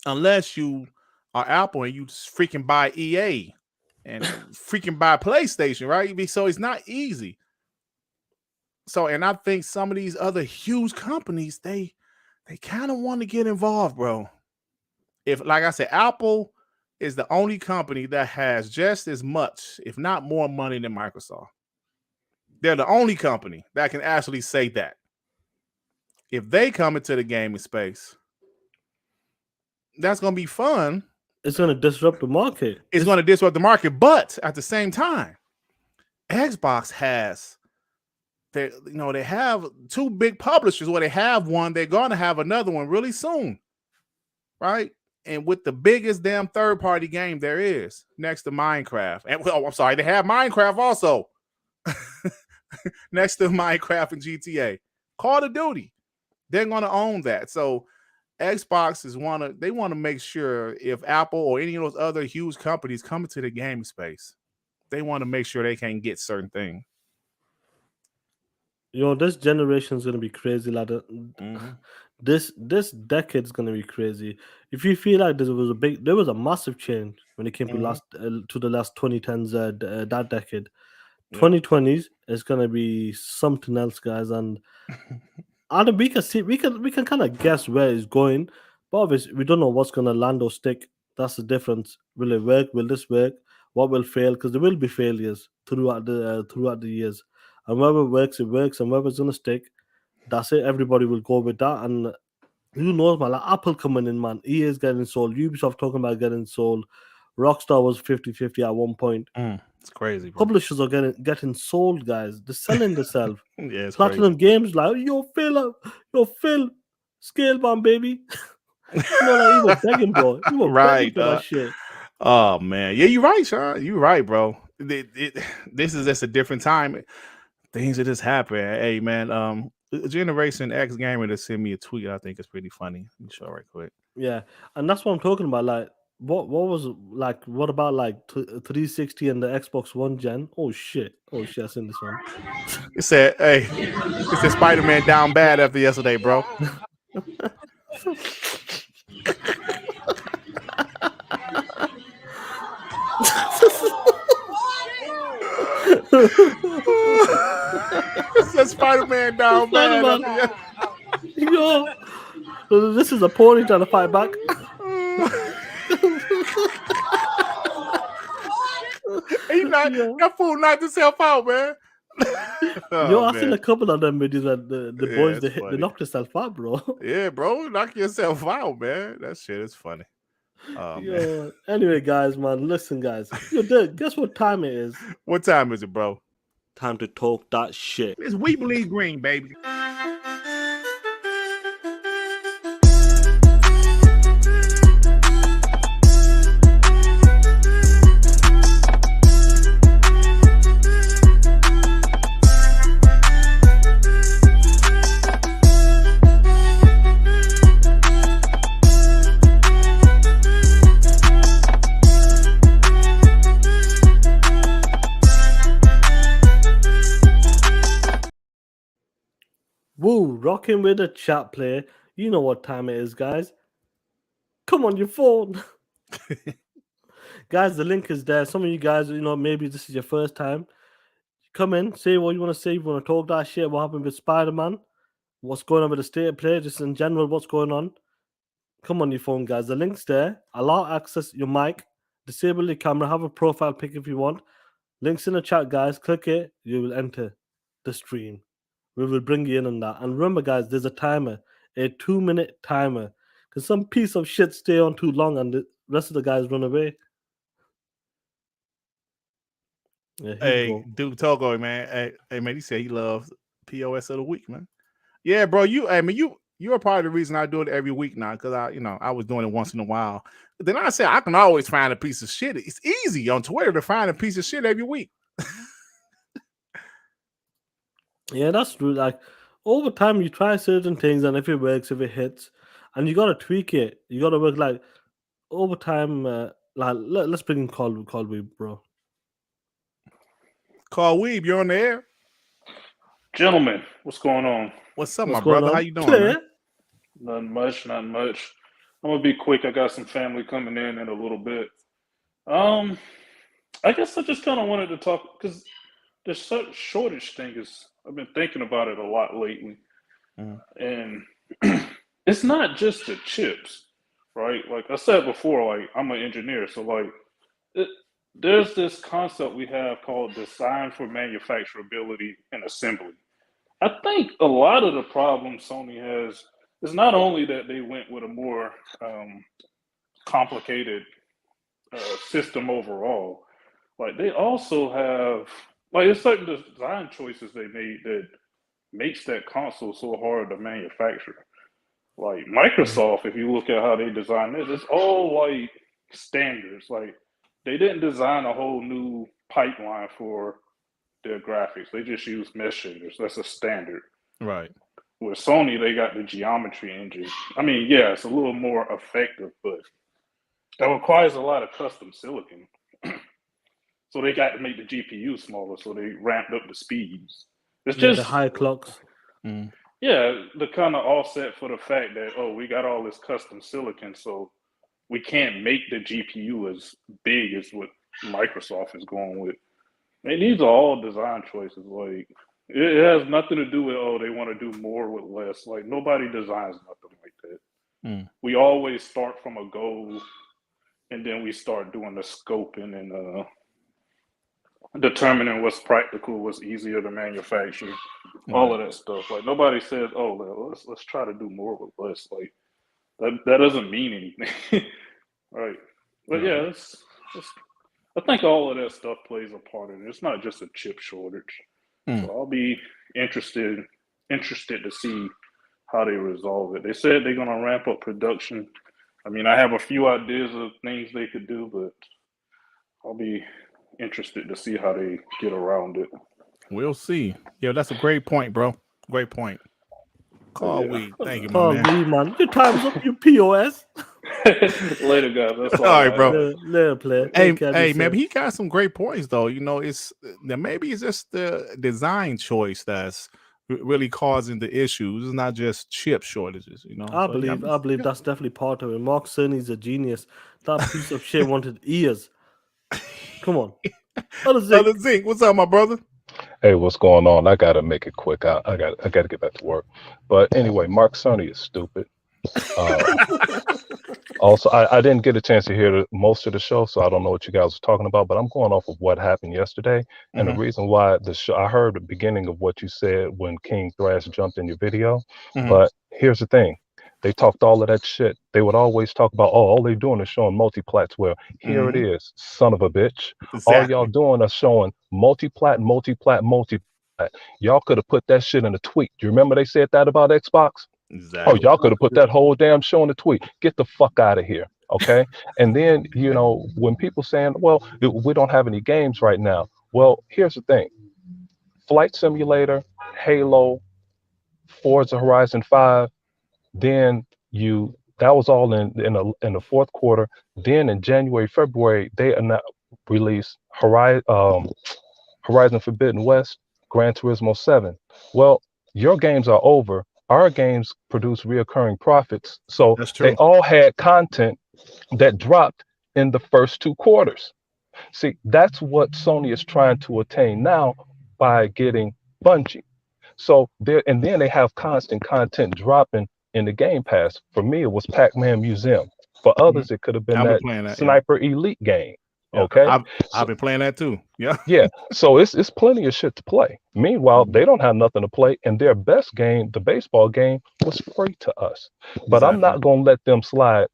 Speaker 2: unless you are Apple and you just freaking buy EA and freaking buy PlayStation, right? So it's not easy. So, and I think some of these other huge companies, they kind of want to get involved, bro. If, like I said, Apple is the only company that has just as much, if not more money than Microsoft. They're the only company that can actually say that. If they come into the gaming space, that's going to be fun.
Speaker 1: It's going to disrupt the market.
Speaker 2: It's going to disrupt the market, but at the same time, Xbox has, they have two big publishers. Well, they have one. They're going to have another one really soon, right? And with the biggest damn third-party game there is, next to Minecraft. And I'm sorry, they have Minecraft also. Next to Minecraft and GTA. Call of Duty. They're going to own that. So Xbox they want to make sure if Apple or any of those other huge companies come into the gaming space, they want to make sure they can get certain things.
Speaker 1: This generation is going to be crazy, lad. This decade is going to be crazy. If you feel like there was a massive change when it came to the last 2010s, that decade. 2020s is going to be something else, guys, and we can kind of guess where it's going, but obviously we don't know what's going to land or stick. That's the difference. Will it work? Will this work? What will fail? Because there will be failures throughout the years, and wherever works, it works, and wherever's going to stick, that's it. Everybody will go with that, and who knows, man? Like Apple coming in, man. EA is getting sold. Ubisoft talking about getting sold. Rockstar was 50-50 at one point.
Speaker 2: It's crazy, bro.
Speaker 1: Publishers are getting sold, guys. They're selling themselves.
Speaker 2: Yeah, it's
Speaker 1: Platinum Games like, yo, Phil, Scalebound, baby. Like you were begging, bro. You were begging for that shit.
Speaker 2: Oh man, yeah, you're right, Sean. You're right, bro. This is just a different time. Things that just happen. Hey, man. Generation X gamer to send me a tweet. I think it's pretty funny. Let me show it right quick.
Speaker 1: Yeah, and that's what I'm talking about. Like, what about like 360 and the Xbox One gen? Oh shit, I seen this one.
Speaker 2: It said, "Hey, it said Spider-Man down bad after yesterday, bro." It said Spider-Man down bad.
Speaker 1: Yo, this is a pony trying to fight back.
Speaker 2: That fool knocked himself out, man.
Speaker 1: I've seen a couple of them videos where the boys they knocked themselves out, bro.
Speaker 2: Yeah, bro, knock yourself out, man. That shit is funny. Man.
Speaker 1: Anyway, guys, man, listen, guys. Yo, guess what time it is?
Speaker 2: What time is it, bro?
Speaker 1: Time to talk that shit.
Speaker 2: It's We Believe Green, baby.
Speaker 1: Woo, rocking with a chat player. You know what time it is, guys. Come on your phone. Guys, the link is there. Some of you guys, maybe this is your first time. Come in, say what you want to say. You want to talk that shit. What happened with Spider-Man? What's going on with the state of play? Just in general, what's going on? Come on your phone, guys. The link's there. Allow access your mic. Disable your camera. Have a profile pic if you want. Links in the chat, guys. Click it. You will enter the stream. We will bring you in on that. And remember, guys, there's a timer, a 2-minute timer. Because some piece of shit stay on too long and the rest of the guys run away. Yeah,
Speaker 2: hey, Duke Togo, man. Hey, man, he said he loves POS of the week, man. Yeah, bro. You are part of the reason I do it every week now, because I was doing it once in a while. But then I said I can always find a piece of shit. It's easy on Twitter to find a piece of shit every week.
Speaker 1: Yeah, that's true. Like over time, you try certain things, and if it works, if it hits, and you gotta tweak it. You gotta work like over time. Let's bring in Call Weeb, bro.
Speaker 2: Call Weeb, you're on the air.
Speaker 13: Gentlemen, what's going on?
Speaker 2: What's up,
Speaker 1: What's
Speaker 2: my
Speaker 1: going
Speaker 2: brother?
Speaker 1: on?
Speaker 2: How you doing,
Speaker 1: Player?
Speaker 2: man?
Speaker 13: Nothing much, nothing much. I'm gonna be quick. I got some family coming in a little bit. I guess I just kind of wanted to talk because this shortage thing is. I've been thinking about it a lot lately, and it's not just the chips, right? Like I said before, like I'm an engineer, so like there's this concept we have called design for manufacturability and assembly. I think a lot of the problem Sony has is not only that they went with a more complicated system overall, like they also have like there's certain design choices they made that makes that console so hard to manufacture. Like Microsoft, if you look at how they design this, it's all like standards. Like they didn't design a whole new pipeline for their graphics. They just use mesh shaders. That's a standard.
Speaker 2: Right.
Speaker 13: With Sony, they got the geometry engine. I mean, yeah, it's a little more effective, but that requires a lot of custom silicon. So they got to make the GPU smaller, so they ramped up the speeds. It's
Speaker 1: Yeah,
Speaker 13: just
Speaker 1: the high clocks.
Speaker 13: yeah, the kind of offset for the fact that we got all this custom silicon, so we can't make the GPU as big as what Microsoft is going with. And these are all design choices. Like it has nothing to do with they want to do more with less. Like nobody designs nothing like that. We always start from a goal, and then we start doing the scoping and determining what's practical, what's easier to manufacture, all of that stuff. Like nobody says, let's try to do more with less. Like that doesn't mean anything, right? But yeah, it's I think all of that stuff plays a part in it. It's not just a chip shortage. So I'll be interested to see how they resolve it. They said they're gonna ramp up production. I mean, I have a few ideas of things they could do, but I'll be interested to see how they get around it.
Speaker 2: We'll see. Yeah, that's a great point, bro. Great point. Call we. Thank you, my
Speaker 1: Call
Speaker 2: man.
Speaker 1: me, man. Your time's up, you POS.
Speaker 13: Later, guys. That's
Speaker 2: all right, bro.
Speaker 1: Later, player.
Speaker 2: Hey, man, he got some great points though. You know, maybe it's just the design choice that's really causing the issues. It's not just chip shortages. You know,
Speaker 1: I believe that's definitely part of it. Mark Cerny's a genius. That piece of shit wanted ears. Come on.
Speaker 2: Brother Zink, what's up, my brother?
Speaker 14: Hey, what's going on? I gotta make it quick. I gotta get back to work. But anyway, Mark Cerny is stupid. Also, I didn't get a chance to hear most of the show, so I don't know what you guys were talking about. But I'm going off of what happened yesterday, and the reason why the show. I heard the beginning of what you said when King Thrash jumped in your video. But here's the thing: they talked all of that shit. They would always talk about, all they're doing is showing multi-plats. Well, here it is, son of a bitch.
Speaker 2: Exactly.
Speaker 14: All y'all doing is showing multi-plat. Y'all could have put that shit in a tweet. Do you remember they said that about Xbox?
Speaker 2: Exactly.
Speaker 14: Oh, y'all could have put that whole damn show in a tweet. Get the fuck out of here. Okay. And then, when people saying, well, we don't have any games right now. Well, here's the thing. Flight Simulator, Halo, Forza Horizon 5, then that was all in the fourth quarter. Then in January, February, they released Horizon Forbidden West, Gran Turismo 7. Well, your games are over. Our games produce reoccurring profits. So they all had content that dropped in the first 2 quarters. See, that's what Sony is trying to attain now by getting Bungie. So and then they have constant content dropping in the Game Pass. For me, it was Pac-Man Museum. For others, it could have been that Sniper Elite game.
Speaker 2: Yeah.
Speaker 14: Okay,
Speaker 2: I've been playing that too. Yeah.
Speaker 14: Yeah. So it's plenty of shit to play. Meanwhile, they don't have nothing to play, and their best game, the baseball game, was free to us. But I'm not gonna let them slide.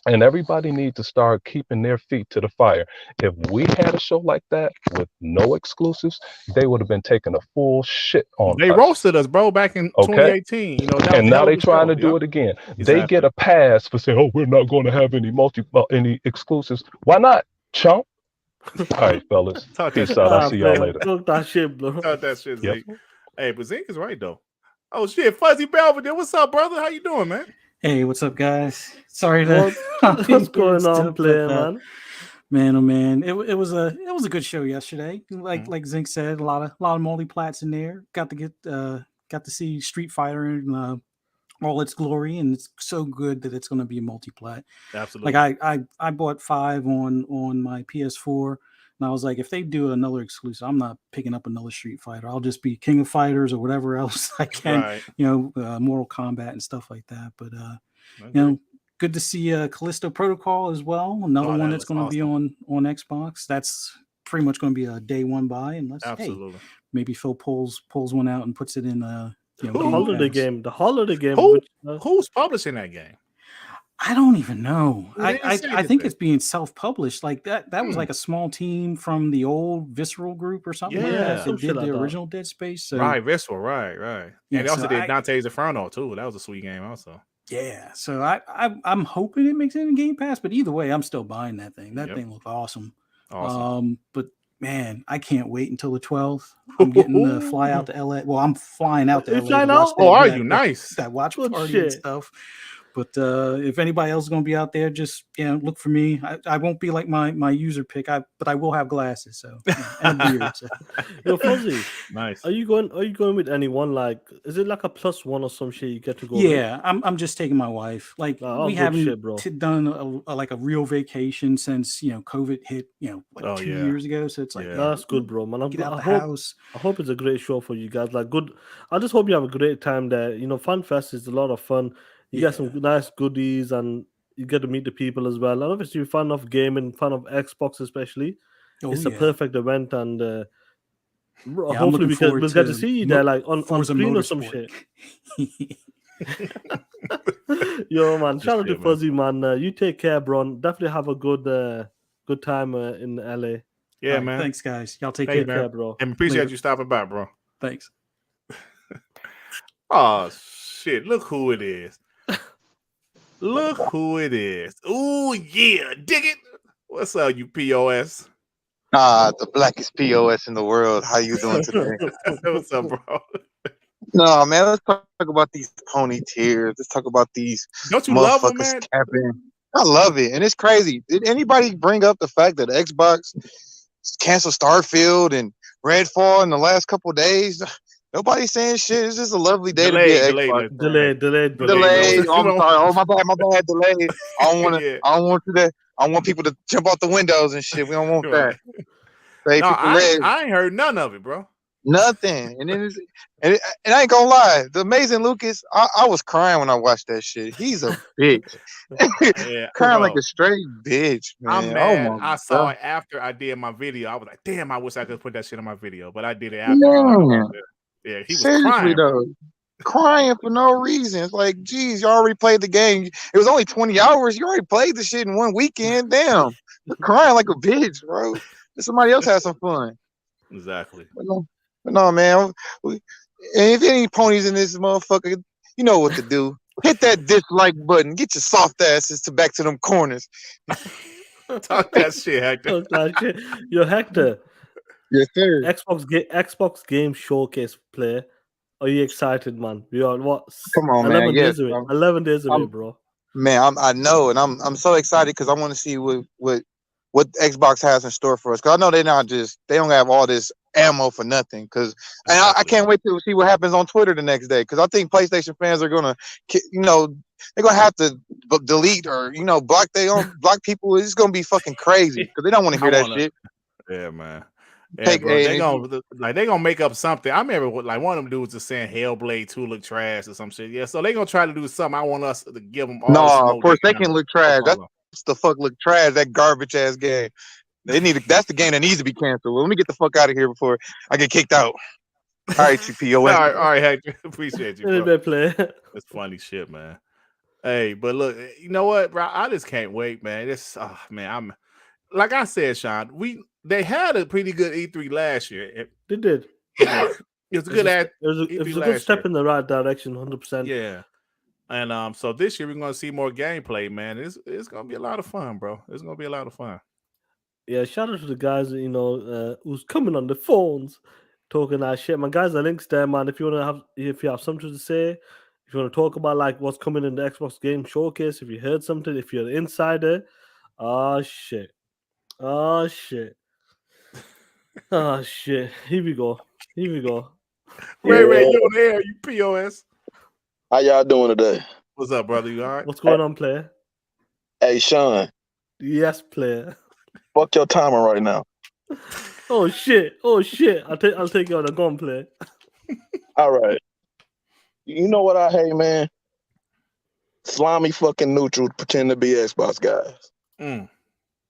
Speaker 14: And everybody needs to start keeping their feet to the fire. If we had a show like that with no exclusives, they would have been taking a full shit on
Speaker 2: They
Speaker 14: us.
Speaker 2: roasted us, bro, back in 2018.
Speaker 14: And now they're trying to do it again. They get a pass for saying, we're not going to have any exclusives. Why not, chump? All right, fellas. Peace out. I'll see y'all later.
Speaker 1: Talk that shit, bro.
Speaker 2: Talk that shit, Zeke. Hey, but Zeke is right, though. Oh, shit. Fuzzy Belvedere. What's up, brother? How you doing, man?
Speaker 15: Hey, what's up, guys? Sorry to
Speaker 1: What's going on, player, man?
Speaker 15: Man, oh man, it was a good show yesterday. Like Zink said, a lot of multi-plats in there. Got to see Street Fighter in all its glory, and it's so good that it's going to be a multi-plat.
Speaker 2: Absolutely.
Speaker 15: Like I bought 5 on my PS4, and I was like, if they do another exclusive, I'm not picking up another Street Fighter. I'll just be King of Fighters or whatever else I can,
Speaker 2: Right.
Speaker 15: Mortal Kombat and stuff like that. But good to see Callisto Protocol as well. Another one that's going to be on Xbox. That's pretty much going to be a day one buy, unless
Speaker 2: Absolutely.
Speaker 15: maybe Phil pulls one out and puts it in
Speaker 1: the
Speaker 15: Game
Speaker 1: holiday
Speaker 15: Pass.
Speaker 1: game. The holiday game.
Speaker 2: Who's publishing that game?
Speaker 15: I don't even know.
Speaker 2: They didn't say
Speaker 15: I think
Speaker 2: anything.
Speaker 15: it's being self-published. Like that was like a small team from the old Visceral group or something like that.
Speaker 2: some
Speaker 15: That
Speaker 2: shit
Speaker 15: did
Speaker 2: like
Speaker 15: the
Speaker 2: that.
Speaker 15: original Dead Space. So,
Speaker 2: Right, Visceral, right.
Speaker 15: Yeah,
Speaker 2: And they also
Speaker 15: so
Speaker 2: did Dante's Inferno too. That was a sweet game also.
Speaker 15: yeah. So I'm hoping it makes it in Game Pass, but either way, I'm still buying that thing. That thing looks awesome.
Speaker 2: Awesome.
Speaker 15: But man, I can't wait until the 12th. I'm getting to fly out to LA. Well, I'm flying out to
Speaker 1: You
Speaker 15: LA.
Speaker 1: flying
Speaker 15: to watch
Speaker 1: out?
Speaker 15: that-
Speaker 2: Oh, are
Speaker 15: that-
Speaker 2: you? Nice.
Speaker 15: That watch
Speaker 1: Good
Speaker 15: party and
Speaker 1: shit.
Speaker 15: stuff. But if anybody else is going to be out there, just look for me. I won't be like my user pick. But I will have glasses, so and a beard. So.
Speaker 1: Yo, Fuzzy,
Speaker 2: nice.
Speaker 1: Are you going with anyone? Like, is it like a +1 or some shit you get to go?
Speaker 15: Yeah, I'm just taking my wife. Like we
Speaker 1: good
Speaker 15: haven't
Speaker 1: shit, bro.
Speaker 15: done a real vacation since COVID hit 2 years ago. So it's like
Speaker 1: That's good, bro, man.
Speaker 15: Get out
Speaker 1: I
Speaker 15: the
Speaker 1: hope,
Speaker 15: house.
Speaker 1: I hope it's a great show for you guys. Like, good. I just hope you have a great time there. Fun Fest is a lot of fun. You get some nice goodies and you get to meet the people as well. And obviously, you're fan of gaming, fan of Xbox especially. It's a perfect event, and hopefully we'll get to see you there, like on screen or some shit. Yo, man, shout out to Fuzzy, man. You take care, bro. Definitely have a good time in LA.
Speaker 2: Yeah, man.
Speaker 15: Thanks, guys. Y'all take
Speaker 2: Thanks,
Speaker 15: care,
Speaker 2: man.
Speaker 1: bro.
Speaker 2: And appreciate
Speaker 15: Later.
Speaker 2: you stopping by, bro.
Speaker 15: Thanks.
Speaker 2: Oh shit! Look who it is. Look who it is. Ooh, yeah. Dig it. What's up, you POS?
Speaker 16: The blackest POS in the world. How you doing today?
Speaker 2: What's up, bro?
Speaker 16: No, man, let's talk about these pony tears. Let's talk about these
Speaker 2: Don't you love them,
Speaker 16: motherfuckers
Speaker 2: man?
Speaker 16: capping. I love it. And it's crazy. Did anybody bring up the fact that Xbox canceled Starfield and Redfall in the last couple of days? Nobody's saying shit. It's just a lovely day to be an Xbox.
Speaker 1: Delayed.
Speaker 16: Delayed. Oh, I'm sorry. Oh, my bad. Delayed. I don't want to. I don't want you to. I want people to jump out the windows and shit. We don't want that. Say
Speaker 2: No,
Speaker 16: people red.
Speaker 2: I ain't heard none of it, bro.
Speaker 16: Nothing. And then and I ain't gonna lie, the Amazing Lucas, I was crying when I watched that shit. He's a bitch.
Speaker 2: Yeah,
Speaker 16: Crying
Speaker 2: bro.
Speaker 16: like a straight bitch, man.
Speaker 2: I'm mad.
Speaker 16: Oh my
Speaker 2: I saw
Speaker 16: God.
Speaker 2: it after I did my video. I was like, damn, I wish I could put that shit on my video, but I did it after.
Speaker 16: Man.
Speaker 2: Yeah, he was
Speaker 16: Seriously
Speaker 2: crying.
Speaker 16: though. Crying for no reason. It's like, geez, you already played the game. It was only 20 hours. You already played the shit in one weekend. Damn. You're crying like a bitch, bro. Let somebody else have some fun.
Speaker 2: Exactly.
Speaker 16: But no, man. And if any ponies in this motherfucker, you know what to do. Hit that dislike button. Get your soft asses back to them corners.
Speaker 2: Talk that shit, Hector.
Speaker 1: Talk that shit. Yo, Hector.
Speaker 16: Yes, sir.
Speaker 1: Xbox Game Showcase play. Are you excited, man? We are what?
Speaker 16: Come on, man.
Speaker 1: 11
Speaker 16: Yes,
Speaker 1: days away.
Speaker 16: I'm-
Speaker 1: 11 days away,
Speaker 16: I'm-
Speaker 1: bro.
Speaker 16: Man, I know, and I'm so excited because I want to see what Xbox has in store for us. Because I know they don't have all this ammo for nothing. Because I can't wait to see what happens on Twitter the next day. Because I think PlayStation fans are gonna, they're gonna have to delete or block people. It's gonna be fucking crazy because they don't want to hear that shit.
Speaker 2: Yeah, man. Yeah,
Speaker 16: Take
Speaker 2: bro,
Speaker 16: a-
Speaker 2: they gonna make up something. I remember one of them dudes was saying Hellblade 2 look trash or some shit. Yeah, so they gonna try to do something. I want us to give them all. the
Speaker 16: No,
Speaker 2: smoke
Speaker 16: of course they
Speaker 2: can
Speaker 16: can look trash. That's the fuck look trash. That garbage ass game. That's the game that needs to be canceled. Let me get the fuck out of here before I get kicked out. All right, you POS.
Speaker 2: all right, Hector. Appreciate you, bro.
Speaker 1: Bad play.
Speaker 2: That's funny shit, man. Hey, but look, you know what, bro? I just can't wait, man. I'm like I said, Sean. They had a pretty good E3 last year.
Speaker 1: They did.
Speaker 2: It was a good
Speaker 1: It was a good step in the right direction, 100%.
Speaker 2: Yeah. And so this year we're gonna see more gameplay, man. It's gonna be a lot of fun, bro. It's gonna be a lot of fun.
Speaker 1: Yeah, shout out to the guys, who's coming on the phones, talking that shit. Man, guys, the link's there, man. If you have something to say, if you want to talk about like what's coming in the Xbox Game Showcase, if you heard something, if you're an insider, shit. Oh shit. Oh shit. Here we go. Here we go.
Speaker 2: Ray, you on the air, you POS.
Speaker 17: How y'all doing today?
Speaker 2: What's up, brother? You all right?
Speaker 1: What's going on, player?
Speaker 17: Hey, Sean.
Speaker 1: Yes, player.
Speaker 17: Fuck your timer right now.
Speaker 1: Oh shit. Oh shit. I'll take you on a gun, player.
Speaker 17: All right. You know what I hate, man? Slimy fucking neutrals pretend to be Xbox guys.
Speaker 2: Mm.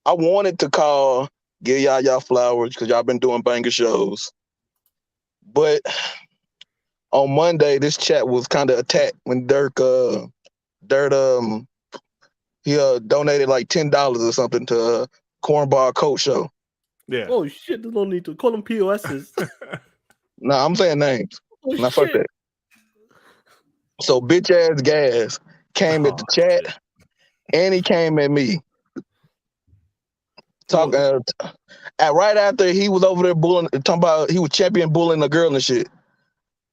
Speaker 17: I wanted to call, give y'all flowers because y'all been doing banger shows. But on Monday, this chat was kind of attacked when Dirt he donated like $10 or something to Cornball Coat Show.
Speaker 2: Yeah.
Speaker 1: Oh shit. There's no need to call them POSs.
Speaker 17: No, I'm saying names.
Speaker 1: Oh
Speaker 17: Now fuck
Speaker 1: shit.
Speaker 17: that. So bitch ass Gas came at the chat, and he came at me. Talking right after he was over there bullying, talking about he was champion bullying a girl and shit.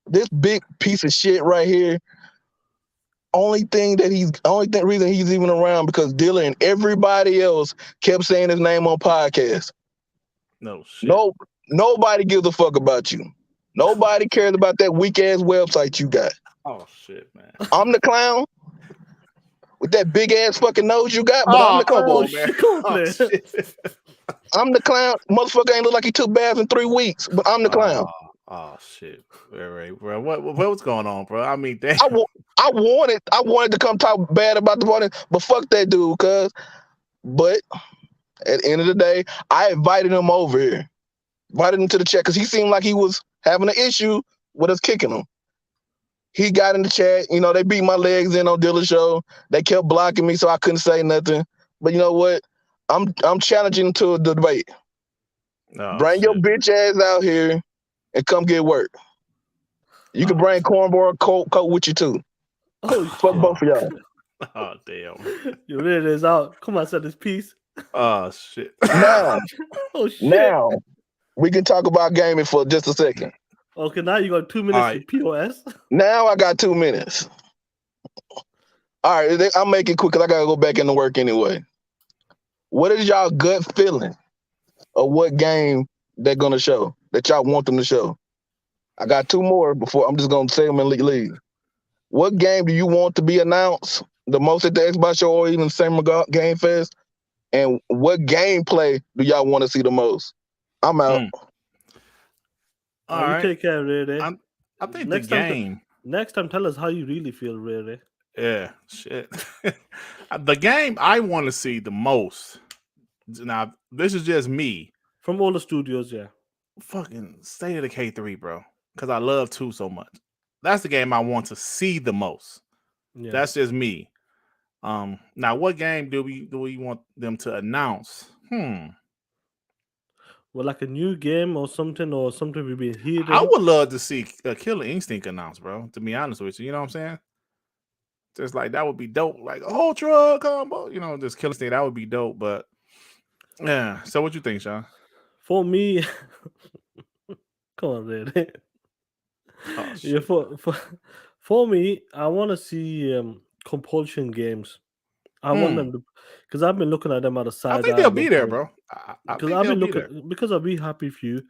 Speaker 17: This big piece of shit right here. Only reason he's even around because Dilla and everybody else kept saying his name on podcasts.
Speaker 2: No shit.
Speaker 17: Nobody gives a fuck about you. Nobody cares about that weak ass website you got.
Speaker 2: Oh shit, man.
Speaker 17: I'm the clown with that big ass fucking nose you got, but I'm the clown.
Speaker 2: Come on, man. Oh, shit.
Speaker 17: I'm the clown. Motherfucker ain't look like he took baths in 3 weeks, but I'm the clown.
Speaker 2: Oh shit, Ray, bro. What's going on, bro? I mean, damn.
Speaker 17: I wanted to come talk bad about the party, but fuck that dude, But at the end of the day, I invited him over here, invited him to the chat because he seemed like he was having an issue with us kicking him. He got in the chat, they beat my legs in on Dilla's show. They kept blocking me, so I couldn't say nothing. But you know what? I'm challenging him to a debate. Bring your bitch ass out here and come get work. You can bring Cornball coat with you too.
Speaker 1: Oh
Speaker 17: fuck
Speaker 1: shit.
Speaker 17: both of y'all.
Speaker 2: Oh damn.
Speaker 1: Your red is out. Come on, set this piece.
Speaker 2: Oh shit.
Speaker 17: Now,
Speaker 1: Oh shit.
Speaker 17: now we can talk about gaming for just a second.
Speaker 1: Okay, now you got 2 minutes for POS.
Speaker 17: Now I got 2 minutes. All right, I'll make it quick because I gotta go back into work anyway. What is y'all gut feeling of what game they're gonna show that y'all want them to show? I got 2 more before I'm just gonna say them and leave. What game do you want to be announced the most at the Xbox show or even same GameFest? And what gameplay do y'all want to see the most? I'm out.
Speaker 2: All right.
Speaker 1: You take care, Ray.
Speaker 2: I think
Speaker 1: next
Speaker 2: the game.
Speaker 1: Next time, tell us how you really feel, Ray.
Speaker 2: Yeah, shit. The game I want to see the most. Now, this is just me.
Speaker 1: From all the studios, yeah.
Speaker 2: Fucking State of the K3, bro. Because I love 2 so much. That's the game I want to see the most.
Speaker 1: Yeah.
Speaker 2: That's just me. Now, what game do we want them to announce?
Speaker 1: Well, like a new game or something we've been hearing.
Speaker 2: I would love to see a Killer Instinct announced, bro. To be honest with you, you know what I'm saying? Just like that would be dope. Like Ultra combo, just Killer Instinct. That would be dope. But yeah. So what you think, Sean?
Speaker 1: For me, come on, Ray.
Speaker 2: Oh,
Speaker 1: yeah, for me, I want to see compulsion games. I want them to, because I've been looking at them at the side.
Speaker 2: I think they'll be there, bro.
Speaker 1: Because I've been looking because of Be Happy Few,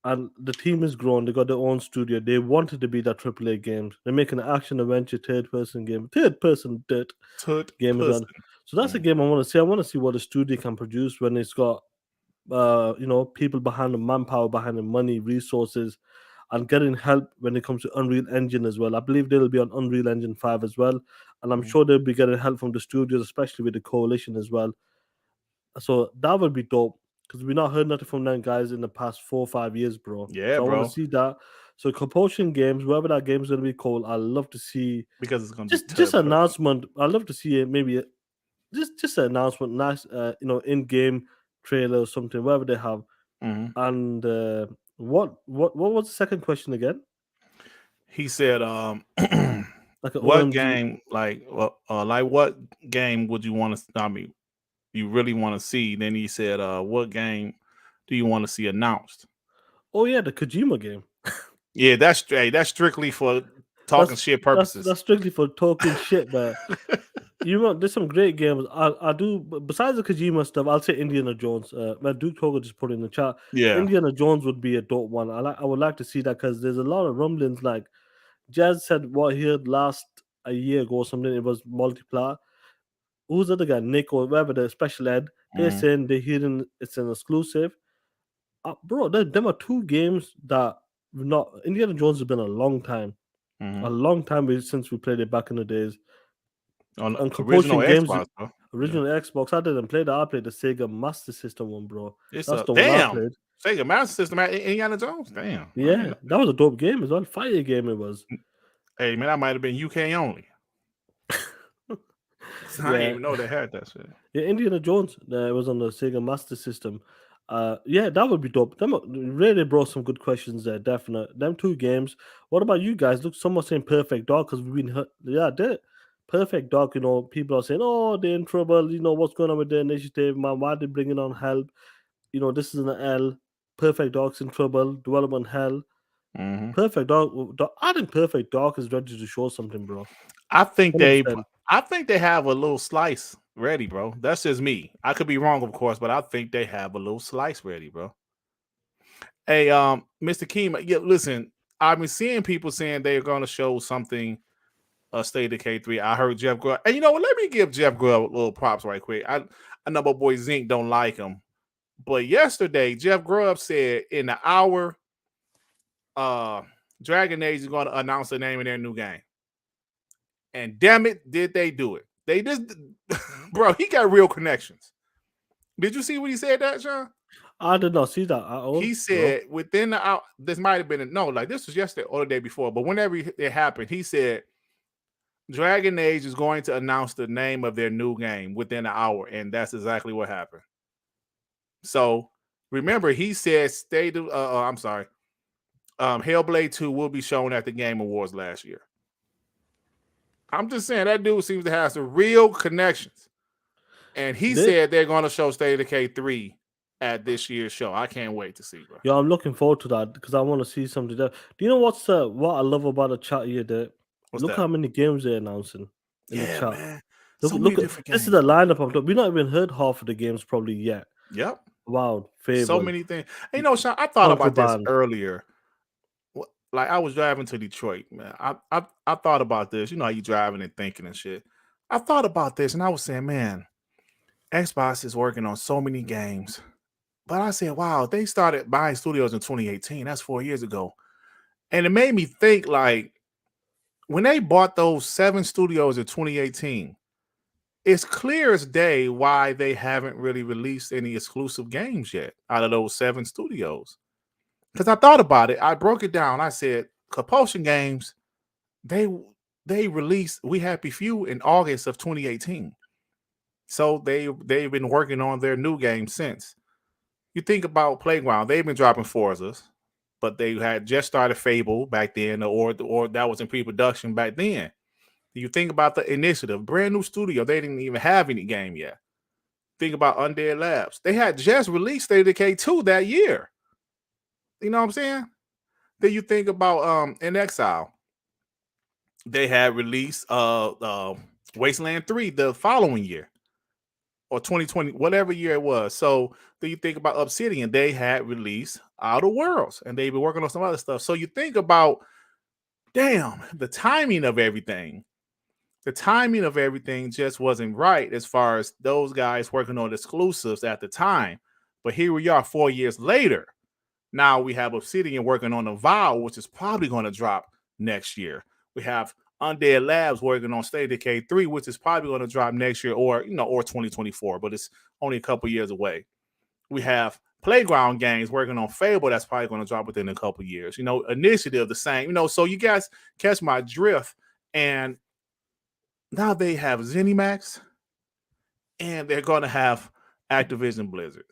Speaker 1: and the team is grown. They got their own studio. They wanted to be that AAA games. They're making an action adventure third person game game as well. So that's a game I want to see. I want to see what a studio can produce when it's got people behind the manpower, behind the money, resources, and getting help when it comes to Unreal Engine as well. I believe they'll be on Unreal Engine 5 as well. And I'm sure they'll be getting help from the studios, especially with the coalition as well. So that would be dope because we've not heard nothing from them guys in the past 4 or 5 years, bro.
Speaker 2: Yeah,
Speaker 1: so I
Speaker 2: bro.
Speaker 1: want to see that. So compulsion games, wherever that game's going to be called, I love to see
Speaker 2: because it's going to be
Speaker 1: just an announcement. I love to see it, maybe just an announcement, nice, in-game trailer or something, whatever they have. And what was the second question again?
Speaker 2: He said,
Speaker 1: like
Speaker 2: what game, what game would you want to? I mean, you really want to see? Then he said, what game do you want to see announced?
Speaker 1: Oh yeah, the Kojima game.
Speaker 2: Yeah, that's strictly for talking shit purposes.
Speaker 1: That's strictly for talking shit, but You know, there's some great games. I do besides the Kojima stuff. I'll say Indiana Jones. Duke Togo just put in the chat.
Speaker 2: Yeah.
Speaker 1: Indiana Jones would be a dope one. I would like to see that because there's a lot of rumblings. Like Jazz said, what he heard last a year ago or something. It was multiplayer. Who's the other guy? Nick or whatever the special ed. They're
Speaker 2: Mhm.
Speaker 1: saying they're hearing it's an exclusive. Bro, them are two games that we've not. Indiana Jones has been a long time, since we played it back in the days.
Speaker 2: On
Speaker 1: And
Speaker 2: original
Speaker 1: Compulsion Games,
Speaker 2: Xbox, bro.
Speaker 1: original Xbox. I didn't play that. I played the Sega Master System one, bro.
Speaker 2: It's
Speaker 1: That's
Speaker 2: a
Speaker 1: the one I
Speaker 2: damn
Speaker 1: played.
Speaker 2: Sega Master System at Indiana Jones. Damn. I
Speaker 1: Yeah,
Speaker 2: ain't-
Speaker 1: that was a dope game as well. Fire game it was.
Speaker 2: Hey man, that might have been UK only. I didn't even know they had that shit.
Speaker 1: Yeah, Indiana Jones. It was on the Sega Master System. Yeah, that would be dope. Them really brought some good questions there. Definitely. Them two games. What about you guys? Look, someone saying Perfect Dark because we've been hurt. Yeah, Perfect Dark. You know, people are saying, "Oh, they're in trouble." You know, what's going on with their initiative, man? Why are they bringing on help? You know, this is an L. Perfect Dark's in trouble. Development hell.
Speaker 2: Mm-hmm.
Speaker 1: Perfect Dark. I think Perfect Dark is ready to show something, bro.
Speaker 2: I think
Speaker 1: 100%.
Speaker 2: they have a little slice ready, bro. That's just me. I could be wrong, of course, but I think they have a little slice ready, bro. Hey, Mr. Keem, yeah, listen, I've been seeing people saying they're gonna show something State of K3. I heard Jeff Grubb. And you know what? Let me give Jeff Grubb a little props right quick. I know my boy Zink don't like him. But yesterday, Jeff Grubb said in the hour, Dragon Age is going to announce the name of their new game. And damn it, did they do it? They just, bro, he got real connections. Did you see what he said that, Sean?
Speaker 1: I did not see that at all.
Speaker 2: He said within the hour, this might have been, this was yesterday or the day before, but whenever it happened, he said, Dragon Age is going to announce the name of their new game within an hour, and that's exactly what happened. So remember, he said Hellblade 2 will be shown at the Game Awards last year. I'm just saying that dude seems to have some real connections. And he said they're going to show State of K3 at this year's show. I can't wait to see, bro.
Speaker 1: Yeah, I'm looking forward to that because I want to see something there. Do you know what I love about the chat here? Look
Speaker 2: that?
Speaker 1: how many games they're announcing in the chat.
Speaker 2: Man.
Speaker 1: Look at this is the lineup of them. We've not even heard half of the games probably yet.
Speaker 2: Yep.
Speaker 1: Wow, Fable.
Speaker 2: So many things. And, Sean, I thought about this
Speaker 1: Contraband.
Speaker 2: earlier. Like I was driving to Detroit, man. I thought about this. You know how you driving and thinking and shit. I thought about this and I was saying, man, Xbox is working on so many games. But I said, wow, they started buying studios in 2018. That's 4 years ago. And it made me think, like, when they bought those 7 studios in 2018, it's clear as day why they haven't really released any exclusive games yet out of those 7 studios. Because I thought about it. I broke it down. I said, Compulsion Games, they released We Happy Few in August of 2018. So they've been working on their new game since. You think about Playground, they've been dropping Forzas, but they had just started Fable back then, or that was in pre-production back then. You think about the Initiative, brand new studio, they didn't even have any game yet. Think about Undead Labs. They had just released State of K2 that year. You know what I'm saying? Then you think about In Exile. They had released Wasteland 3 the following year. Or 2020, whatever year it was. So then you think about Obsidian, they had released Outer Worlds, and they've been working on some other stuff. So you think about, damn, the timing of everything. The timing of everything just wasn't right as far as those guys working on exclusives at the time. But here we are 4 years later. Now we have Obsidian working on Avowed, which is probably going to drop next year. We have Undead Labs working on State of K3, which is probably going to drop next year or 2024, but it's only a couple years away. We have Playground Games working on Fable that's probably going to drop within a couple years. Initiative the same. So you guys catch my drift. And now they have ZeniMax and they're going to have Activision Blizzard.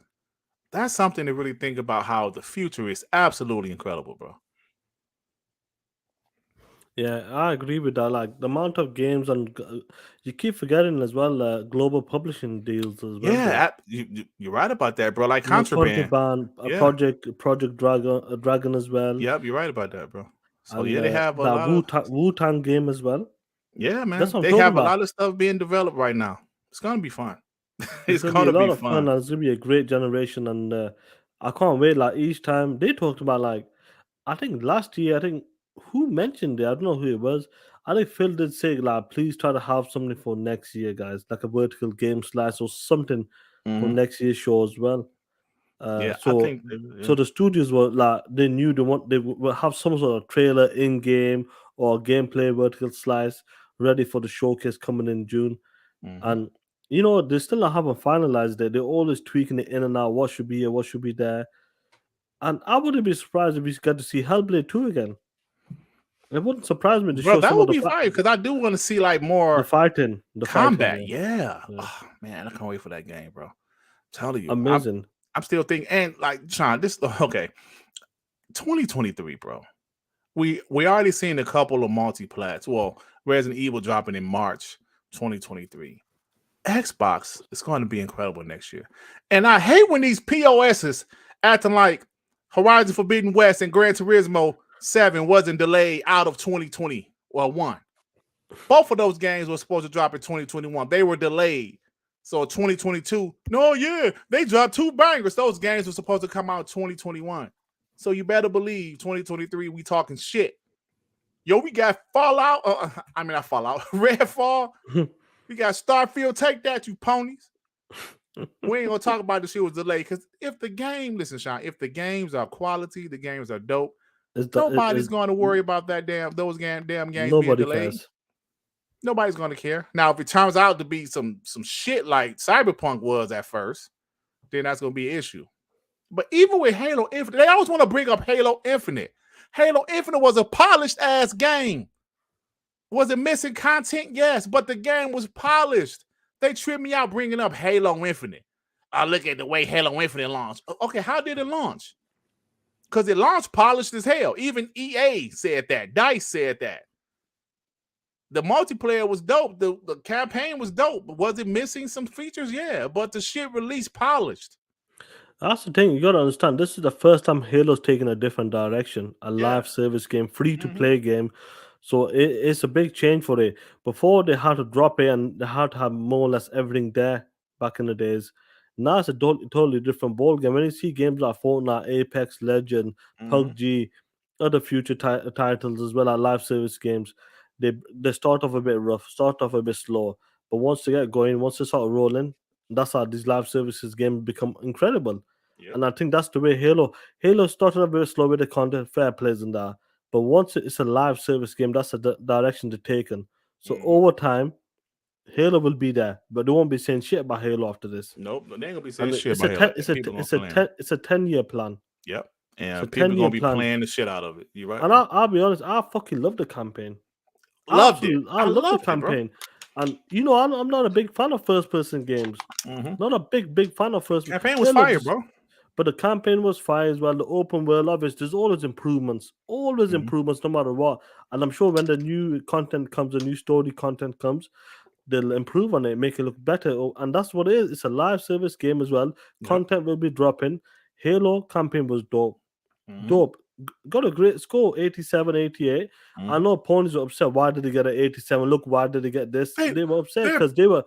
Speaker 2: That's something to really think about, how the future is absolutely incredible, bro.
Speaker 1: Yeah, I agree with that. Like the amount of games, and you keep forgetting as well, global publishing deals as well.
Speaker 2: Yeah, you're right about that, bro. Like Contraband,
Speaker 1: Project Dragon as well.
Speaker 2: Yep, you're right about that, bro. So
Speaker 1: And,
Speaker 2: yeah, they have a
Speaker 1: that
Speaker 2: lot of
Speaker 1: Wu-Tang game as well.
Speaker 2: Yeah, man.
Speaker 1: That's what I'm
Speaker 2: They
Speaker 1: talking
Speaker 2: have a
Speaker 1: about.
Speaker 2: lot of stuff being developed right now. It's gonna be fun.
Speaker 1: It's gonna be a lot of fun, and it's gonna be a great generation, and I can't wait. Like each time they talked about, like I think last year, I think who mentioned it? I don't know who it was. I think Phil did say like, please try to have something for next year, guys, like a vertical game slice or something for
Speaker 2: Mhm.
Speaker 1: next year's show as well.
Speaker 2: Yeah, I
Speaker 1: So
Speaker 2: think
Speaker 1: so the studios were like they knew they would have some sort of trailer in game or gameplay vertical slice ready for the showcase coming in June.
Speaker 2: Mhm.
Speaker 1: And they still haven't finalized it. They're always tweaking it in and out. What should be here? What should be there? And I wouldn't be surprised if we get to see Hellblade 2 again. It wouldn't surprise me to
Speaker 2: Bro,
Speaker 1: show
Speaker 2: that
Speaker 1: some of
Speaker 2: would be fire because I do want to see like more
Speaker 1: the fighting.
Speaker 2: combat. Yeah. Oh, man, I can't wait for that game, bro. I'm telling you,
Speaker 1: Amazing.
Speaker 2: I'm still thinking, and like Sean, this okay. 2023, bro. We already seen a couple of multi-plats. Well, Resident Evil dropping in March 2023. Xbox is going to be incredible next year. And I hate when these POSs acting like Horizon Forbidden West and Gran Turismo 7 wasn't delayed out of 2020 or 1. Both of those games were supposed to drop in 2021. They were delayed. So 2022, no, yeah, they dropped 2 bangers. Those games were supposed to come out 2021. So you better believe 2023, we talking shit. Yo, we got Fallout. Not Fallout. Redfall. We got Starfield. Take that, you ponies. We ain't gonna talk about the shit was delayed because if the game, listen, Sean, if the games are quality, the games are dope. Nobody's going to worry about that those damn games being
Speaker 1: Nobody
Speaker 2: delayed.
Speaker 1: cares.
Speaker 2: Nobody's going to care. Now, if it turns out to be some shit like Cyberpunk was at first, then that's going to be an issue. But even with Halo Infinite, they always want to bring up Halo Infinite. Halo Infinite was a polished ass game. Was it missing content? Yes, but the game was polished. They tripped me out bringing up Halo Infinite. I look at the way Halo Infinite launched. Okay, how did it launch? Because it launched polished as hell. Even EA said that. DICE said that. The multiplayer was dope. The campaign was dope. Was it missing some features? Yeah, but the shit released polished.
Speaker 1: That's the thing. You gotta understand. This is the first time Halo's taken a different direction. A live service game, free to play game. So it's a big change for it. Before they had to drop it and they had to have more or less everything there back in the days. Now it's a totally different ball game. When you see games like Fortnite, Apex Legend, PUBG, other future titles as well as live service games, they start off a bit rough, start off a bit slow. But once they get going, once they start rolling, that's how these live services games become incredible. And I think that's the way Halo started a bit slow with the content, fair plays and that. But once it's a live service game, that's the direction they're taken. So over time, Halo will be there, but they won't be saying shit about Halo after this.
Speaker 2: Nope, they ain't gonna be saying
Speaker 1: And
Speaker 2: shit about Halo.
Speaker 1: it's a 10-year plan.
Speaker 2: Yep.
Speaker 1: It's a
Speaker 2: And people
Speaker 1: 10-year
Speaker 2: gonna be
Speaker 1: plan.
Speaker 2: playing the shit out of it. You're right.
Speaker 1: And I'll be honest, I fucking love the campaign.
Speaker 2: Loved it.
Speaker 1: I love the
Speaker 2: loved it, bro.
Speaker 1: campaign. And I'm not a big fan of first person games. Not a big fan of first.
Speaker 2: Campaign was fire, bro.
Speaker 1: But the campaign was fire as well. The open world, obviously, there's always improvements, no matter what. And I'm sure when the new content comes, the new story content comes, they'll improve on it, make it look better. And that's what it is. It's a live service game as well. Content will be dropping. Halo campaign was dope. Dope. Got a great score, 87, 88. I know opponents were upset. Why did they get an 87? Look, why did they get this? They were upset because they were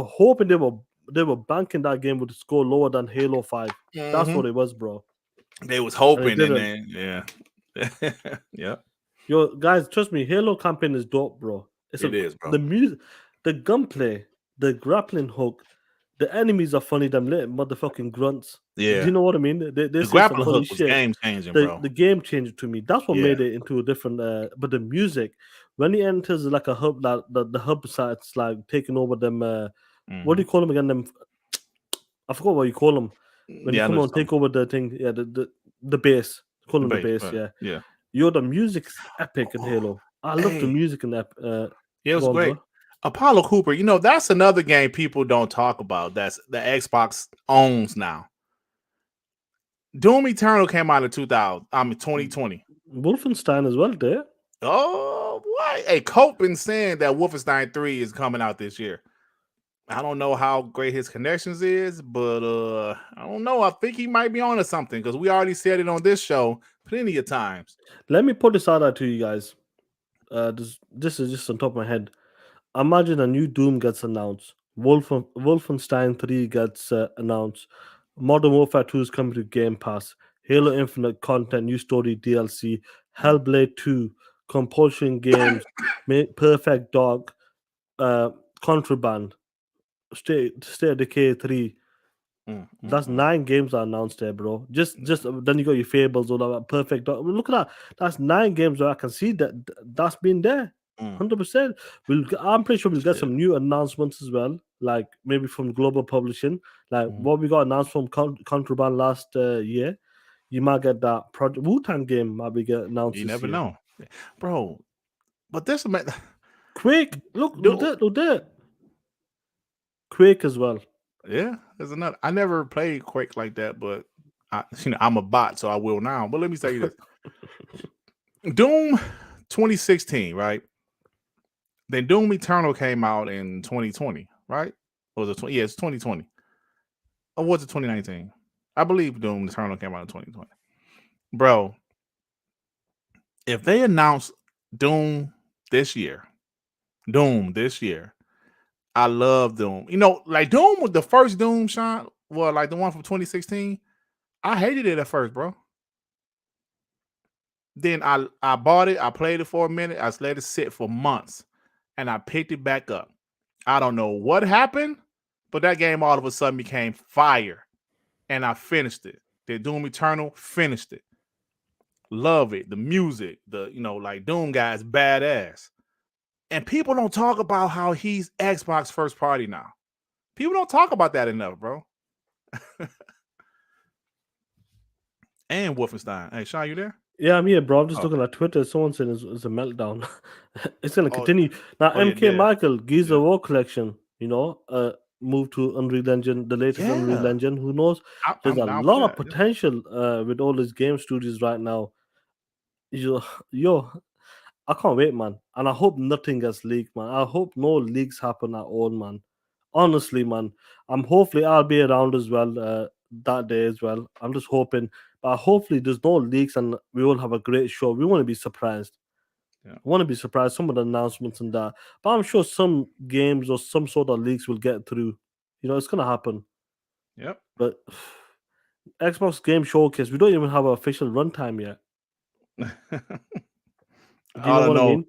Speaker 1: hoping they were banking that game would score lower than Halo 5. That's what it was, bro.
Speaker 2: They was hoping, and
Speaker 1: didn't.
Speaker 2: then yeah.
Speaker 1: Yo, guys, trust me, Halo campaign is dope, bro.
Speaker 2: It is, bro.
Speaker 1: The music, the gunplay, the grappling hook, the enemies are funny, them little motherfucking grunts.
Speaker 2: Yeah.
Speaker 1: Do you know what I mean? They
Speaker 2: The
Speaker 1: say some
Speaker 2: grappling
Speaker 1: funny
Speaker 2: hook was
Speaker 1: shit.
Speaker 2: game changing, bro.
Speaker 1: The game changer to me. That's what
Speaker 2: Yeah.
Speaker 1: made it into a different. But the music, when he enters like a hub, that the hub sites like taking over them. What do you call them again? Them. I forgot what you call them. When you come on, take over the thing. Yeah, the base. Call them the base.
Speaker 2: right.
Speaker 1: Yeah.
Speaker 2: Yeah.
Speaker 1: Yo, the music's epic in Halo. I love the
Speaker 2: Hey.
Speaker 1: music in that.
Speaker 2: Yeah, it was
Speaker 1: go on,
Speaker 2: great.
Speaker 1: bro.
Speaker 2: Apollo Cooper, that's another game people don't talk about. That's the Xbox owns now. Doom Eternal came out in 2020.
Speaker 1: Wolfenstein as well, there.
Speaker 2: Oh, why? Hey, Cope been saying that Wolfenstein 3 is coming out this year. I don't know how great his connections is, but I don't know. I think he might be onto something because we already said it on this show plenty of times.
Speaker 1: Let me put this out there to you guys. This is just on top of my head. Imagine a new Doom gets announced. Wolfenstein 3 gets announced. Modern Warfare 2 is coming to Game Pass. Halo Infinite content, new story DLC. Hellblade 2, compulsion games, Perfect Dog, Contraband, State of Decay 3. That's 9 games are announced there, bro. Just then you got your Fables or that Perfect Dog. Look at that. That's 9 games where I can see that's been there. 100%. I'm pretty sure we'll get some new announcements as well, like maybe from Global Publishing, like what we got announced from Contraband last year. You might get that Project Wu-Tang game might be get announced.
Speaker 2: You
Speaker 1: this
Speaker 2: never
Speaker 1: year.
Speaker 2: know, bro. But this
Speaker 1: Quake, look there. Quake as well.
Speaker 2: Yeah, there's another. I never played Quake like that, but I'm a bot, so I will now. But let me tell you this: Doom 2016, right? Then Doom Eternal came out in 2020, right? Or was it 20? Yeah, it's 2020. Or was it 2019? I believe Doom Eternal came out in 2020. Bro, if they announce Doom this year, I love Doom. You know, like Doom was the first Doom, Sean. Well, like the one from 2016. I hated it at first, bro. Then I bought it. I played it for a minute. I let it sit for months, and I picked it back up. I don't know what happened, but that game all of a sudden became fire, and I finished it. The Doom Eternal, finished it. Love it. The music, like Doom guy is badass. And people don't talk about how he's Xbox first party now. People don't talk about that enough, bro. And Wolfenstein. Hey, Sean, you there?
Speaker 1: Yeah, I'm here, bro. I'm just looking at Twitter. Someone said it's a meltdown. It's gonna
Speaker 2: Oh,
Speaker 1: continue. Now,
Speaker 2: oh, yeah,
Speaker 1: MK
Speaker 2: yeah.
Speaker 1: Michael, Gears of War collection, moved to Unreal Engine, the latest Unreal
Speaker 2: Yeah.
Speaker 1: Engine. Who knows? There's
Speaker 2: I'm
Speaker 1: a
Speaker 2: down
Speaker 1: lot
Speaker 2: for
Speaker 1: of
Speaker 2: that. Yeah.
Speaker 1: potential with all these game studios right now. Yo, I can't wait, man. And I hope nothing gets leaked, man. I hope no leaks happen at all, man. Honestly, man. Hopefully I'll be around as well that day as well. I'm just hoping. But hopefully there's no leaks and we will have a great show. We want to be surprised.
Speaker 2: Yeah.
Speaker 1: I want to be surprised, some of the announcements and that. But I'm sure some games or some sort of leaks will get through. It's gonna happen.
Speaker 2: Yep.
Speaker 1: But Xbox Game Showcase, we don't even have an official runtime yet. Do you know what I mean?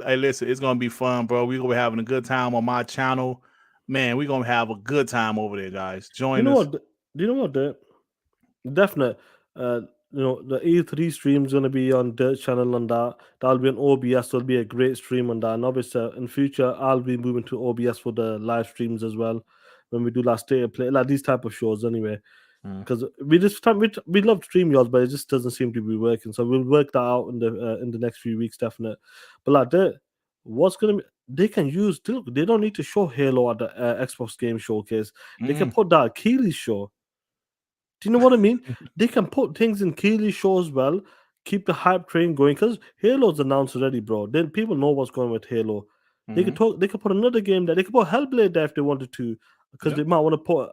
Speaker 2: Hey, listen, it's gonna be fun, bro. We're gonna be having a good time on my channel. Man, we're gonna have a good time over there, guys. Join us.
Speaker 1: Do you know what? Definite. The E3 stream is going to be on Dirt channel on that. That'll be on OBS. There'll be a great stream on that. And obviously, in future, I'll be moving to OBS for the live streams as well. When we do that state of play, like these type of shows, anyway. Because we love StreamYards, but it just doesn't seem to be working. So we'll work that out in the next few weeks, definitely. But like that, what's gonna be? They can use. Look, they don't need to show Halo at the Xbox Game Showcase. They can put that at Keely's show. Do you know what I mean? They can put things in Keely's show as well. Keep the hype train going because Halo's announced already, bro. Then people know what's going with Halo. They could talk. They could put another game there. They could put Hellblade there if they wanted to, because they might want to put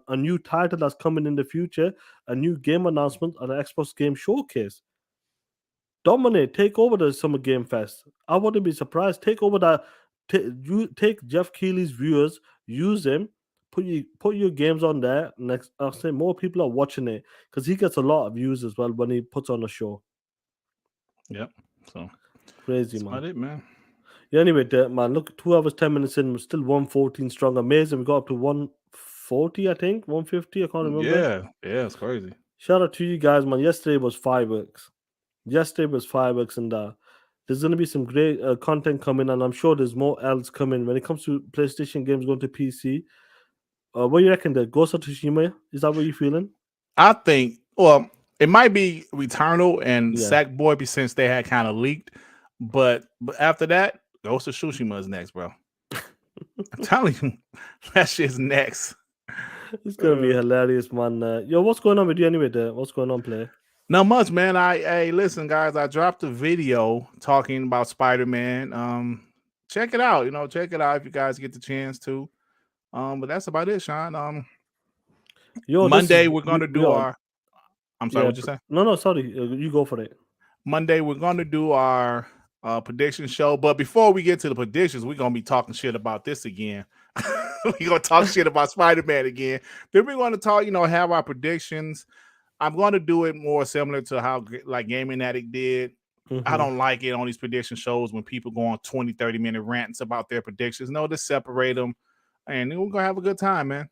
Speaker 1: a new title that's coming in the future, a new game announcement at the Xbox Game Showcase. Dominate, take over the Summer Game Fest. I wouldn't be surprised. Take over that. You take Jeff Keighley's viewers, use them, put your games on there. Next, I'll say more people are watching it because he gets a lot of views as well when he puts on a show.
Speaker 2: Yep. So
Speaker 1: crazy,
Speaker 2: that's
Speaker 1: man.
Speaker 2: about it, man.
Speaker 1: Yeah. Anyway, man, look, 2 hours 10 minutes in, we're still 114 strong. Amazing. We got up to 140, I think, 150. I can't remember.
Speaker 2: Yeah, it's crazy.
Speaker 1: Shout out to you guys, man. Yesterday was fireworks. And there's going to be some great content coming, and I'm sure there's more else coming when it comes to PlayStation games going to PC. What do you reckon? The Ghost of Tsushima, is that what you're feeling?
Speaker 2: I think, well, it might be Returnal and Sackboy since they had kind of leaked, but after that, Ghost of Tsushima is next, bro. I'm telling you, that shit's next.
Speaker 1: It's gonna be hilarious, man. Yo, what's going on with you anyway? What's going on, Play?
Speaker 2: Not much, man. Hey, listen, guys. I dropped a video talking about Spider-Man. Check it out. Check it out if you guys get the chance to. But that's about it, Sean. Monday we're gonna do our. I'm sorry, what you say?
Speaker 1: No, sorry. You go for it.
Speaker 2: Monday we're gonna do our prediction show. But before we get to the predictions, we're gonna be talking shit about this again. We're gonna talk shit about Spider-Man again. Then we're gonna talk, have our predictions. I'm gonna do it more similar to how like Gaming Addict did. I don't like it on these prediction shows when people go on 20, 30-minute rants about their predictions. No, just separate them, and then we're gonna have a good time, man.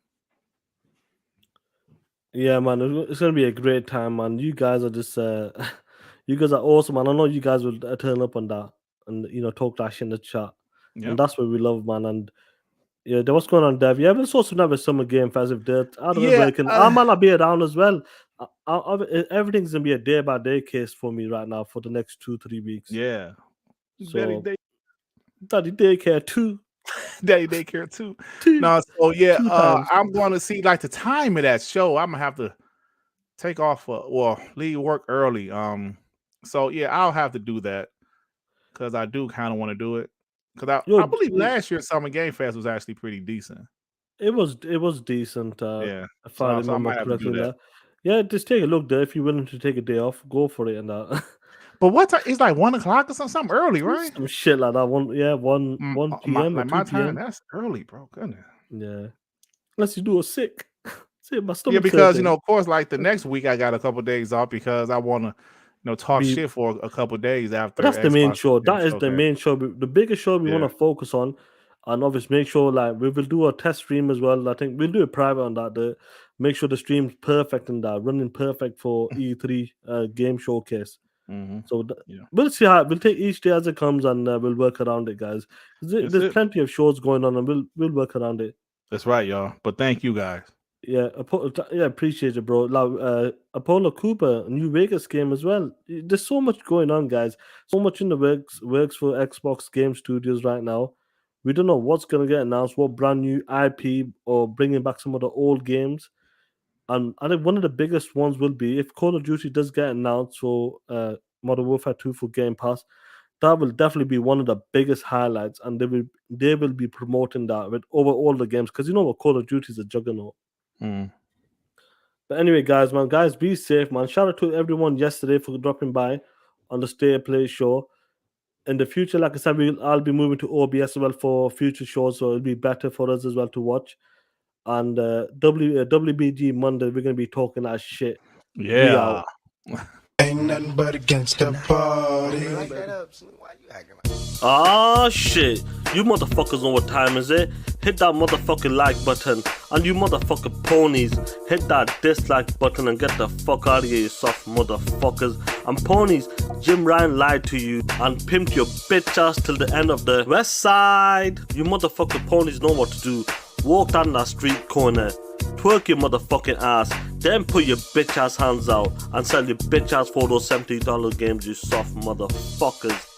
Speaker 1: Yeah, man, it's gonna be a great time, man. You guys are just, you guys are awesome, man. I know you guys will turn up on that and talk that shit in the chat,
Speaker 2: Yep.
Speaker 1: and that's what we love, man. And yeah, what's going on, Dev? Yeah, we'll sort some other summer game fest if that. I don't know, I might not be around as well. Everything's gonna be a day by day case for me right now for the next 2-3 weeks.
Speaker 2: Yeah,
Speaker 1: So Daddy daycare too.
Speaker 2: Daddy daycare too. No, so yeah,
Speaker 1: 2 times.
Speaker 2: I'm going to see like the time of that show. I'm gonna have to take off, leave work early. So yeah, I'll have to do that because I do kind of want to do it because I believe last year Summer Game Fest was actually pretty decent.
Speaker 1: It was decent.
Speaker 2: Yeah,
Speaker 1: if I
Speaker 2: so I might
Speaker 1: remember
Speaker 2: have to do
Speaker 1: correctly.
Speaker 2: that.
Speaker 1: Yeah, just take a look there. If you're willing to take a day off, go for it. And
Speaker 2: But what time? It's like 1 o'clock or something early, right?
Speaker 1: some shit like that. 1 p.m. or
Speaker 2: Like
Speaker 1: 2
Speaker 2: my
Speaker 1: p.m.
Speaker 2: time. That's early, bro. Goodness.
Speaker 1: Yeah, unless you do a sick. See, my
Speaker 2: Yeah,
Speaker 1: stomach
Speaker 2: because
Speaker 1: hurting.
Speaker 2: of course, like the next week I got a couple days off because I want to talk shit for a couple days after.
Speaker 1: But that's the main
Speaker 2: Xbox
Speaker 1: show.
Speaker 2: Game
Speaker 1: That is the
Speaker 2: Showcase.
Speaker 1: main show. The biggest show we want
Speaker 2: Yeah.
Speaker 1: to focus on, and obviously make sure like we will do a test stream as well. I think we'll do it private on that. Make sure the stream's perfect and that running perfect for E3 game showcase. So we'll see how we'll take each day as it comes, and we'll work around it, guys. There's plenty of shows going on, and we'll work around it.
Speaker 2: That's right, y'all. But thank you guys.
Speaker 1: Yeah, appreciate it, bro. Like, Apollo Cooper, New Vegas game as well. There's so much going on, guys. So much in the works for Xbox Game Studios right now. We don't know what's gonna get announced, what brand new IP or bringing back some of the old games. And I think one of the biggest ones will be if Call of Duty does get announced for Modern Warfare 2 for Game Pass. That will definitely be one of the biggest highlights, and they will be promoting that with over all the games because what Call of Duty is a juggernaut. But anyway, guys, be safe, man. Shout out to everyone yesterday for dropping by on the Stay Play show. In the future, like I said, I'll be moving to OBS as well for future shows, so it'll be better for us as well to watch. And WBG Monday, we're gonna be talking that shit.
Speaker 2: Yeah.
Speaker 1: We out.
Speaker 12: Ain't nothing but against the party.
Speaker 1: Ah shit, you motherfuckers know what time is it? Hit that motherfucking like button, and you motherfucking ponies, hit that dislike button and get the fuck out of here, you soft motherfuckers. And ponies, Jim Ryan lied to you and pimped your bitch ass till the end of the west side. You motherfucking ponies know what to do. Walk down that street corner, twerk your motherfucking ass, then put your bitch ass hands out and sell your bitch ass for those $70 games, you soft motherfuckers.